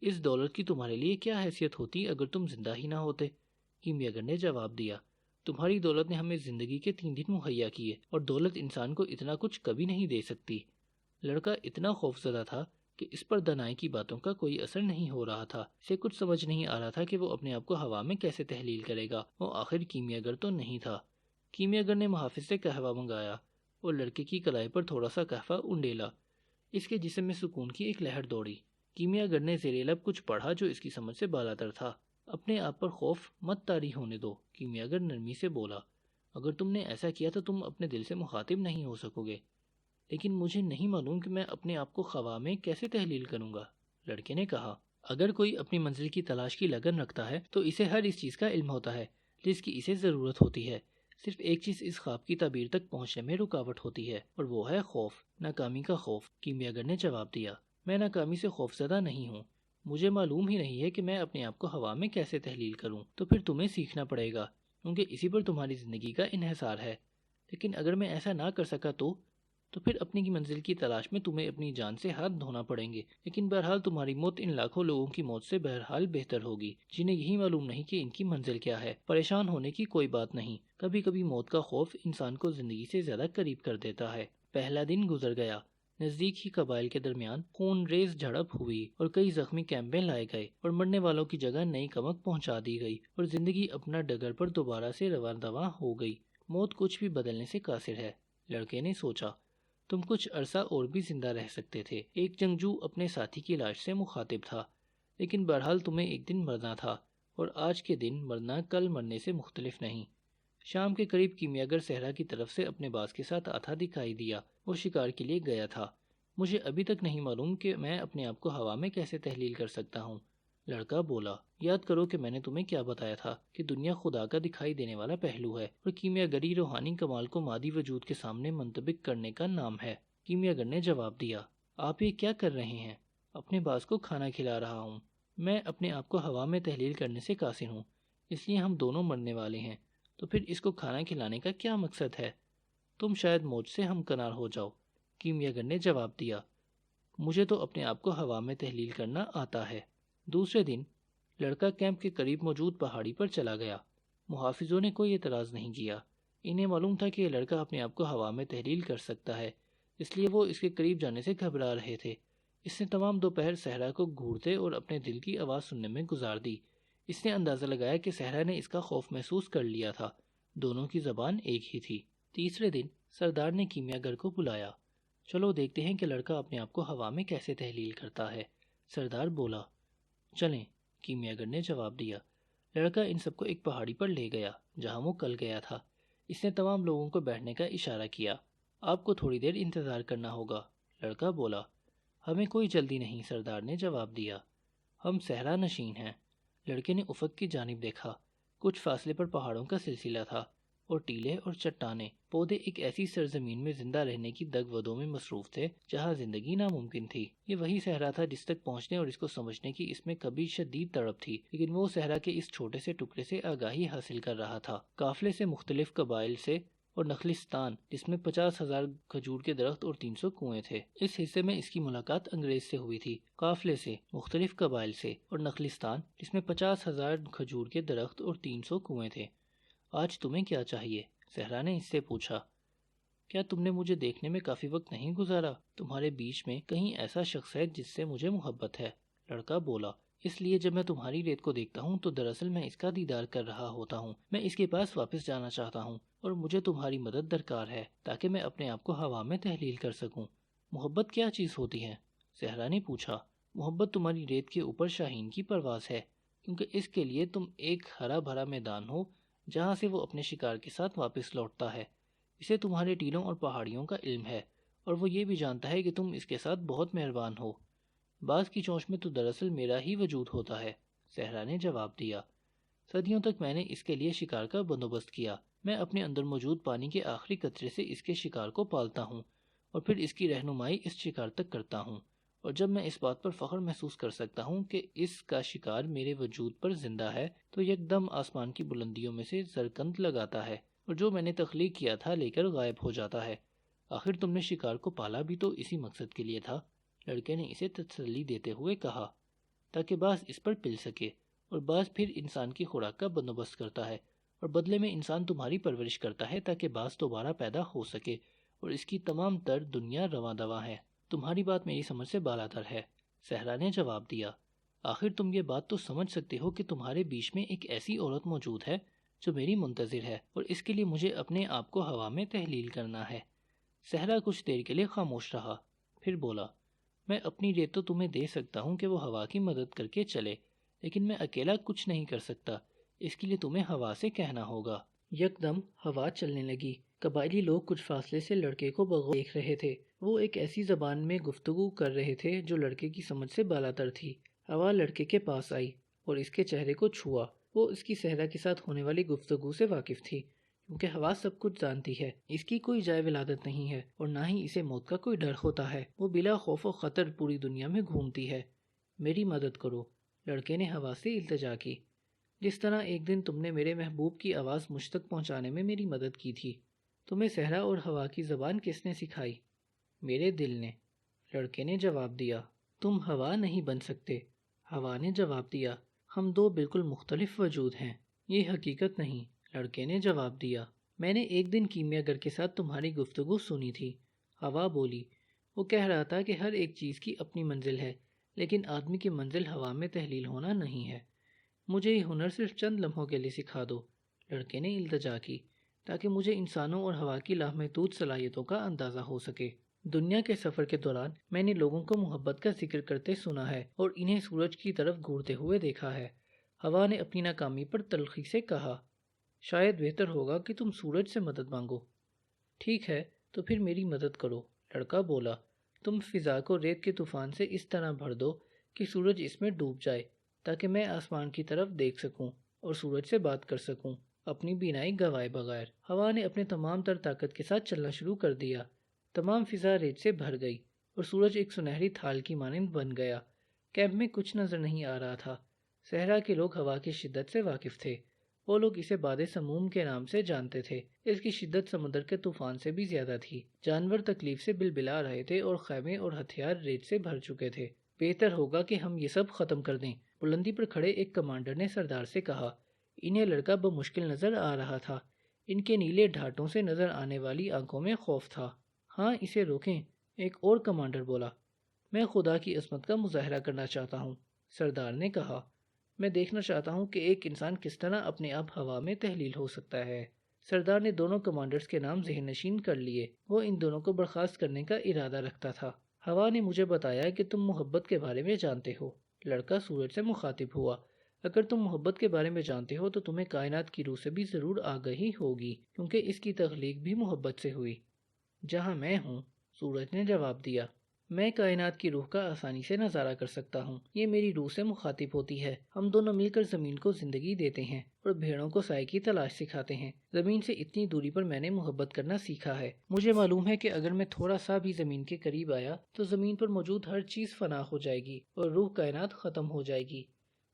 اس دولت کی تمہارے لیے کیا حیثیت ہوتی اگر تم زندہ ہی نہ ہوتے؟ کیمیا گر نے جواب دیا۔ تمہاری دولت نے ہمیں زندگی کے 3 دن مہیا کیے، اور دولت انسان کو اتنا کچھ کبھی نہیں دے سکتی۔ لڑکا اتنا خوفزدہ تھا کہ اس پر دنائی کی باتوں کا کوئی اثر نہیں ہو رہا تھا۔ اسے کچھ سمجھ نہیں آ رہا تھا کہ وہ اپنے آپ کو ہوا میں کیسے تحلیل کرے گا۔ وہ آخر کیمیاگر تو نہیں تھا۔ کیمیاگر نے محافظ سے قہوہ منگایا اور لڑکے کی کلائی پر تھوڑا سا قہوہ انڈیلا۔ اس کے جسم میں سکون کی ایک لہر دوڑی۔ کیمیاگر نے زیر لب کچھ پڑھا جو اس کی سمجھ سے بالاتر تھا۔ اپنے آپ پر خوف مت طاری ہونے دو، کیمیاگر نرمی سے بولا۔ اگر تم نے ایسا کیا تو تم اپنے دل سے مخاطب نہیں ہو سکو گے۔ لیکن مجھے نہیں معلوم کہ میں اپنے آپ کو خوا میں کیسے تحلیل کروں گا، لڑکے نے کہا۔ اگر کوئی اپنی منزل کی تلاش کی لگن رکھتا ہے تو اسے ہر اس چیز کا علم ہوتا ہے جس کی اسے ضرورت ہوتی ہے۔ صرف ایک چیز اس خواب کی تعبیر تک پہنچنے میں رکاوٹ ہوتی ہے، اور وہ ہے خوف، ناکامی کا خوف، کیمیاگر نے جواب دیا۔ میں ناکامی سے خوفزدہ نہیں ہوں۔ مجھے معلوم ہی نہیں ہے کہ میں اپنے آپ کو ہوا میں کیسے تحلیل کروں۔ تو پھر تمہیں سیکھنا پڑے گا، کیونکہ اسی پر تمہاری زندگی کا انحصار ہے۔ لیکن اگر میں ایسا نہ کر سکا تو پھر اپنی کی منزل کی تلاش میں تمہیں اپنی جان سے ہاتھ دھونا پڑیں گے۔ لیکن بہرحال تمہاری موت ان لاکھوں لوگوں کی موت سے بہرحال بہتر ہوگی جنہیں یہی معلوم نہیں کہ ان کی منزل کیا ہے۔ پریشان ہونے کی کوئی بات نہیں، کبھی کبھی موت کا خوف انسان کو زندگی سے زیادہ قریب کر دیتا ہے۔ پہلا دن گزر گیا۔ نزدیک ہی قبائل کے درمیان خون ریز جھڑپ ہوئی اور کئی زخمی کیمپیں لائے گئے اور مرنے والوں کی جگہ نئی کمک پہنچا دی گئی، اور زندگی اپنا ڈگر پر دوبارہ سے رواں دواں ہو گئی۔ موت کچھ بھی بدلنے سے قاصر ہے، لڑکے نے سوچا۔ تم کچھ عرصہ اور بھی زندہ رہ سکتے تھے، ایک جنگجو اپنے ساتھی کی لاش سے مخاطب تھا۔ لیکن بہرحال تمہیں ایک دن مرنا تھا، اور آج کے دن مرنا کل مرنے سے مختلف نہیں۔ شام کے قریب کیمیاگر صحرا کی طرف سے اپنے باز کے ساتھ آتا دکھائی دیا۔ وہ شکار کے لیے گیا تھا۔ مجھے ابھی تک نہیں معلوم کہ میں اپنے آپ کو ہوا میں کیسے تحلیل کر سکتا ہوں، لڑکا بولا۔ یاد کرو کہ میں نے تمہیں کیا بتایا تھا کہ دنیا خدا کا دکھائی دینے والا پہلو ہے، اور کیمیاگری روحانی کمال کو مادی وجود کے سامنے منطبق کرنے کا نام ہے۔ کیمیاگر نے جواب دیا۔ آپ یہ کیا کر رہے ہیں؟ اپنے باز کو کھانا کھلا رہا ہوں۔ میں اپنے آپ کو ہوا میں تحلیل کرنے سے قاصر ہوں، اس لیے ہم دونوں مرنے والے ہیں۔ تو پھر اس کو کھانا کھلانے کا کیا مقصد ہے؟ تم شاید موج سے ہمکنار ہو جاؤ، کیمیاگر نے جواب دیا۔ مجھے تو اپنے آپ کو ہوا میں تحلیل کرنا آتا ہے۔ دوسرے دن لڑکا کیمپ کے قریب موجود پہاڑی پر چلا گیا۔ محافظوں نے کوئی اعتراض نہیں کیا۔ انہیں معلوم تھا کہ یہ لڑکا اپنے آپ کو ہوا میں تحلیل کر سکتا ہے، اس لیے وہ اس کے قریب جانے سے گھبرا رہے تھے۔ اس نے تمام دوپہر صحرا کو گھورتے اور اپنے دل کی آواز سننے میں گزار دی۔ اس نے اندازہ لگایا کہ صحرا نے اس کا خوف محسوس کر لیا تھا۔ دونوں کی زبان ایک ہی تھی۔ تیسرے دن سردار نے کیمیاگر کو بلایا۔ چلو دیکھتے ہیں کہ لڑکا اپنے آپ کو ہوا میں کیسے تحلیل کرتا ہے، سردار بولا۔ چلیں، کیمیاگر نے جواب دیا۔ لڑکا ان سب کو ایک پہاڑی پر لے گیا جہاں وہ کل گیا تھا۔ اس نے تمام لوگوں کو بیٹھنے کا اشارہ کیا۔ آپ کو تھوڑی دیر انتظار کرنا ہوگا، لڑکا بولا۔ ہمیں کوئی جلدی نہیں، سردار نے جواب دیا۔ ہم صحرا نشین ہیں۔ لڑکے نے افق کی جانب دیکھا۔ کچھ فاصلے پر پہاڑوں کا سلسلہ تھا، اور ٹیلے اور چٹانیں۔ پودے ایک ایسی سرزمین میں زندہ رہنے کی دگ ودوں میں مصروف تھے جہاں زندگی ناممکن تھی۔ یہ وہی صحرا تھا جس تک پہنچنے اور اس کو سمجھنے کی اس میں کبھی شدید تڑپ تھی، لیکن وہ صحرا کے اس چھوٹے سے ٹکڑے سے آگاہی حاصل کر رہا تھا۔ قافلے سے مختلف قبائل سے اور نخلستان جس میں 50,000 کھجور کے درخت اور 300 کنویں تھے۔ اس حصے میں اس کی ملاقات انگریز سے ہوئی تھی۔ قافلے سے مختلف قبائل سے اور نخلستان جس میں 50,000 کھجور کے درخت اور 300 کنویں تھے۔ آج تمہیں کیا چاہیے؟ صحرا نے اس سے پوچھا۔ کیا تم نے مجھے دیکھنے میں کافی وقت نہیں گزارا؟ تمہارے بیچ میں کہیں ایسا شخص ہے جس سے مجھے محبت ہے، لڑکا بولا۔ اس لیے جب میں تمہاری ریت کو دیکھتا ہوں تو دراصل میں اس کا دیدار کر رہا ہوتا ہوں۔ میں اس کے پاس واپس جانا چاہتا ہوں، اور مجھے تمہاری مدد درکار ہے تاکہ میں اپنے آپ کو ہوا میں تحلیل کر سکوں۔ محبت کیا چیز ہوتی ہے؟ صحرا نے پوچھا۔ محبت تمہاری ریت کے اوپر شاہین کی پرواز ہے، کیونکہ اس کے لیے تم ایک ہرا بھرا میدان ہو جہاں سے وہ اپنے شکار کے ساتھ واپس لوٹتا ہے۔ اسے تمہارے ٹیلوں اور پہاڑیوں کا علم ہے، اور وہ یہ بھی جانتا ہے کہ تم اس کے ساتھ بہت مہربان ہو۔ باز کی چونچ میں تو دراصل میرا ہی وجود ہوتا ہے، صحرا نے جواب دیا۔ صدیوں تک میں نے اس کے لیے شکار کا بندوبست کیا۔ میں اپنے اندر موجود پانی کے آخری قطرے سے اس کے شکار کو پالتا ہوں، اور پھر اس کی رہنمائی اس شکار تک کرتا ہوں۔ اور جب میں اس بات پر فخر محسوس کر سکتا ہوں کہ اس کا شکار میرے وجود پر زندہ ہے تو یک دم آسمان کی بلندیوں میں سے زرکند لگاتا ہے، اور جو میں نے تخلیق کیا تھا لے کر غائب ہو جاتا ہے۔ آخر تم نے شکار کو پالا بھی تو اسی مقصد کے لیے تھا، لڑکے نے اسے تسلی دیتے ہوئے کہا، تاکہ باز اس پر پل سکے، اور باز پھر انسان کی خوراک کا بندوبست کرتا ہے، اور بدلے میں انسان تمہاری پرورش کرتا ہے تاکہ باز دوبارہ پیدا ہو سکے، اور اس کی تمام تر دنیا رواں دواں ہے۔ تمہاری بات میری سمجھ سے بالاتر ہے، صحرا نے جواب دیا۔ آخر تم یہ بات تو سمجھ سکتے ہو کہ تمہارے بیچ میں ایک ایسی عورت موجود ہے جو میری منتظر ہے، اور اس کے لیے مجھے اپنے آپ کو ہوا میں تحلیل کرنا ہے۔ صحرا کچھ دیر کے لیے خاموش رہا، پھر بولا، میں اپنی ریت تو تمہیں دے سکتا ہوں کہ وہ ہوا کی مدد کر کے چلے، لیکن میں اکیلا کچھ نہیں کر سکتا، اس کے لیے تمہیں ہوا سے کہنا ہوگا۔ یکدم ہوا چلنے لگی۔ قبائلی لوگ کچھ فاصلے سے لڑکے کو بغور دیکھ رہے تھے۔ وہ ایک ایسی زبان میں گفتگو کر رہے تھے جو لڑکے کی سمجھ سے بالاتر تھی۔ ہوا لڑکے کے پاس آئی اور اس کے چہرے کو چھوا۔ وہ اس کی صحرا کے ساتھ ہونے والی گفتگو سے واقف تھی، کیونکہ ہوا سب کچھ جانتی ہے۔ اس کی کوئی جائے ولادت نہیں ہے اور نہ ہی اسے موت کا کوئی ڈر ہوتا ہے۔ وہ بلا خوف و خطر پوری دنیا میں گھومتی ہے۔ میری مدد کرو، لڑکے نے ہوا سے التجا کی۔ جس طرح ایک دن تم نے میرے محبوب کی آواز مجھ تک پہنچانے میں میری مدد کی تھی۔ تمہیں صحرا اور ہوا کی زبان کس نے سکھائی؟ میرے دل نے، لڑکے نے جواب دیا۔ تم ہوا نہیں بن سکتے، ہوا نے جواب دیا۔ ہم دو بالکل مختلف وجود ہیں، یہ حقیقت نہیں، لڑکے نے جواب دیا۔ میں نے ایک دن کیمیا گر کے ساتھ تمہاری گفتگو سنی تھی، ہوا بولی۔ وہ کہہ رہا تھا کہ ہر ایک چیز کی اپنی منزل ہے، لیکن آدمی کی منزل ہوا میں تحلیل ہونا نہیں ہے۔ مجھے یہ ہنر صرف چند لمحوں کے لیے سکھا دو، لڑکے نے التجا کی، تاکہ مجھے انسانوں اور ہوا کی لامحدود صلاحیتوں کا اندازہ ہو سکے۔ دنیا کے سفر کے دوران میں نے لوگوں کو محبت کا ذکر کرتے سنا ہے اور انہیں سورج کی طرف گھورتے ہوئے دیکھا ہے۔ ہوا نے اپنی ناکامی پر تلخی سے کہا، شاید بہتر ہوگا کہ تم سورج سے مدد مانگو۔ ٹھیک ہے، تو پھر میری مدد کرو، لڑکا بولا۔ تم فضا کو ریت کے طوفان سے اس طرح بھر دو کہ سورج اس میں ڈوب جائے، تاکہ میں آسمان کی طرف دیکھ سکوں اور سورج سے بات کر سکوں، اپنی بینائی گوائے بغیر۔ ہوا نے اپنے تمام تر طاقت کے ساتھ چلنا شروع کر دیا۔ تمام فضا ریت سے بھر گئی اور سورج ایک سنہری تھال کی مانند بن گیا۔ کیمپ میں کچھ نظر نہیں آ رہا تھا۔ صحرا کے لوگ ہوا کی شدت سے واقف تھے۔ وہ لوگ اسے باد سموم کے نام سے جانتے تھے۔ اس کی شدت سمندر کے طوفان سے بھی زیادہ تھی۔ جانور تکلیف سے بلبلا رہے تھے اور خیمے اور ہتھیار ریت سے بھر چکے تھے۔ بہتر ہوگا کہ ہم یہ سب ختم کر دیں، بلندی پر کھڑے ایک کمانڈر نے سردار سے کہا۔ انہیں لڑکا بمشکل نظر آ رہا تھا۔ ان کے نیلے ڈھاٹوں سے نظر آنے والی آنکھوں میں خوف تھا۔ ہاں، اسے روکیں، ایک اور کمانڈر بولا۔ میں خدا کی عظمت کا مظاہرہ کرنا چاہتا ہوں، سردار نے کہا۔ میں دیکھنا چاہتا ہوں کہ ایک انسان کس طرح اپنے آپ ہوا میں تحلیل ہو سکتا ہے۔ سردار نے دونوں کمانڈرز کے نام ذہن نشین کر لیے۔ وہ ان دونوں کو برخاست کرنے کا ارادہ رکھتا تھا۔ ہوا نے مجھے بتایا کہ تم محبت کے بارے میں جانتے ہو، لڑکا سورج سے مخاطب ہوا۔ اگر تم محبت کے بارے میں جانتے ہو تو تمہیں کائنات کی روح سے بھی ضرور آگہی ہوگی، کیونکہ اس کی تخلیق بھی محبت سے ہوئی۔ جہاں میں ہوں، سورج نے جواب دیا، میں کائنات کی روح کا آسانی سے نظارہ کر سکتا ہوں۔ یہ میری روح سے مخاطب ہوتی ہے۔ ہم دونوں مل کر زمین کو زندگی دیتے ہیں اور بھیڑوں کو سائے کی تلاش سکھاتے ہیں۔ زمین سے اتنی دوری پر میں نے محبت کرنا سیکھا ہے۔ مجھے معلوم ہے کہ اگر میں تھوڑا سا بھی زمین کے قریب آیا تو زمین پر موجود ہر چیز فنا ہو جائے گی اور روح کائنات ختم ہو جائے گی۔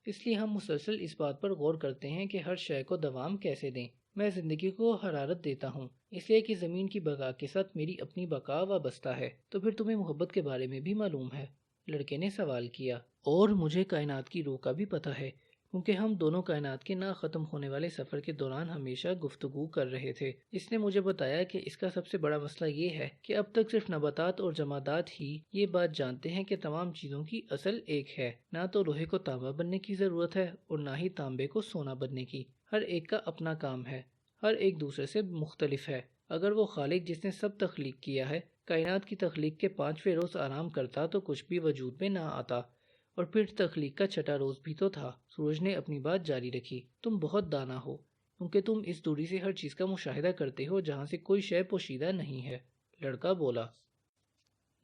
اس لیے ہم مسلسل اس بات پر غور کرتے ہیں کہ ہر شے کو دوام کیسے دیں۔ میں زندگی کو حرارت دیتا ہوں، اس لیے کہ زمین کی بقا کے ساتھ میری اپنی بقا وابستہ ہے۔ تو پھر تمہیں محبت کے بارے میں بھی معلوم ہے؟ لڑکے نے سوال کیا۔ اور مجھے کائنات کی روح کا بھی پتہ ہے، کیونکہ ہم دونوں کائنات کے نہ ختم ہونے والے سفر کے دوران ہمیشہ گفتگو کر رہے تھے۔ اس نے مجھے بتایا کہ اس کا سب سے بڑا مسئلہ یہ ہے کہ اب تک صرف نباتات اور جمادات ہی یہ بات جانتے ہیں کہ تمام چیزوں کی اصل ایک ہے۔ نہ تو لوہے کو تانبا بننے کی ضرورت ہے اور نہ ہی تانبے کو سونا بننے کی۔ ہر ایک کا اپنا کام ہے، ہر ایک دوسرے سے مختلف ہے۔ اگر وہ خالق جس نے سب تخلیق کیا ہے کائنات کی تخلیق کے 5ویں روز آرام کرتا تو کچھ بھی وجود میں نہ آتا، اور پھر تخلیق کا 6واں روز بھی تو تھا۔ سورج نے اپنی بات جاری رکھی۔ تم بہت دانا ہو، کیونکہ تم اس دوری سے ہر چیز کا مشاہدہ کرتے ہو جہاں سے کوئی شے پوشیدہ نہیں ہے، لڑکا بولا۔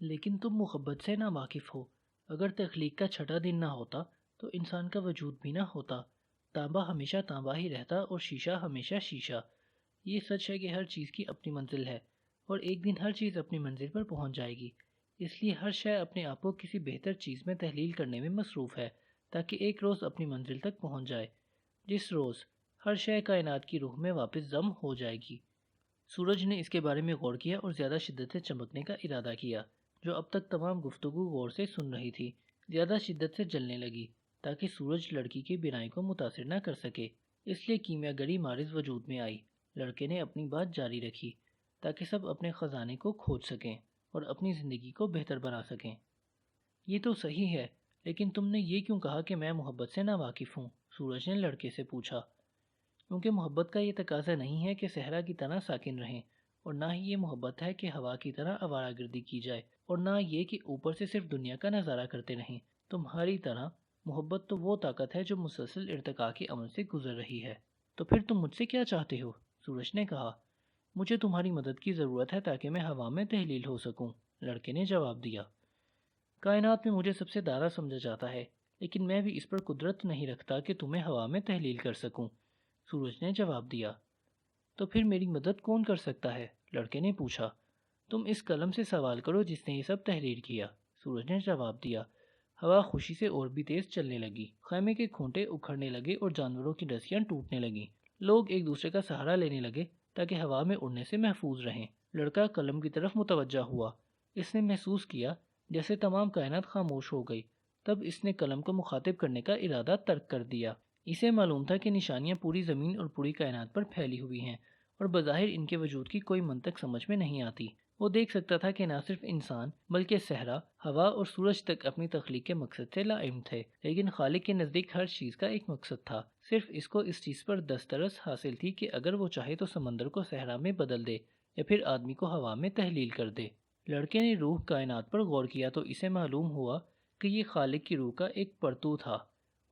لیکن تم محبت سے نہ واقف ہو۔ اگر تخلیق کا 6واں دن نہ ہوتا تو انسان کا وجود بھی نہ ہوتا۔ تانبا ہمیشہ تانبا ہی رہتا اور شیشہ ہمیشہ شیشہ۔ یہ سچ ہے کہ ہر چیز کی اپنی منزل ہے اور ایک دن ہر چیز اپنی منزل پر پہنچ جائے گی۔ اس لیے ہر شے اپنے آپ کو کسی بہتر چیز میں تحلیل کرنے میں مصروف ہے تاکہ ایک روز اپنی منزل تک پہنچ جائے، جس روز ہر شے کائنات کی روح میں واپس ضم ہو جائے گی۔ سورج نے اس کے بارے میں غور کیا اور زیادہ شدت سے چمکنے کا ارادہ کیا۔ جو اب تک تمام گفتگو غور سے سن رہی تھی زیادہ شدت سے جلنے لگی تاکہ سورج لڑکی کی بینائی کو متاثر نہ کر سکے۔ اس لیے کیمیا گری مارز وجود میں آئی۔ لڑکے نے اپنی بات جاری رکھی تاکہ سب اپنے خزانے کو کھوج سکیں اور اپنی زندگی کو بہتر بنا سکیں۔ یہ تو صحیح ہے، لیکن تم نے یہ کیوں کہا کہ میں محبت سے ناواقف ہوں؟ سورج نے لڑکے سے پوچھا۔ کیونکہ محبت کا یہ تقاضا نہیں ہے کہ صحرا کی طرح ساکن رہیں، اور نہ ہی یہ محبت ہے کہ ہوا کی طرح آوارہ گردی کی جائے، اور نہ یہ کہ اوپر سے صرف دنیا کا نظارہ کرتے رہیں۔ تمہاری طرح محبت تو وہ طاقت ہے جو مسلسل ارتقاء کے عمل سے گزر رہی ہے۔ تو پھر تم مجھ سے کیا چاہتے ہو؟ سورج نے کہا۔ مجھے تمہاری مدد کی ضرورت ہے تاکہ میں ہوا میں تحلیل ہو سکوں، لڑکے نے جواب دیا۔ کائنات میں مجھے سب سے دانا سمجھا جاتا ہے، لیکن میں بھی اس پر قدرت نہیں رکھتا کہ تمہیں ہوا میں تحلیل کر سکوں، سورج نے جواب دیا۔ تو پھر میری مدد کون کر سکتا ہے؟ لڑکے نے پوچھا۔ تم اس قلم سے سوال کرو جس نے یہ سب تحریر کیا، سورج نے جواب دیا۔ ہوا خوشی سے اور بھی تیز چلنے لگی، خیمے کے کھونٹے اکھڑنے لگے اور جانوروں کی رسیاں ٹوٹنے لگیں۔ لوگ ایک دوسرے کا سہارا لینے لگے تاکہ ہوا میں اڑنے سے محفوظ رہیں۔ لڑکا قلم کی طرف متوجہ ہوا۔ اس نے محسوس کیا جیسے تمام کائنات خاموش ہو گئی۔ تب اس نے قلم کو مخاطب کرنے کا ارادہ ترک کر دیا۔ اسے معلوم تھا کہ نشانیاں پوری زمین اور پوری کائنات پر پھیلی ہوئی ہیں، اور بظاہر ان کے وجود کی کوئی منطق سمجھ میں نہیں آتی۔ وہ دیکھ سکتا تھا کہ نہ صرف انسان بلکہ صحرا، ہوا اور سورج تک اپنی تخلیق کے مقصد سے لا علم تھے، لیکن خالق کے نزدیک ہر چیز کا ایک مقصد تھا۔ صرف اس کو اس چیز پر دسترس حاصل تھی کہ اگر وہ چاہے تو سمندر کو صحرا میں بدل دے یا پھر آدمی کو ہوا میں تحلیل کر دے۔ لڑکے نے روح کائنات پر غور کیا تو اسے معلوم ہوا کہ یہ خالق کی روح کا ایک پرتو تھا،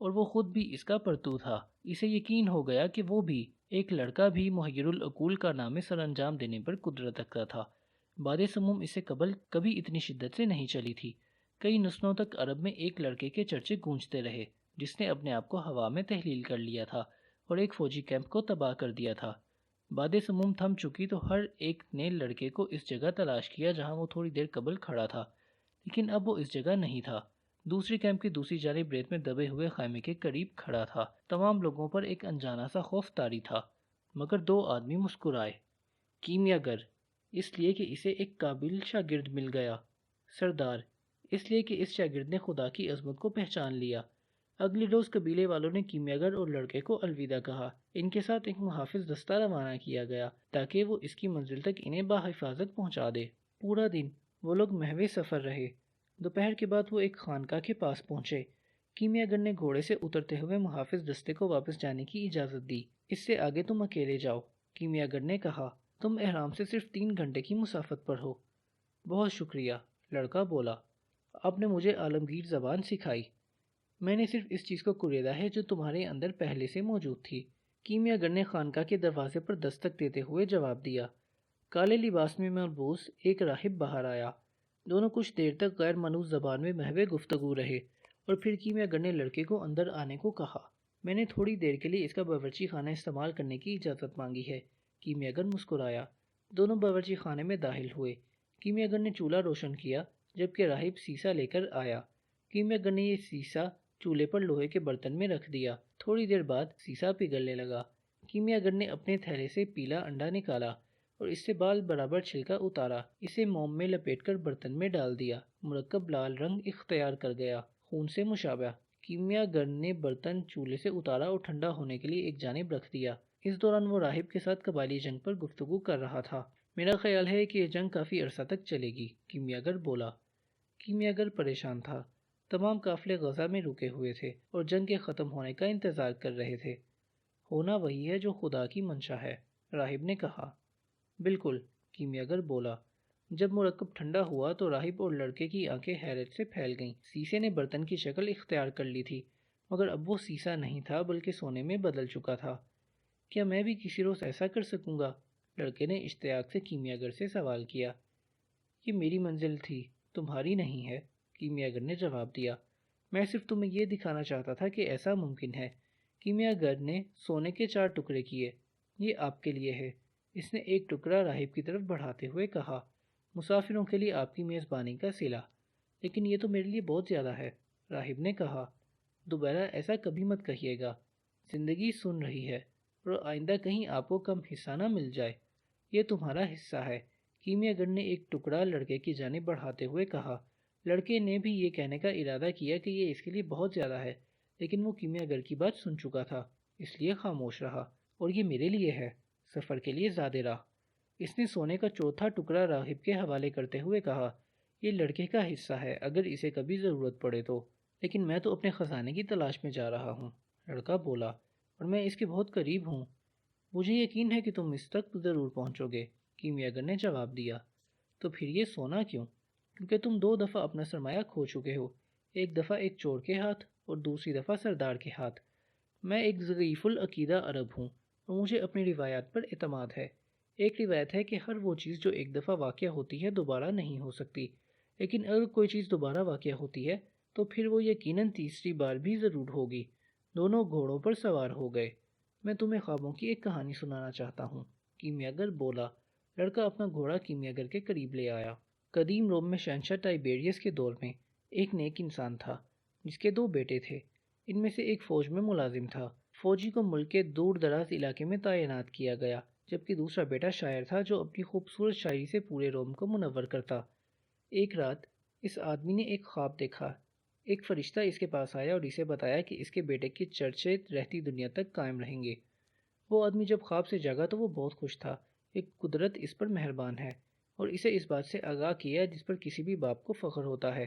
اور وہ خود بھی اس کا پرتو تھا۔ اسے یقین ہو گیا کہ وہ بھی ایک لڑکا بھی محیر العقول کارنامے سر انجام دینے پر قدرت رکھتا تھا۔ باد سموم اس سے قبل کبھی اتنی شدت سے نہیں چلی تھی۔ کئی نسلوں تک عرب میں ایک لڑکے کے چرچے گونجتے رہے جس نے اپنے آپ کو ہوا میں تحلیل کر لیا تھا اور ایک فوجی کیمپ کو تباہ کر دیا تھا۔ باد سموم تھم چکی تو ہر ایک نے لڑکے کو اس جگہ تلاش کیا جہاں وہ تھوڑی دیر قبل کھڑا تھا، لیکن اب وہ اس جگہ نہیں تھا۔ دوسری کیمپ کی دوسری جانب ریت میں دبے ہوئے خیمے کے قریب کھڑا تھا۔ تمام لوگوں پر ایک انجانا سا خوف طاری تھا، مگر دو آدمی مسکرائے۔ کیمیا گر، اس لیے کہ اسے ایک قابل شاگرد مل گیا۔ سردار، اس لیے کہ اس شاگرد نے خدا کی عظمت کو پہچان لیا۔ اگلی روز قبیلے والوں نے کیمیا گر اور لڑکے کو الوداع کہا۔ ان کے ساتھ ایک محافظ دستہ روانہ کیا گیا تاکہ وہ اس کی منزل تک انہیں بحفاظت پہنچا دے۔ پورا دن وہ لوگ محو سفر رہے۔ دوپہر کے بعد وہ ایک خانقاہ کے پاس پہنچے۔ کیمیا گر نے گھوڑے سے اترتے ہوئے محافظ دستے کو واپس جانے کی اجازت دی۔ اس سے آگے تم اکیلے جاؤ، کیمیا گر نے کہا۔ تم احرام سے صرف 3 گھنٹے کی مسافت پر ہو۔ بہت شکریہ، لڑکا بولا۔ آپ نے مجھے عالمگیر زبان سکھائی۔ میں نے صرف اس چیز کو کریدا ہے جو تمہارے اندر پہلے سے موجود تھی، کیمیا گر نے خانقاہ کے دروازے پر دستک دیتے ہوئے جواب دیا۔ کالے لباس میں ملبوس ایک راہب باہر آیا۔ دونوں کچھ دیر تک غیر منوس زبان میں محو گفتگو رہے، اور پھر کیمیا گر نے لڑکے کو اندر آنے کو کہا۔ میں نے تھوڑی دیر کے لیے اس کا باورچی خانہ استعمال کرنے کی اجازت مانگی ہے، کیمیا گر مسکرایا۔ دونوں باورچی خانے میں داخل ہوئے۔ کیمیا گر نے چولہا روشن کیا جبکہ راہب سیسا لے کر آیا۔ کیمیا گر نے یہ سیسا چولہے پر لوہے کے برتن میں رکھ دیا۔ تھوڑی دیر بعد سیسا پگھلنے لگا۔ کیمیا گر نے اپنے تھیلے سے پیلا انڈا نکالا اور اس سے بال برابر چھلکا اتارا۔ اسے موم میں لپیٹ کر برتن میں ڈال دیا۔ مرکب لال رنگ اختیار کر گیا، خون سے مشابہ۔ کیمیا گر نے برتن چولہے سے اتارا اور ٹھنڈا ہونے کے لیے ایک جانب رکھ دیا۔ اس دوران وہ راہب کے ساتھ قبائلی جنگ پر گفتگو کر رہا تھا۔ میرا خیال ہے کہ یہ جنگ کافی عرصہ تک چلے گی، کیمیا گر بولا۔ کیمیا گر پریشان تھا۔ تمام قافلے غزہ میں رکے ہوئے تھے اور جنگ کے ختم ہونے کا انتظار کر رہے تھے۔ ہونا وہی ہے جو خدا کی منشا ہے، راہب نے کہا۔ بالکل، کیمیا گر بولا۔ جب مرکب ٹھنڈا ہوا تو راہب اور لڑکے کی آنکھیں حیرت سے پھیل گئیں۔ سیسے نے برتن کی شکل اختیار کر لی تھی، مگر اب وہ سیسا نہیں تھا بلکہ سونے میں بدل چکا تھا۔ کیا میں بھی کسی روز ایسا کر سکوں گا؟ لڑکے نے اشتیاق سے کیمیا گر سے سوال کیا۔ یہ میری منزل تھی، تمہاری نہیں ہے، کیمیا گر نے جواب دیا۔ میں صرف تمہیں یہ دکھانا چاہتا تھا کہ ایسا ممکن ہے۔ کیمیا گر نے سونے کے 4 ٹکڑے کیے۔ یہ آپ کے لیے ہے، اس نے ایک ٹکڑا راہب کی طرف بڑھاتے ہوئے کہا۔ مسافروں کے لیے آپ کی میزبانی کا صلہ۔ لیکن یہ تو میرے لیے بہت زیادہ ہے، راہب نے کہا۔ دوبارہ ایسا کبھی مت کہیے گا، زندگی سن رہی ہے، اور آئندہ کہیں آپ کو کم حصہ نہ مل جائے۔ یہ تمہارا حصہ ہے، کیمیا گر نے ایک ٹکڑا لڑکے کی جانب بڑھاتے ہوئے کہا۔ لڑکے نے بھی یہ کہنے کا ارادہ کیا کہ یہ اس کے لیے بہت زیادہ ہے، لیکن وہ کیمیا گر کی بات سن چکا تھا، اس لیے خاموش رہا۔ اور یہ میرے لیے ہے، سفر کے لیے زیادہ راہ۔ اس نے سونے کا چوتھا ٹکڑا راغب کے حوالے کرتے ہوئے کہا، یہ لڑکے کا حصہ ہے اگر اسے کبھی ضرورت پڑے تو، لیکن میں تو اپنے خزانے کی تلاش میں جا رہا ہوں۔ لڑکا بولا، اور میں اس کے بہت قریب ہوں۔ مجھے یقین ہے کہ تم اس تک ضرور پہنچو گے، کیمیاگر نے جواب دیا۔ تو پھر یہ سونا کیوں؟ کیونکہ تم 2 دفعہ اپنا سرمایہ کھو چکے ہو، ایک دفعہ ایک چور کے ہاتھ اور دوسری دفعہ سردار کے ہاتھ۔ میں ایک ضعیف العقیدہ عرب ہوں اور مجھے اپنی روایات پر اعتماد ہے۔ ایک روایت ہے کہ ہر وہ چیز جو ایک دفعہ واقع ہوتی ہے دوبارہ نہیں ہو سکتی، لیکن اگر کوئی چیز دوبارہ واقع ہوتی ہے تو پھر وہ یقیناً تیسری بار بھی ضرور ہوگی۔ دونوں گھوڑوں پر سوار ہو گئے۔ میں تمہیں خوابوں کی ایک کہانی سنانا چاہتا ہوں، کیمیاگر بولا۔ لڑکا اپنا گھوڑا کیمیاگر کے قریب لے آیا۔ قدیم روم میں شہنشاہ ٹائبیریس کے دور میں ایک نیک انسان تھا جس کے 2 بیٹے تھے۔ ان میں سے ایک فوج میں ملازم تھا۔ فوجی کو ملک کے دور دراز علاقے میں تعینات کیا گیا، جبکہ دوسرا بیٹا شاعر تھا جو اپنی خوبصورت شاعری سے پورے روم کو منور کرتا۔ ایک رات اس آدمی نے ایک خواب دیکھا۔ ایک فرشتہ اس کے پاس آیا اور اسے بتایا کہ اس کے بیٹے کے چرچے رہتی دنیا تک قائم رہیں گے۔ وہ آدمی جب خواب سے جاگا تو وہ بہت خوش تھا کہ قدرت اس پر مہربان ہے اور اسے اس بات سے آگاہ کیا جس پر کسی بھی باپ کو فخر ہوتا ہے۔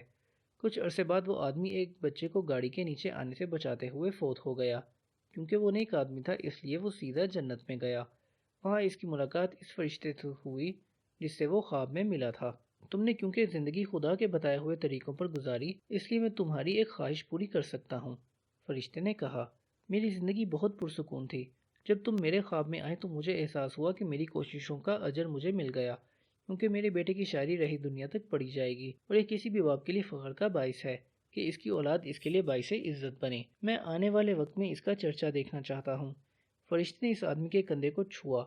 کچھ عرصے بعد وہ آدمی ایک بچے کو گاڑی کے نیچے آنے سے بچاتے ہوئے فوت ہو گیا۔ کیونکہ وہ نیک آدمی تھا اس لیے وہ سیدھا جنت میں گیا۔ وہاں اس کی ملاقات اس فرشتے سے ہوئی جس سے وہ خواب میں ملا تھا۔ تم نے کیونکہ زندگی خدا کے بتائے ہوئے طریقوں پر گزاری، اس لیے میں تمہاری ایک خواہش پوری کر سکتا ہوں۔ فرشتے نے کہا، میری زندگی بہت پرسکون تھی۔ جب تم میرے خواب میں آئے تو مجھے احساس ہوا کہ میری کوششوں کا اجر مجھے مل گیا، کیونکہ میرے بیٹے کی شاعری رہی دنیا تک پڑھی جائے گی اور یہ کسی بھی باپ کے لیے فخر کا باعث ہے کہ اس کی اولاد اس کے لیے باعث عزت بنے۔ میں آنے والے وقت میں اس کا چرچا دیکھنا چاہتا ہوں۔ فرشتے نے اس آدمی کے کندھے کو چھوا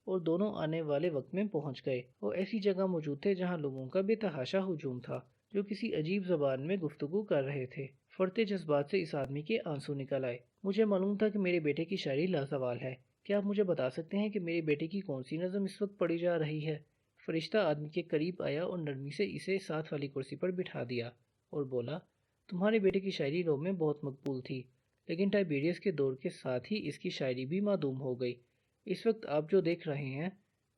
اور دونوں آنے والے وقت میں پہنچ گئے۔ وہ ایسی جگہ موجود تھے جہاں لوگوں کا بے تحاشا ہجوم تھا جو کسی عجیب زبان میں گفتگو کر رہے تھے۔ فرتے جذبات سے اس آدمی کے آنسو نکل آئے۔ مجھے معلوم تھا کہ میرے بیٹے کی شاعری لازوال ہے۔ کیا آپ مجھے بتا سکتے ہیں کہ میرے بیٹے کی کون سی نظم اس وقت پڑھی جا رہی ہے؟ فرشتہ آدمی کے قریب آیا اور نرمی سے اسے ساتھ والی کرسی پر بٹھا دیا اور بولا، تمہارے بیٹے کی شاعری روم میں بہت مقبول تھی، لیکن ٹائبیریس کے دور کے ساتھ ہی اس کی شاعری بھی معدوم ہو گئی۔ اس وقت آپ جو دیکھ رہے ہیں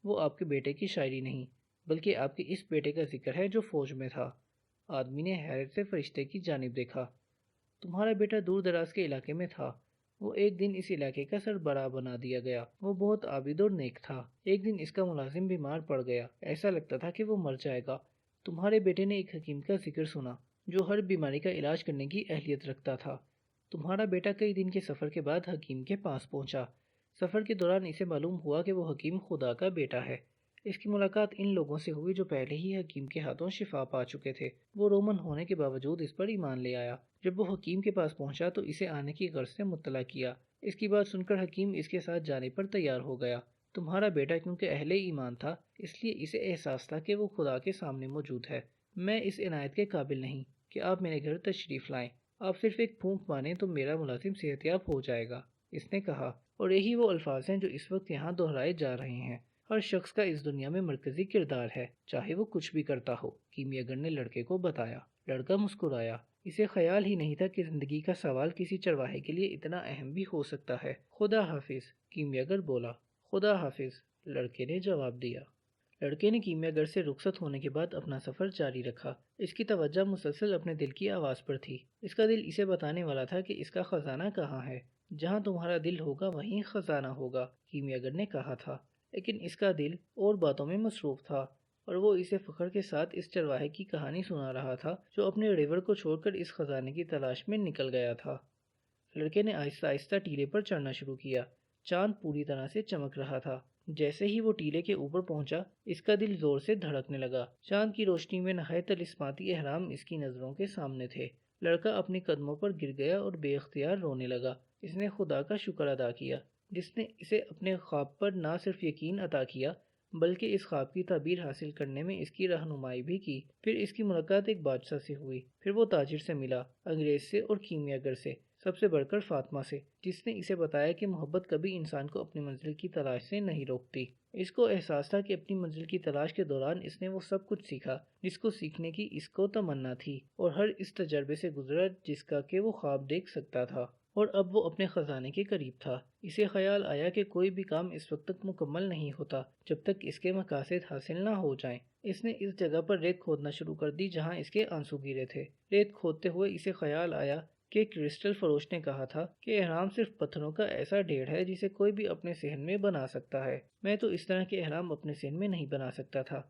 وہ آپ کے بیٹے کی شاعری نہیں، بلکہ آپ کے اس بیٹے کا ذکر ہے جو فوج میں تھا۔ آدمی نے حیرت سے فرشتے کی جانب دیکھا۔ تمہارا بیٹا دور دراز کے علاقے میں تھا، وہ ایک دن اس علاقے کا سربراہ بنا دیا گیا۔ وہ بہت عابد اور نیک تھا۔ ایک دن اس کا ملازم بیمار پڑ گیا، ایسا لگتا تھا کہ وہ مر جائے گا۔ تمہارے بیٹے نے ایک حکیم کا ذکر سنا جو ہر بیماری کا علاج کرنے کی اہلیت رکھتا تھا۔ تمہارا بیٹا کئی دن کے سفر کے بعد حکیم کے پاس پہنچا۔ سفر کے دوران اسے معلوم ہوا کہ وہ حکیم خدا کا بیٹا ہے۔ اس کی ملاقات ان لوگوں سے ہوئی جو پہلے ہی حکیم کے ہاتھوں شفا پا چکے تھے۔ وہ رومن ہونے کے باوجود اس پر ایمان لے آیا۔ جب وہ حکیم کے پاس پہنچا تو اسے آنے کی غرض سے مطلع کیا۔ اس کی بات سن کر حکیم اس کے ساتھ جانے پر تیار ہو گیا۔ تمہارا بیٹا کیونکہ اہل ایمان تھا اس لیے اسے احساس تھا کہ وہ خدا کے سامنے موجود ہے۔ میں اس عنایت کے قابل نہیں کہ آپ میرے گھر تشریف لائیں۔ آپ صرف ایک پھونک ماریں تو میرا ملازم صحت یاب ہو جائے گا، اس نے کہا۔ اور یہی وہ الفاظ ہیں جو اس وقت یہاں دہرائے جا رہے ہیں۔ ہر شخص کا اس دنیا میں مرکزی کردار ہے، چاہے وہ کچھ بھی کرتا ہو، کیمیاگر نے لڑکے کو بتایا۔ لڑکا مسکرایا۔ اسے خیال ہی نہیں تھا کہ زندگی کا سوال کسی چرواہے کے لیے اتنا اہم بھی ہو سکتا ہے۔ خدا حافظ، کیمیاگر بولا۔ خدا حافظ، لڑکے نے جواب دیا۔ لڑکے نے کیمیاگر سے رخصت ہونے کے بعد اپنا سفر جاری رکھا۔ اس کی توجہ مسلسل اپنے دل کی آواز پر تھی۔ اس کا دل اسے بتانے والا تھا کہ اس کا خزانہ کہاں ہے۔ جہاں تمہارا دل ہوگا وہیں خزانہ ہوگا، کیمیاگر نے کہا تھا۔ لیکن اس کا دل اور باتوں میں مصروف تھا اور وہ اسے فخر کے ساتھ اس چرواہے کی کہانی سنا رہا تھا جو اپنے ریور کو چھوڑ کر اس خزانے کی تلاش میں نکل گیا تھا۔ لڑکے نے آہستہ آہستہ ٹیلے پر چڑھنا شروع کیا۔ چاند پوری طرح سے چمک رہا تھا۔ جیسے ہی وہ ٹیلے کے اوپر پہنچا اس کا دل زور سے دھڑکنے لگا۔ چاند کی روشنی میں نہایت طلسماتی احرام اس کی نظروں کے سامنے تھے۔ لڑکا اپنے قدموں پر گر گیا اور بے اختیار رونے لگا۔ اس نے خدا کا شکر ادا کیا جس نے اسے اپنے خواب پر نہ صرف یقین عطا کیا بلکہ اس خواب کی تعبیر حاصل کرنے میں اس کی رہنمائی بھی کی۔ پھر اس کی ملاقات ایک بادشاہ سے ہوئی، پھر وہ تاجر سے ملا، انگریز سے اور کیمیاگر سے، سب سے بڑھ کر فاطمہ سے، جس نے اسے بتایا کہ محبت کبھی انسان کو اپنی منزل کی تلاش سے نہیں روکتی۔ اس کو احساس تھا کہ اپنی منزل کی تلاش کے دوران اس نے وہ سب کچھ سیکھا جس کو سیکھنے کی اس کو تمنا تھی، اور ہر اس تجربے سے گزرا جس کا کہ وہ خواب دیکھ سکتا تھا، اور اب وہ اپنے خزانے کے قریب تھا۔ اسے خیال آیا کہ کوئی بھی کام اس وقت تک مکمل نہیں ہوتا جب تک اس کے مقاصد حاصل نہ ہو جائیں۔ اس نے اس جگہ پر ریت کھودنا شروع کر دی جہاں اس کے آنسو گرے تھے۔ ریت کھودتے ہوئے اسے خیال آیا کہ کرسٹل فروش نے کہا تھا کہ احرام صرف پتھروں کا ایسا ڈھیر ہے جسے کوئی بھی اپنے صحن میں بنا سکتا ہے۔ میں تو اس طرح کے احرام اپنے صحن میں نہیں بنا سکتا تھا،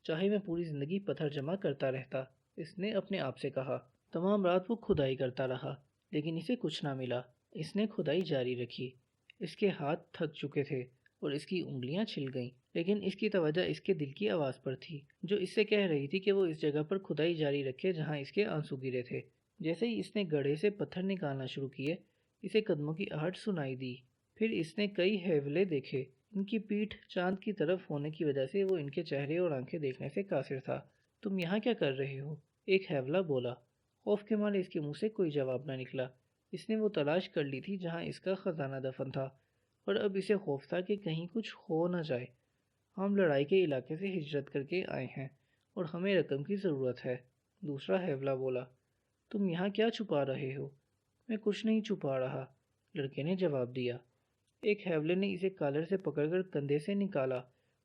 چاہے میں پوری زندگی پتھر جمع کرتا رہتا، اس نے اپنے آپ سے کہا۔ تمام رات وہ کھدائی کرتا رہا لیکن اسے کچھ نہ ملا۔ اس نے کھدائی جاری رکھی۔ اس کے ہاتھ تھک چکے تھے اور اس کی انگلیاں چھل گئیں، لیکن اس کی توجہ اس کے دل کی آواز پر تھی جو اس سے کہہ رہی تھی کہ وہ اس جگہ پر کھدائی جاری رکھے جہاں اس کے آنسو گرے تھے۔ جیسے ہی اس نے گڑھے سے پتھر نکالنا شروع کیے، اسے قدموں کی آہٹ سنائی دی۔ پھر اس نے کئی ہیولے دیکھے۔ ان کی پیٹھ چاند کی طرف ہونے کی وجہ سے وہ ان کے چہرے اور آنکھیں دیکھنے سے قاصر تھا۔ تم یہاں کیا کر رہے ہو؟ ایک ہیولا بولا۔ خوف کے مارے اس کے منہ سے کوئی جواب نہ نکلا۔ اس نے وہ تلاش کر لی تھی جہاں اس کا خزانہ دفن تھا، اور اب اسے خوف تھا کہ کہیں کچھ ہو نہ جائے۔ ہم لڑائی کے علاقے سے ہجرت کر کے آئے ہیں اور ہمیں رقم کی ضرورت ہے، دوسرا ہیولا بولا۔ تم یہاں کیا چھپا رہے ہو؟ میں کچھ نہیں چھپا رہا، لڑکے نے جواب دیا۔ ایک ہیولے نے اسے کالر سے پکڑ کر کندھے سے نکالا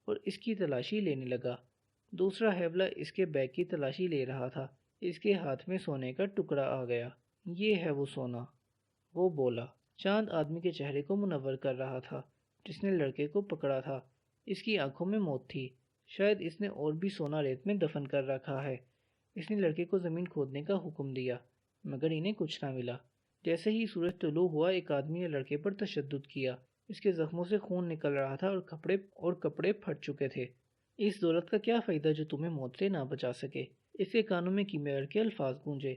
اور اس کی تلاشی لینے لگا۔ دوسرا ہیولا اس کے بیگ کی تلاشی لے رہا تھا۔ اس کے ہاتھ میں سونے کا ٹکڑا آ گیا۔ یہ ہے وہ سونا، وہ بولا۔ چاند آدمی کے چہرے کو منور کر رہا تھا جس نے لڑکے کو پکڑا تھا۔ اس کی آنکھوں میں موت تھی۔ شاید اس نے اور بھی سونا ریت میں دفن کر رکھا ہے۔ اس نے لڑکے کو زمین کھودنے کا حکم دیا مگر انہیں کچھ نہ ملا۔ جیسے ہی سورج طلوع ہوا، ایک آدمی نے لڑکے پر تشدد کیا۔ اس کے زخموں سے خون نکل رہا تھا اور کپڑے پھٹ چکے تھے۔ اس دولت کا کیا فائدہ جو تمہیں موت سے نہ بچا سکے؟ اس کے کانوں میں کیمیاگر کے الفاظ گونجے۔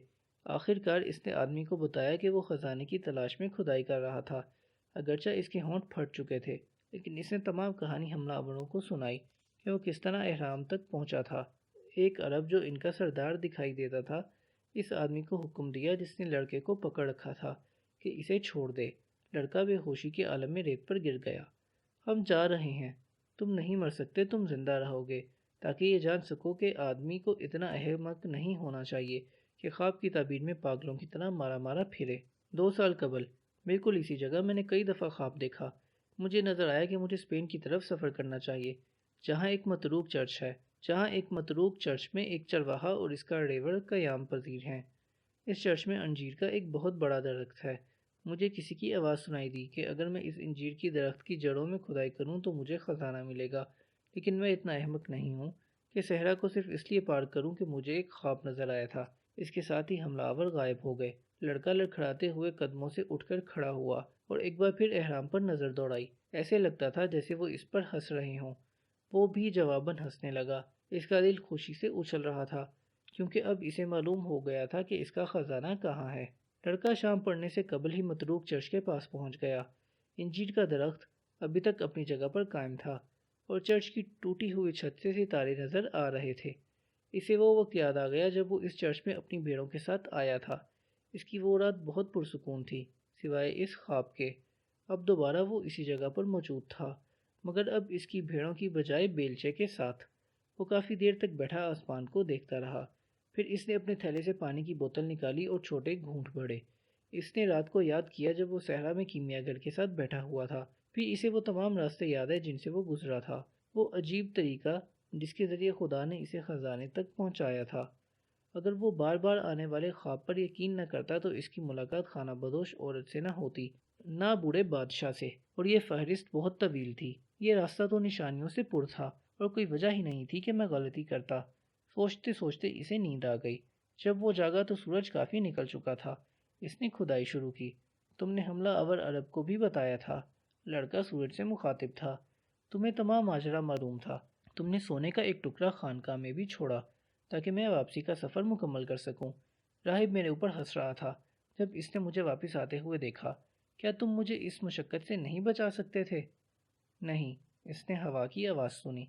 آخر کار اس نے آدمی کو بتایا کہ وہ خزانے کی تلاش میں کھدائی کر رہا تھا۔ اگرچہ اس کے ہونٹ پھٹ چکے تھے لیکن اس نے تمام کہانی حملہ آوروں کو سنائی کہ وہ کس طرح احرام تک پہنچا تھا۔ ایک عرب جو ان کا سردار دکھائی دیتا تھا، اس آدمی کو حکم دیا جس نے لڑکے کو پکڑ رکھا تھا کہ اسے چھوڑ دے۔ لڑکا بے ہوشی کے عالم میں ریت پر گر گیا۔ ہم جا رہے ہیں، تم نہیں مر سکتے، تم زندہ رہو گے، تاکہ یہ جان سکو کہ آدمی کو اتنا احمق نہیں ہونا چاہیے کہ خواب کی تعبیر میں پاگلوں کی طرح مارا مارا پھرے۔ 2 سال قبل بالکل اسی جگہ میں نے کئی دفعہ خواب دیکھا۔ مجھے نظر آیا کہ مجھے اسپین کی طرف سفر کرنا چاہیے جہاں ایک متروک چرچ میں ایک چرواہا اور اس کا ڈرائیور قیام پذیر ہیں۔ اس چرچ میں انجیر کا ایک بہت بڑا درخت ہے۔ مجھے کسی کی آواز سنائی دی کہ اگر میں اس انجیر کی درخت کی جڑوں میں کھدائی کروں تو مجھے خزانہ ملے گا، لیکن میں اتنا احمق نہیں ہوں کہ صحرا کو صرف اس لیے پار کروں کہ مجھے ایک خواب نظر آیا تھا۔ اس کے ساتھ ہی حملہ آور غائب ہو گئے۔ لڑکا لڑکھڑاتے ہوئے قدموں سے اٹھ کر کھڑا ہوا اور ایک بار پھر احرام پر نظر دوڑائی۔ ایسے لگتا تھا جیسے وہ اس پر ہنس رہے ہوں۔ وہ بھی جواباً ہنسنے لگا۔ اس کا دل خوشی سے اچھل رہا تھا کیونکہ اب اسے معلوم ہو گیا تھا کہ اس کا خزانہ کہاں ہے۔ لڑکا شام پڑنے سے قبل ہی متروک چرچ کے پاس پہنچ گیا۔ انجیر کا درخت ابھی تک اپنی جگہ پر قائم تھا اور چرچ کی ٹوٹی ہوئی چھت سے ستارے نظر آ رہے تھے۔ اسے وہ وقت یاد آ گیا جب وہ اس چرچ میں اپنی بھیڑوں کے ساتھ آیا تھا۔ اس کی وہ رات بہت پرسکون تھی سوائے اس خواب کے۔ اب دوبارہ وہ اسی جگہ پر موجود تھا مگر اب اس کی بھیڑوں کی بجائے بیلچے کے ساتھ۔ وہ کافی دیر تک بیٹھا آسمان کو دیکھتا رہا۔ پھر اس نے اپنے تھیلے سے پانی کی بوتل نکالی اور چھوٹے گھونٹ بھرے۔ اس نے رات کو یاد کیا جب وہ صحرا میں کیمیاگر کے ساتھ بیٹھا ہوا تھا۔ پھر اسے وہ تمام راستے یاد ہے جن سے وہ گزرا تھا، وہ عجیب طریقہ جس کے ذریعے خدا نے اسے خزانے تک پہنچایا تھا۔ اگر وہ بار بار آنے والے خواب پر یقین نہ کرتا تو اس کی ملاقات خانہ بدوش عورت سے نہ ہوتی، نہ بوڑھے بادشاہ سے، اور یہ فہرست بہت طویل تھی۔ یہ راستہ تو نشانیوں سے پر تھا اور کوئی وجہ ہی نہیں تھی کہ میں غلطی کرتا۔ سوچتے سوچتے اسے نیند آ گئی۔ جب وہ جاگا تو سورج کافی نکل چکا تھا۔ اس نے کھدائی شروع کی۔ تم نے حملہ آور عرب کو بھی بتایا تھا؟ لڑکا سورج سے مخاطب تھا۔ تمہیں تمام ماجرا معلوم تھا۔ تم نے سونے کا ایک ٹکڑا خانقاہ میں بھی چھوڑا تاکہ میں واپسی کا سفر مکمل کر سکوں۔ راہب میرے اوپر ہنس رہا تھا جب اس نے مجھے واپس آتے ہوئے دیکھا۔ کیا تم مجھے اس مشقت سے نہیں بچا سکتے تھے؟ نہیں، اس نے ہوا کی آواز سنی۔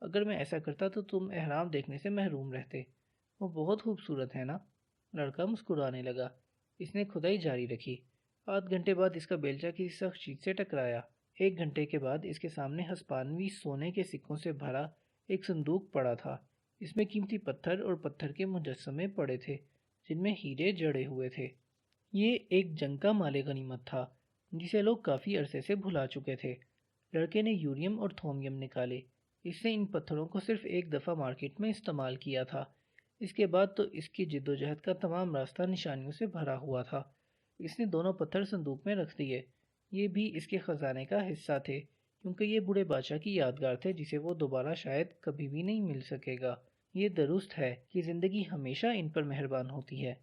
اگر میں ایسا کرتا تو تم احرام دیکھنے سے محروم رہتے۔ وہ بہت خوبصورت ہے نا؟ لڑکا مسکرانے لگا۔ اس نے کھدائی جاری رکھی۔ 8 گھنٹے بعد اس کا بیلچہ کسی سخت چیز سے ٹکرایا۔ 1 گھنٹے کے بعد اس کے سامنے ہسپانوی سونے کے سکوں سے بھرا ایک صندوق پڑا تھا۔ اس میں قیمتی پتھر اور پتھر کے مجسمے پڑے تھے جن میں ہیرے جڑے ہوئے تھے۔ یہ ایک جنگ کا مال غنیمت تھا جسے لوگ کافی عرصے سے بھلا چکے تھے۔ لڑکے نے یوریم اور تھومیم نکالے۔ اس نے ان پتھروں کو صرف ایک دفعہ مارکیٹ میں استعمال کیا تھا۔ اس کے بعد تو اس کی جد و جہد کا تمام راستہ نشانیوں سے بھرا ہوا تھا۔ اس نے دونوں پتھر صندوق میں رکھ دیے۔ یہ بھی اس کے خزانے کا حصہ تھے، کیونکہ یہ بوڑھے بادشاہ کی یادگار تھے جسے وہ دوبارہ شاید کبھی بھی نہیں مل سکے گا۔ یہ درست ہے کہ زندگی ہمیشہ ان پر مہربان ہوتی ہے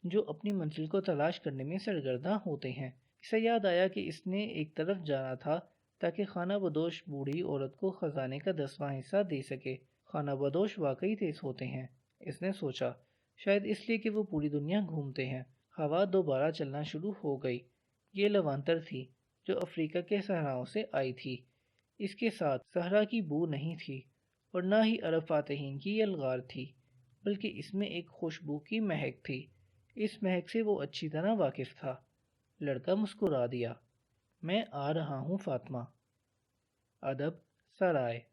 جو اپنی منزل کو تلاش کرنے میں سرگرداں ہوتے ہیں۔ اسے یاد آیا کہ اس نے ایک طرف جانا تھا تاکہ خانہ بدوش بوڑھی عورت کو خزانے کا 10واں حصہ دے سکے۔ خانہ بدوش واقعی تیز ہوتے ہیں، اس نے سوچا، شاید اس لیے کہ وہ پوری دنیا گھومتے ہیں۔ ہوا دوبارہ چلنا شروع ہو گئی۔ یہ لوانتر تھی جو افریقہ کے صحراؤں سے آئی تھی۔ اس کے ساتھ صحرا کی بو نہیں تھی اور نہ ہی عرب فاتحین کی یلغار تھی، بلکہ اس میں ایک خوشبو کی مہک تھی۔ اس مہک سے وہ اچھی طرح واقف تھا۔ لڑکا مسکرا دیا۔ میں آ رہا ہوں فاطمہ۔ ادب سرائے۔